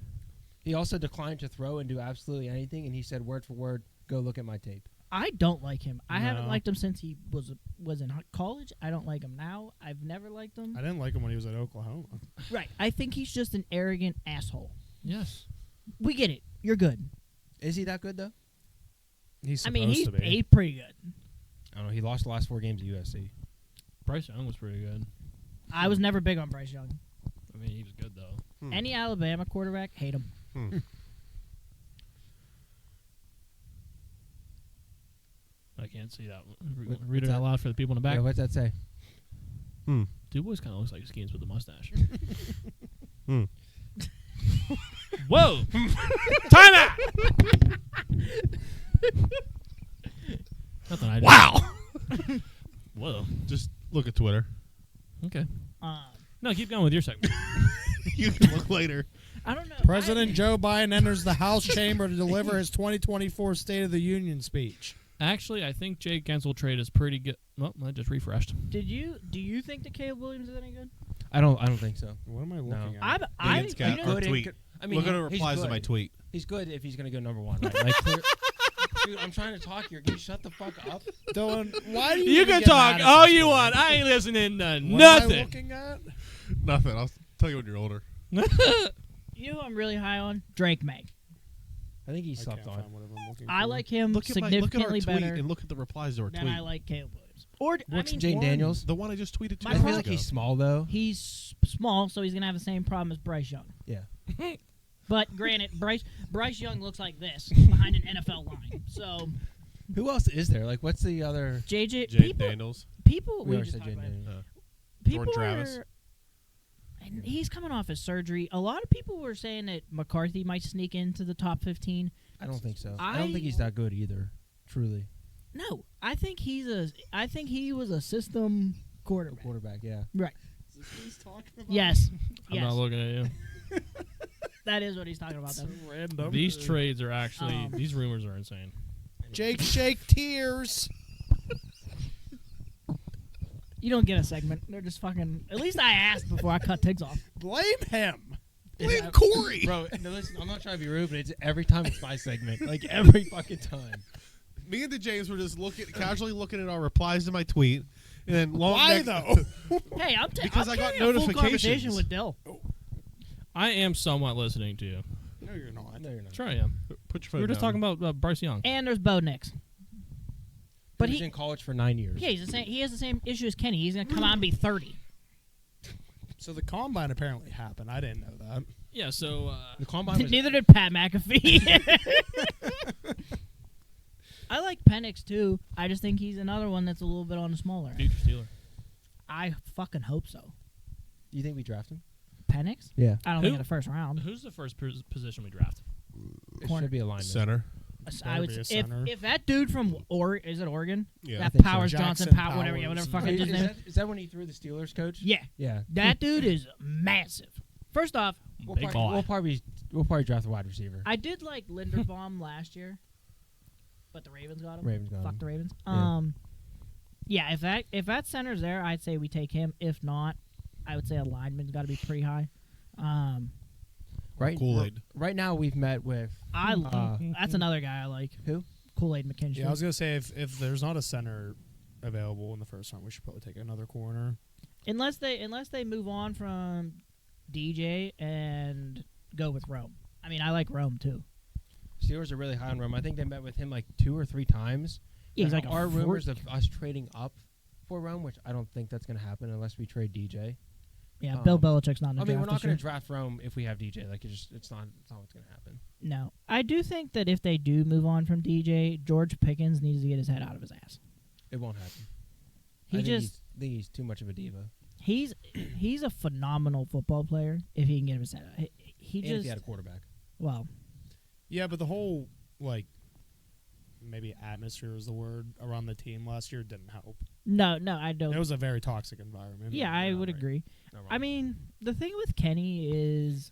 He also declined to throw and do absolutely anything, and he said, word for word, "Go look at my tape." I don't like him. I haven't No. liked him since he was in college. I don't like him now. I've never liked him. I didn't like him when he was at Oklahoma. Right. I think he's just an arrogant asshole. Yes. We get it. You're good. Is he that good though? He's I supposed mean, he's to be. pretty good. I don't know. He lost the last 4 games at USC. Bryce Young was pretty good. I was never big on Bryce Young. I mean, he was good though. Any Alabama quarterback, hate him. I can't see that one. Read it out loud for the people in the back. Yeah, what's that say? Dubois kind of looks like Skeens with a mustache. Hmm. Whoa! Time out! Nothing I did. Wow. Whoa. Just look at Twitter. Okay. Um, No, keep going with your segment. You can look later. I don't know. President Joe Biden enters the House chamber to deliver his 2024 State of the Union speech. Actually, I think Jake Gensel trade is pretty good. Well, I just refreshed. Do you think that Caleb Williams is any good? I don't think so. What am I looking I Yinzcast you know, or tweet. I mean, Look at the he's replies to good. my tweet. He's good if he's going to go number 1, right? Like, clear, dude, I'm trying to talk here. Can you shut the fuck up? Dylan, why do you You even can get talk mad at all this you point? want. I ain't listening to What am I nothing. looking at? Nothing. I'll tell you when you're older. You know who I'm really high on? Drake May. I think he I slept can't on. find whatever I'm looking I for. like him Look at our significantly tweet better and look at the replies to our than tweet. I like Caleb Williams. Or What's I mean, Jane one- Daniels? The one I just tweeted 2 My I hours feel ago. like he's small though. he's small, so he's gonna have the same problem as Bryce Young. Yeah. But granted, Bryce Young looks like this behind an NFL line. So Who else is there? Like, what's the other? JJ, Jade Daniels. people We we already just said talked Jane about Daniels. people Jordan Travis. and he's coming off his surgery. A lot of people were saying that McCarthy might sneak into the top 15. I don't think so. I- I don't think he's that good either. Truly. No, I think he was a system quarterback. Quarterback, yeah. Right. Is this what he's talking about? Yes. I'm yes. not looking at you. That is what he's talking about. So Though. random. These trades are actually, Um, these rumors are insane. Jake shake tears. You don't get a segment. They're just fucking. At least I asked before I cut Tiggs off. Blame him. Blame Corey. Bro, no, listen, I'm not trying to be rude, but it's every time it's my segment. Like, every fucking time. Me and the James were just casually looking at our replies to my tweet, and then long Why next- though? Hey, Because I'm I got carrying a full notifications. conversation with Dill. I am somewhat listening to you. No, you're not. No, you're not. Sure I am. Put your phone We were just down. talking about Bryce Young. And there's Bo Nix. But He was he, in college for 9 years. yeah, he has the same issue as Kenny. He's gonna come out and be 30. So the combine apparently happened. I didn't know that. Yeah, so The combine was Neither did Pat McAfee. I like Penix too. I just think he's another one that's a little bit on the smaller. end. future Steeler. I fucking hope so. Do you think we draft him? Penix? Yeah. I don't Who? think in the first round. Who's the first position we draft? It Corner. should be a lineman. Center. I would be a say if, center. if that dude from is it Oregon? Yeah. I That think so. Powers Johnson, Jackson whatever Powers. fucking Is, his name. is that when he threw the Steelers coach? Yeah, Yeah. that dude is massive. First off, Big boy. We'll probably draft a wide receiver. I did like Linderbaum last year, but the Ravens got him. Ravens got Fuck him. the Ravens. Yeah. Yeah. If that center's there, I'd say we take him. If not, I would say a lineman's got to be pretty high. Right. Kool-Aid. Right now we've met with That's another guy I like. Who? Kool-Aid McKinstry. Yeah, I was gonna say if there's not a center available in the first round, we should probably take another corner. unless they move on from DJ and go with Rome. I mean, I like Rome too. Steelers are really high on Rome. I think they met with him like 2 or 3 times. Yeah, he's There like are a rumors freak. of us trading up for Rome, which I don't think that's going to happen unless we trade DJ. Yeah, Bill Belichick's not in the I mean, we're draft not this going year. to draft Rome if we have DJ. Like, it's not what's going to happen. No. I do think that if they do move on from DJ, George Pickens needs to get his head out of his ass. It won't happen. He I think just he's too much of a diva. he's a phenomenal football player if he can get his head out. He And just if he had a quarterback. well, Yeah, but the whole like maybe atmosphere is the word around the team last year didn't help. no, I don't. It was a very toxic environment. Yeah, I You're would not right. agree. Not wrong. I mean, the thing with Kenny is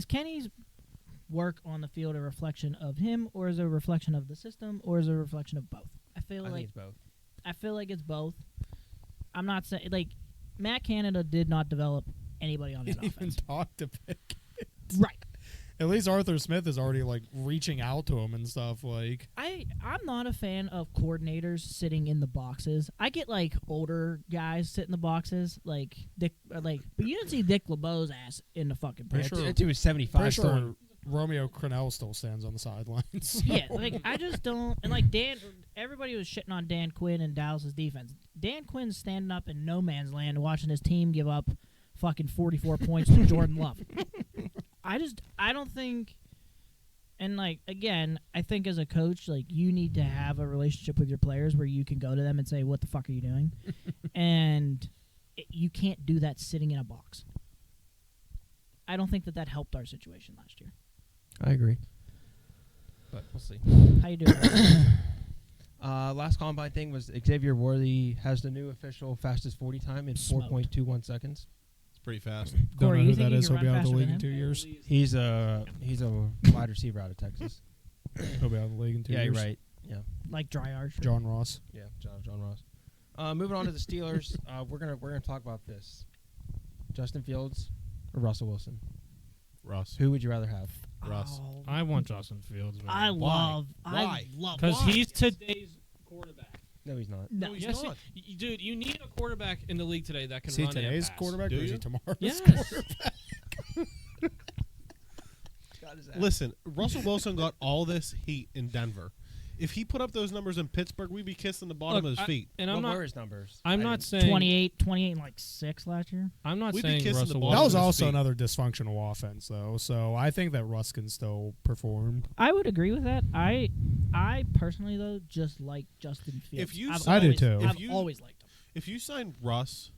Kenny's work on the field a reflection of him, or is it a reflection of the system, or is it a reflection of both? I I think it's both. feel like it's both. I'm not saying like Matt Canada did not develop anybody on He that didn't even offense. talk to Pick. Right. At least Arthur Smith is already like reaching out to him and stuff. Like, I'm not a fan of coordinators sitting in the boxes. I get like older guys sit in the boxes, like Dick, but you didn't see Dick LeBeau's ass in the fucking Pretty box. sure- That dude was 75. pretty still. sure Romeo Crennel still stands on the sidelines. Yeah, like I just don't. And like everybody was shitting on Dan Quinn and Dallas's defense. Dan Quinn's standing up in no man's land, watching his team give up fucking 44 points to Jordan Love. I don't think. And like again, I think as a coach, like you need to have a relationship with your players where you can go to them and say, "What the fuck are you doing?" And you can't do that sitting in a box. I don't think that helped our situation last year. I agree. But we'll see. How you doing? Last combine thing was Xavier Worthy has the new official fastest 40 time in Smoked. 4.21 seconds. It's pretty fast. Don't Corey, know you who think that he is. can He'll be run out of the faster league than in 2 years. He's a wide receiver out of Texas. He'll be out of the league in 2 Yeah, years. you're right. Yeah, Like dry arch. John Ross. yeah, John Ross. Moving on to the Steelers, we're gonna talk about this: Justin Fields or Russell Wilson. Russ. Who would you rather have? Russ. Oh, I want Justin Fields. Man. I love Because he's today's quarterback. No, he's not. no. he's Yes, not. Dude, you need a quarterback in the league today that can Is he run and today's pass. quarterback Do or is he you? tomorrow's Yes. quarterback? Listen, Russell Wilson got all this heat in Denver. If he put up those numbers in Pittsburgh, we'd be kissing the bottom Look, of his feet. And What I'm were not. his numbers? I'm I not didn't- saying 28 and like 6 last year. I'm not We'd be saying kissing the Russell ball. That Wilson. was his also feet. another dysfunctional offense, though. So I think that Russ can still perform. I would agree with that. I personally though just like Justin Fields. If you I've sign- I do always- too. I've If you- always liked him. If you sign Russ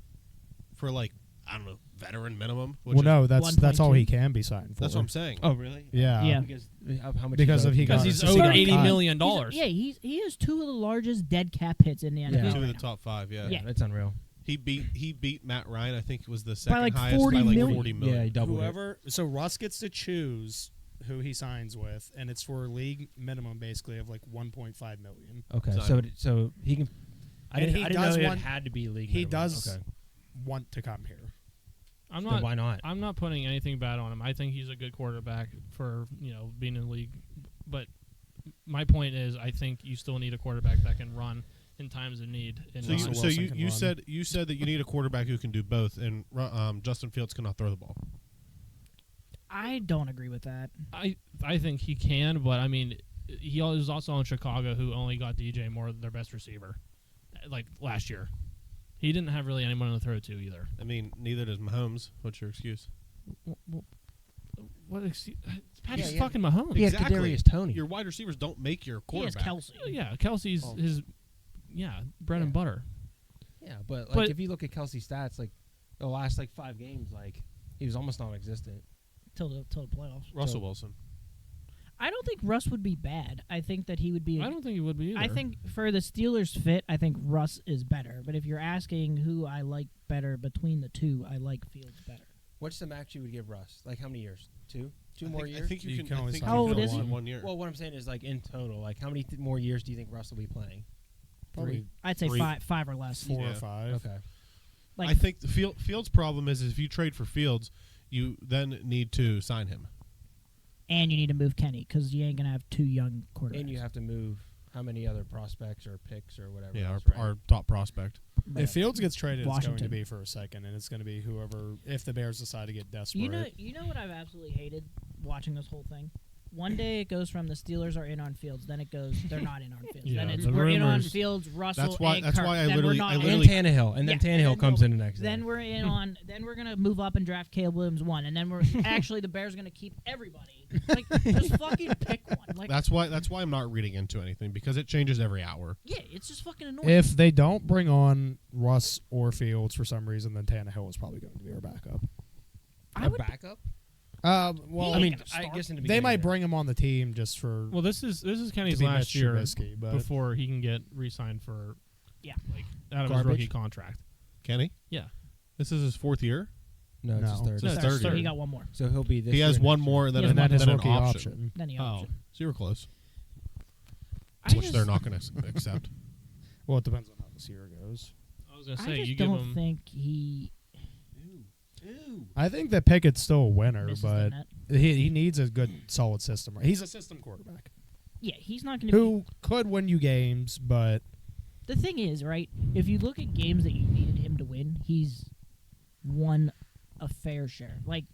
for like, I don't know, veteran minimum, which Well, is, no, that's all 1.2. he can be signed for. that's what I'm saying. Oh, really? Yeah. Yeah. Because of how much? Because he of he Because got- he's since owed got $80 cut. million. He has 2 of the largest dead cap hits in the NFL. Yeah. Two right of the now. top 5, yeah. Yeah. That's unreal. He beat Matt Ryan. I think it was the second like highest 40 by like million. 40 million. Yeah, he doubled Whoever, so Russ gets to choose who he signs with, and it's for a league minimum basically of like 1.5 million. it. Okay, Sign. so he can. I And didn't, he I didn't does know want- it had to be league. he minimum. does- Okay. Want to come here? I'm Then not. why not? I'm not putting anything bad on him. I think he's a good quarterback for being in the league. But my point is, I think you still need a quarterback that can run in times of need. And So Russell you, Wilson you, can you run. said that you need a quarterback who can do both, and Justin Fields cannot throw the ball. I don't agree with that. I think he can, but I mean, he was also in Chicago, who only got DJ Moore their best receiver, like last year. He didn't have really anyone to throw to either. I mean, neither does Mahomes. What's your excuse? What? It's Patrick yeah. fucking Mahomes. He has Exactly. Kadarius Toney. Your wide receivers don't make your He has quarterback. Kelsey. Yeah, Kelsey's Oh. his bread and butter. Yeah, but like But- if you look at Kelsey's stats, like the last like 5 games, like he was almost non-existent. Till the playoffs. Russell Wilson. I don't think Russ would be bad. I think that he would be. I don't think he would be either. I think for the Steelers fit, I think Russ is better. But if you're asking who I like better between the two, I like Fields better. What's the max you would give Russ? Like how many years? Two I more think, years? I think you, You can. can I only think sign you How can old only is he? sign 1 year. Well, what I'm saying is like in total, like how many more years do you think Russ will be playing? Probably I'd say 3. five or less. 4 Yeah. or 5. Okay. Like I think the Fields' problem is if you trade for Fields, you then need to sign him. and you need to move Kenny because you ain't gonna have 2 young quarterbacks. And you have to move how many other prospects or picks or whatever. Yeah, else, our right? top prospect. But If Fields gets traded, it's going to Washington. be for a second, and it's going to be whoever. If the Bears decide to get desperate, you know what I've absolutely hated watching this whole thing one day it goes from the Steelers are in on Fields, then it goes they're not in on Fields, Yeah, then it's the we're in on rumors- Fields, Russell, That's why- and that's Kirk. why I then literally- we're not I in. literally- And Tannehill, and then Yeah, and Tannehill then comes in the next Then day. we're in on. Then we're gonna move up and draft Caleb Williams 1, and then we're actually the Bears are gonna keep everybody. Like, just fucking pick one. Like, That's why I'm not reading into anything because it changes every hour. yeah, it's just fucking annoying. If they don't bring on Russ or Fields for some reason, then Tannehill is probably going to be our backup. I A would, backup? Well, I mean, gonna I start. guess in the they beginning, might yeah. bring him on the team just for Well, this is to Kenny's be last Mitch year Trubisky, but before he can get re-signed for Yeah. like out of Garbage? his rookie contract. Kenny? Yeah. This is his 4th year. No, it's his No. third. It's his so third so year. he got one more. So he'll be this He has year one next more year. and then, He has an, one his then an rookie option. Then he Oh, option. so you were close. I Which just, they're not going to accept. well, it depends on how this year goes. I was gonna I say just you give don't him. think he I think that Pickett's still a winner, misses the but net. he needs a good, solid system. He's a system quarterback Yeah, he's not going to. who could win you games, but The thing is, right? If you look at games that you needed him to win, he's won a fair share. Like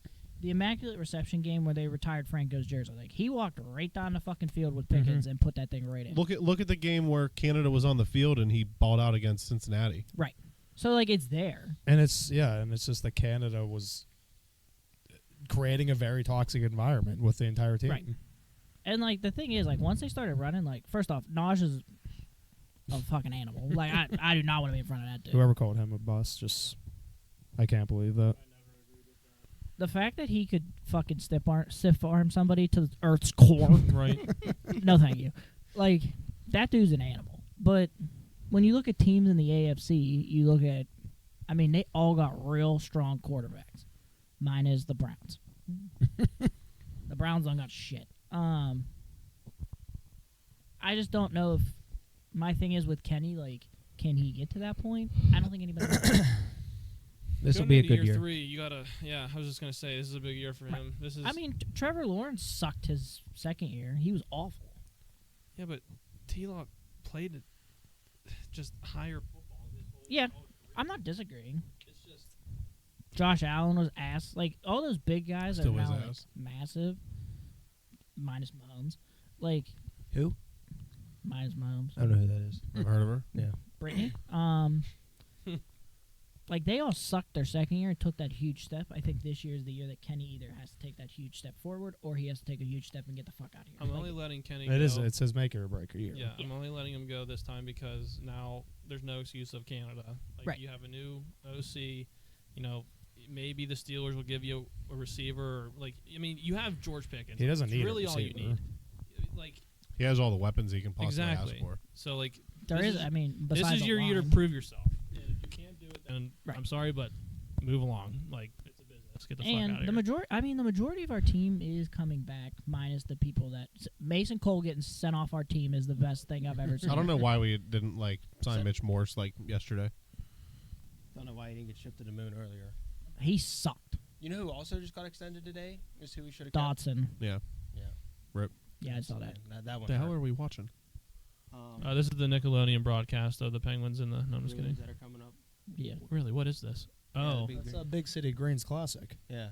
the Immaculate Reception game where they retired Franco's jersey. Like he walked right down the fucking field with Pickens and put that thing right in. Look at the game where Canada was on the field and he balled out against Cincinnati. Right. So like it's there. and it's just that Canada was creating a very toxic environment with the entire team. Right. And like the thing is, like once they started running, like first off, Naj is a fucking animal. Like I do not want to be in front of that dude. Whoever called him a bust, I can't believe that. The fact that he could fucking stiff arm somebody to the Earth's core, Right. no thank you. Like that dude's an animal. But when you look at teams in the AFC, you look at, I mean, they all got real strong quarterbacks. Mine is the Browns. The Browns don't got shit. I just don't know if my thing is with Kenny, like, can he get to that point? I don't think anybody. This will be a Going good into year. 3, you gotta. Yeah, I was just gonna say this is a big year for him. This is. I mean, Trevor Lawrence sucked his second year. He was awful. yeah, but T-Lock played just higher football. This whole Yeah, whole career. I'm not disagreeing. It's just. Josh Allen was ass. Like all those big guys Still are is now like, ass. massive. Minus Mahomes, like Who? minus Mahomes. I don't know who that is. I've heard of her. Yeah. Brittany. Like they all sucked their second year and took that huge step. I think this year is the year that Kenny either has to take that huge step forward or he has to take a huge step and get the fuck out of here. I'm Like, only letting Kenny. It is. go. It's his make or break year. Yeah, Yeah. I'm only letting him go this time because now there's no excuse of Canada. Like Right. you have a new OC, you know, maybe the Steelers will give you a receiver. Or like, I mean, you have George Pickens. He doesn't It's need a really all you receiver. need. Like He has all the weapons he can possibly exactly. ask for. So like, there this is. I mean, this besides is the your year to line. prove yourself. And if you can't do it, then Right. I'm sorry, but move along. Like it's a business. Get the fuck out And of the here. majority, I mean, the majority of our team is coming back, minus the people that Mason Cole getting sent off our team is the best thing I've ever seen. I don't know why we didn't like sign Mitch Morse like yesterday. Don't know why he didn't get shipped to the moon earlier. He sucked. You know who also just got extended today? Is who we should have kept? Dotson. Yeah. Yeah, I saw that. That one. What the hell hurt. are we watching? This is the Nickelodeon broadcast of the Penguins and the. No, I'm just Bruins kidding. that are coming up. Yeah. Really, what is this? Yeah, the Oh, big That's green- a Big City Greens classic. Yeah,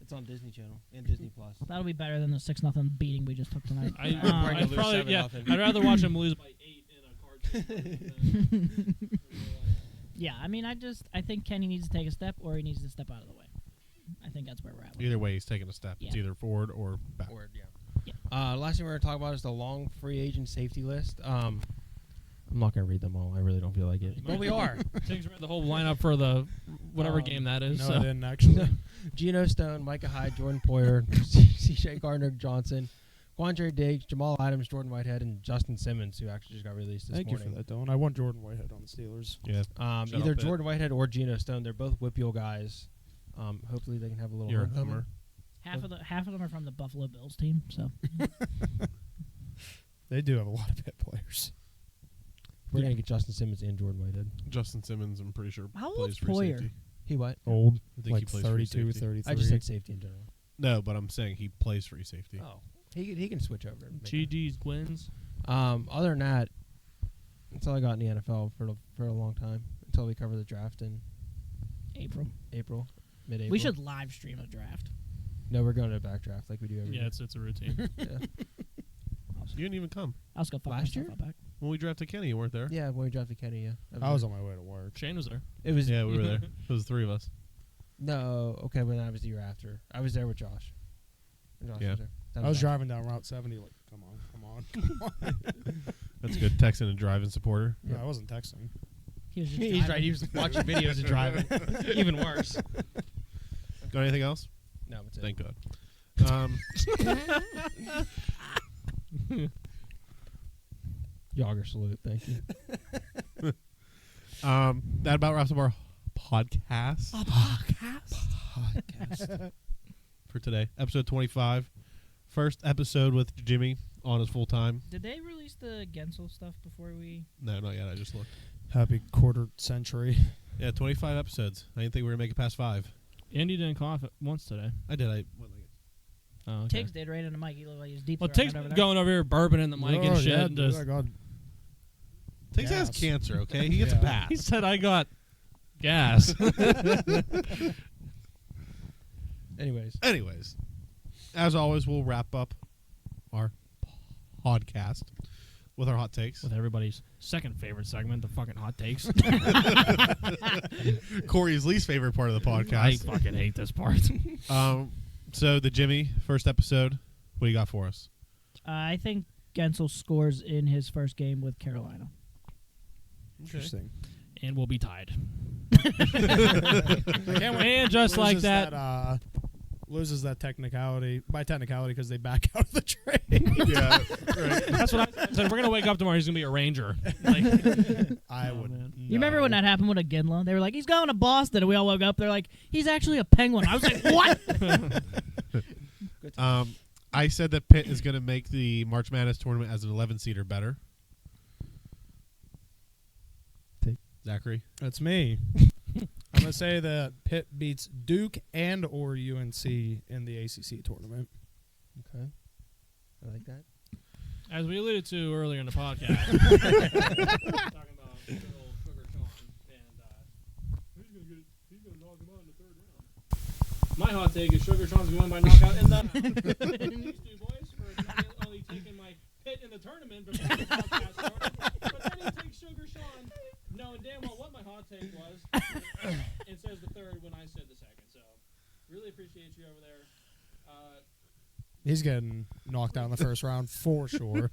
it's on Disney Channel and Disney Plus. That'll be better than the 6-0 beating we just took tonight. I, Probably I'd gonna lose probably 7-0. I'd rather watch him lose by 8 in a cartoon. Yeah, I mean, I think Kenny needs to take a step or he needs to step out of the way. I think that's where we're at. with Either it. way, he's taking a step. It's Yeah. either forward or back. Word, yeah. Yeah. Last thing we're going to talk about is the long free agent safety list. I'm not going to read them all. I really don't feel like it. But we are. Tiggs read the whole lineup for the whatever Um, game that is. No, so. I didn't actually. Geno Stone, Micah Hyde, Jordan Poyer, C.J. Gardner-Johnson, Quandre Diggs, Jamal Adams, Jordan Whitehead, and Justin Simmons, who actually just got released this Thank you morning. for that, Dylan. I want Jordan Whitehead on the Steelers. Yeah. Either Shut up, Pitt. Jordan Whitehead or Geno Stone. They're both WPIAL guys. Hopefully they can have a little You're a homecoming. Hummer. Half of them are from the Buffalo Bills team, so They do have a lot of pit players. We're going to get Justin Simmons and Jordan Whitehead. Justin Simmons, I'm pretty sure, How plays old's free Poyer? safety. He what? Old, I think he like plays free 32, safety. 33. I just said safety in general. No, but I'm saying he plays free safety. Oh. He can switch over. and make it. GG's wins. Other than that, that's all I got in the NFL for a long time until we cover the draft in April. mid-April. We should live stream a draft. No, we're going to backdraft like we do every Yeah, year. it's a routine. Yeah. You didn't even come. I'll just go fuck Last myself year? out back. When we drafted Kenny, you weren't there. Yeah, when we drafted Kenny, yeah. I was on my way to work. Shane was there. It was Yeah, we were there. It was the three of us. No, okay, when I was the year after. I was there with Josh. Josh Yeah. was there. That I was last- driving down Route 70 like, come on. That's good. Texting and driving supporter. Yeah, I wasn't texting. He was just He's driving. right. He was watching videos and driving. Even worse. Got anything else? No, it's it. Thank God. Yager salute. Thank you. That about wraps up our podcast. For today. Episode 25. First episode with Jimmy on his full time. Did they release the Gensel stuff before we? No, not yet. I just looked. Happy quarter century. Yeah, 25 episodes. I didn't think we were going to make it past 5. Andy didn't cough it once today. I did. Oh, okay. Tiggs did right in the mic. He looked like he was deep. Well, throating Tiggs it over there. going over here bourbon in the mic and shit. Yeah, and dude, just, I got Tiggs has Gas. cancer, okay? He gets Yeah. a pass. he said I got gas. Anyways. As always, we'll wrap up our podcast with our hot takes. With everybody's second favorite segment, the fucking hot takes. Corey's least favorite part of the I podcast. fucking hate this part. So the Jimmy first episode. What do you got for us? I think Gensel scores in his first game with Carolina. interesting. And we'll be tied. And just like that- loses that technicality by technicality because they back out of the trade. Yeah, right. That's what I said. We're going to wake up tomorrow. He's going to be a Ranger. Like, I Oh, would. man. You remember when that happened with Ginla? They were like, he's going to Boston, and we all woke up. They're like, he's actually a Penguin. I was like, what? I said that Pitt is going to make the March Madness tournament as an 11-seeder better. Zachary? That's me. I'm gonna say that Pitt beats Duke and or UNC in the ACC tournament. Okay. I like that. as we alluded to earlier in the podcast, talking about good old Sugar Sean, and he's gonna knock him out in the third round. My hot take is Sugar Sean's going to win by knockout in the. These two boys for not only taking my Pitt in the tournament, but the podcast started. But then he takes Sugar Sean, knowing damn well what my hot take was, and says the third when I said the second. So, really appreciate you over there. He's getting knocked out in the first round for sure.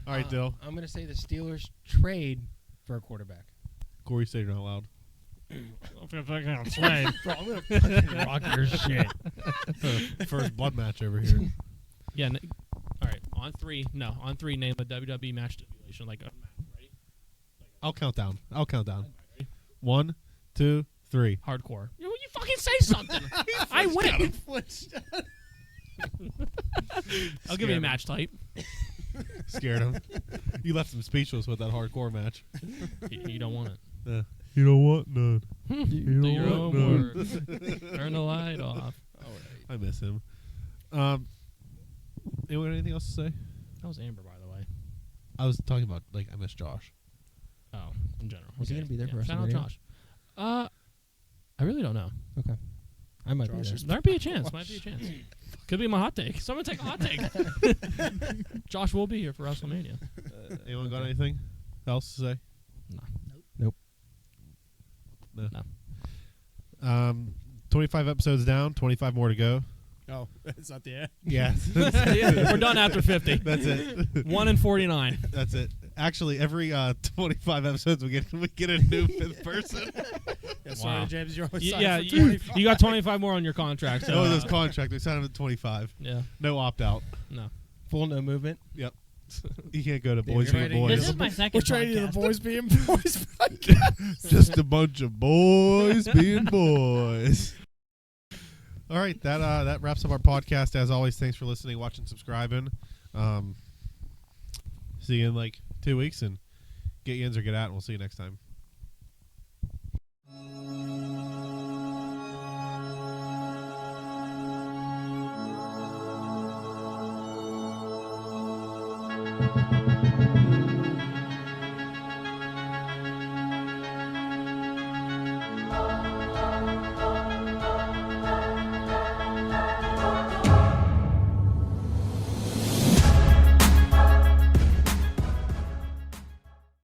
All right, Dill. I'm going to say the Steelers trade for a quarterback. Corey, say it out loud. Rock your shit. First blood match over here. Yeah. All right. On three. No. On three. Name a WWE match stipulation. Like a match. Ready? I'll count down. 1, 2, 3. Hardcore. You fucking say something. I win. I'll give you a match type. Scared him. You left him speechless with that hardcore match. You don't want it. You don't want none. Do don't your want own none. work. Turn the light off. I miss him. Anyone got anything else to say? That was Amber, by the way. I was talking about, like, I miss Josh. Oh, in general. Was he Okay. gonna be there for Shout out WrestleMania? Josh. I really don't know. Okay. I might be Josh there. is- Might be a chance. Might be a chance. Could be my hot take. Someone take a hot take. Josh will be here for WrestleMania. Anyone got anything else to say? No. No. No. 25 episodes down, 25 more to go. Oh, is that the end? Yeah. We're done after 50. That's it. 1 in 49. That's it. Actually, every 25 episodes we get a new fifth person. Yeah, sorry, Wow. James, you're always Yeah, signed for you 25. got 25 more on your contract. So, No, this contract. We signed him at 25. yeah. No opt out. No. Full no movement. Yep. You can't go to Damn, Boys you're Being right. This Boys. is my second We're trading to the podcast. boys being boys podcast. Just a bunch of boys being boys. All right, that wraps up our podcast. As always, thanks for listening, watching, subscribing. See you in like 2 weeks, and get Yins or get out, and we'll see you next time.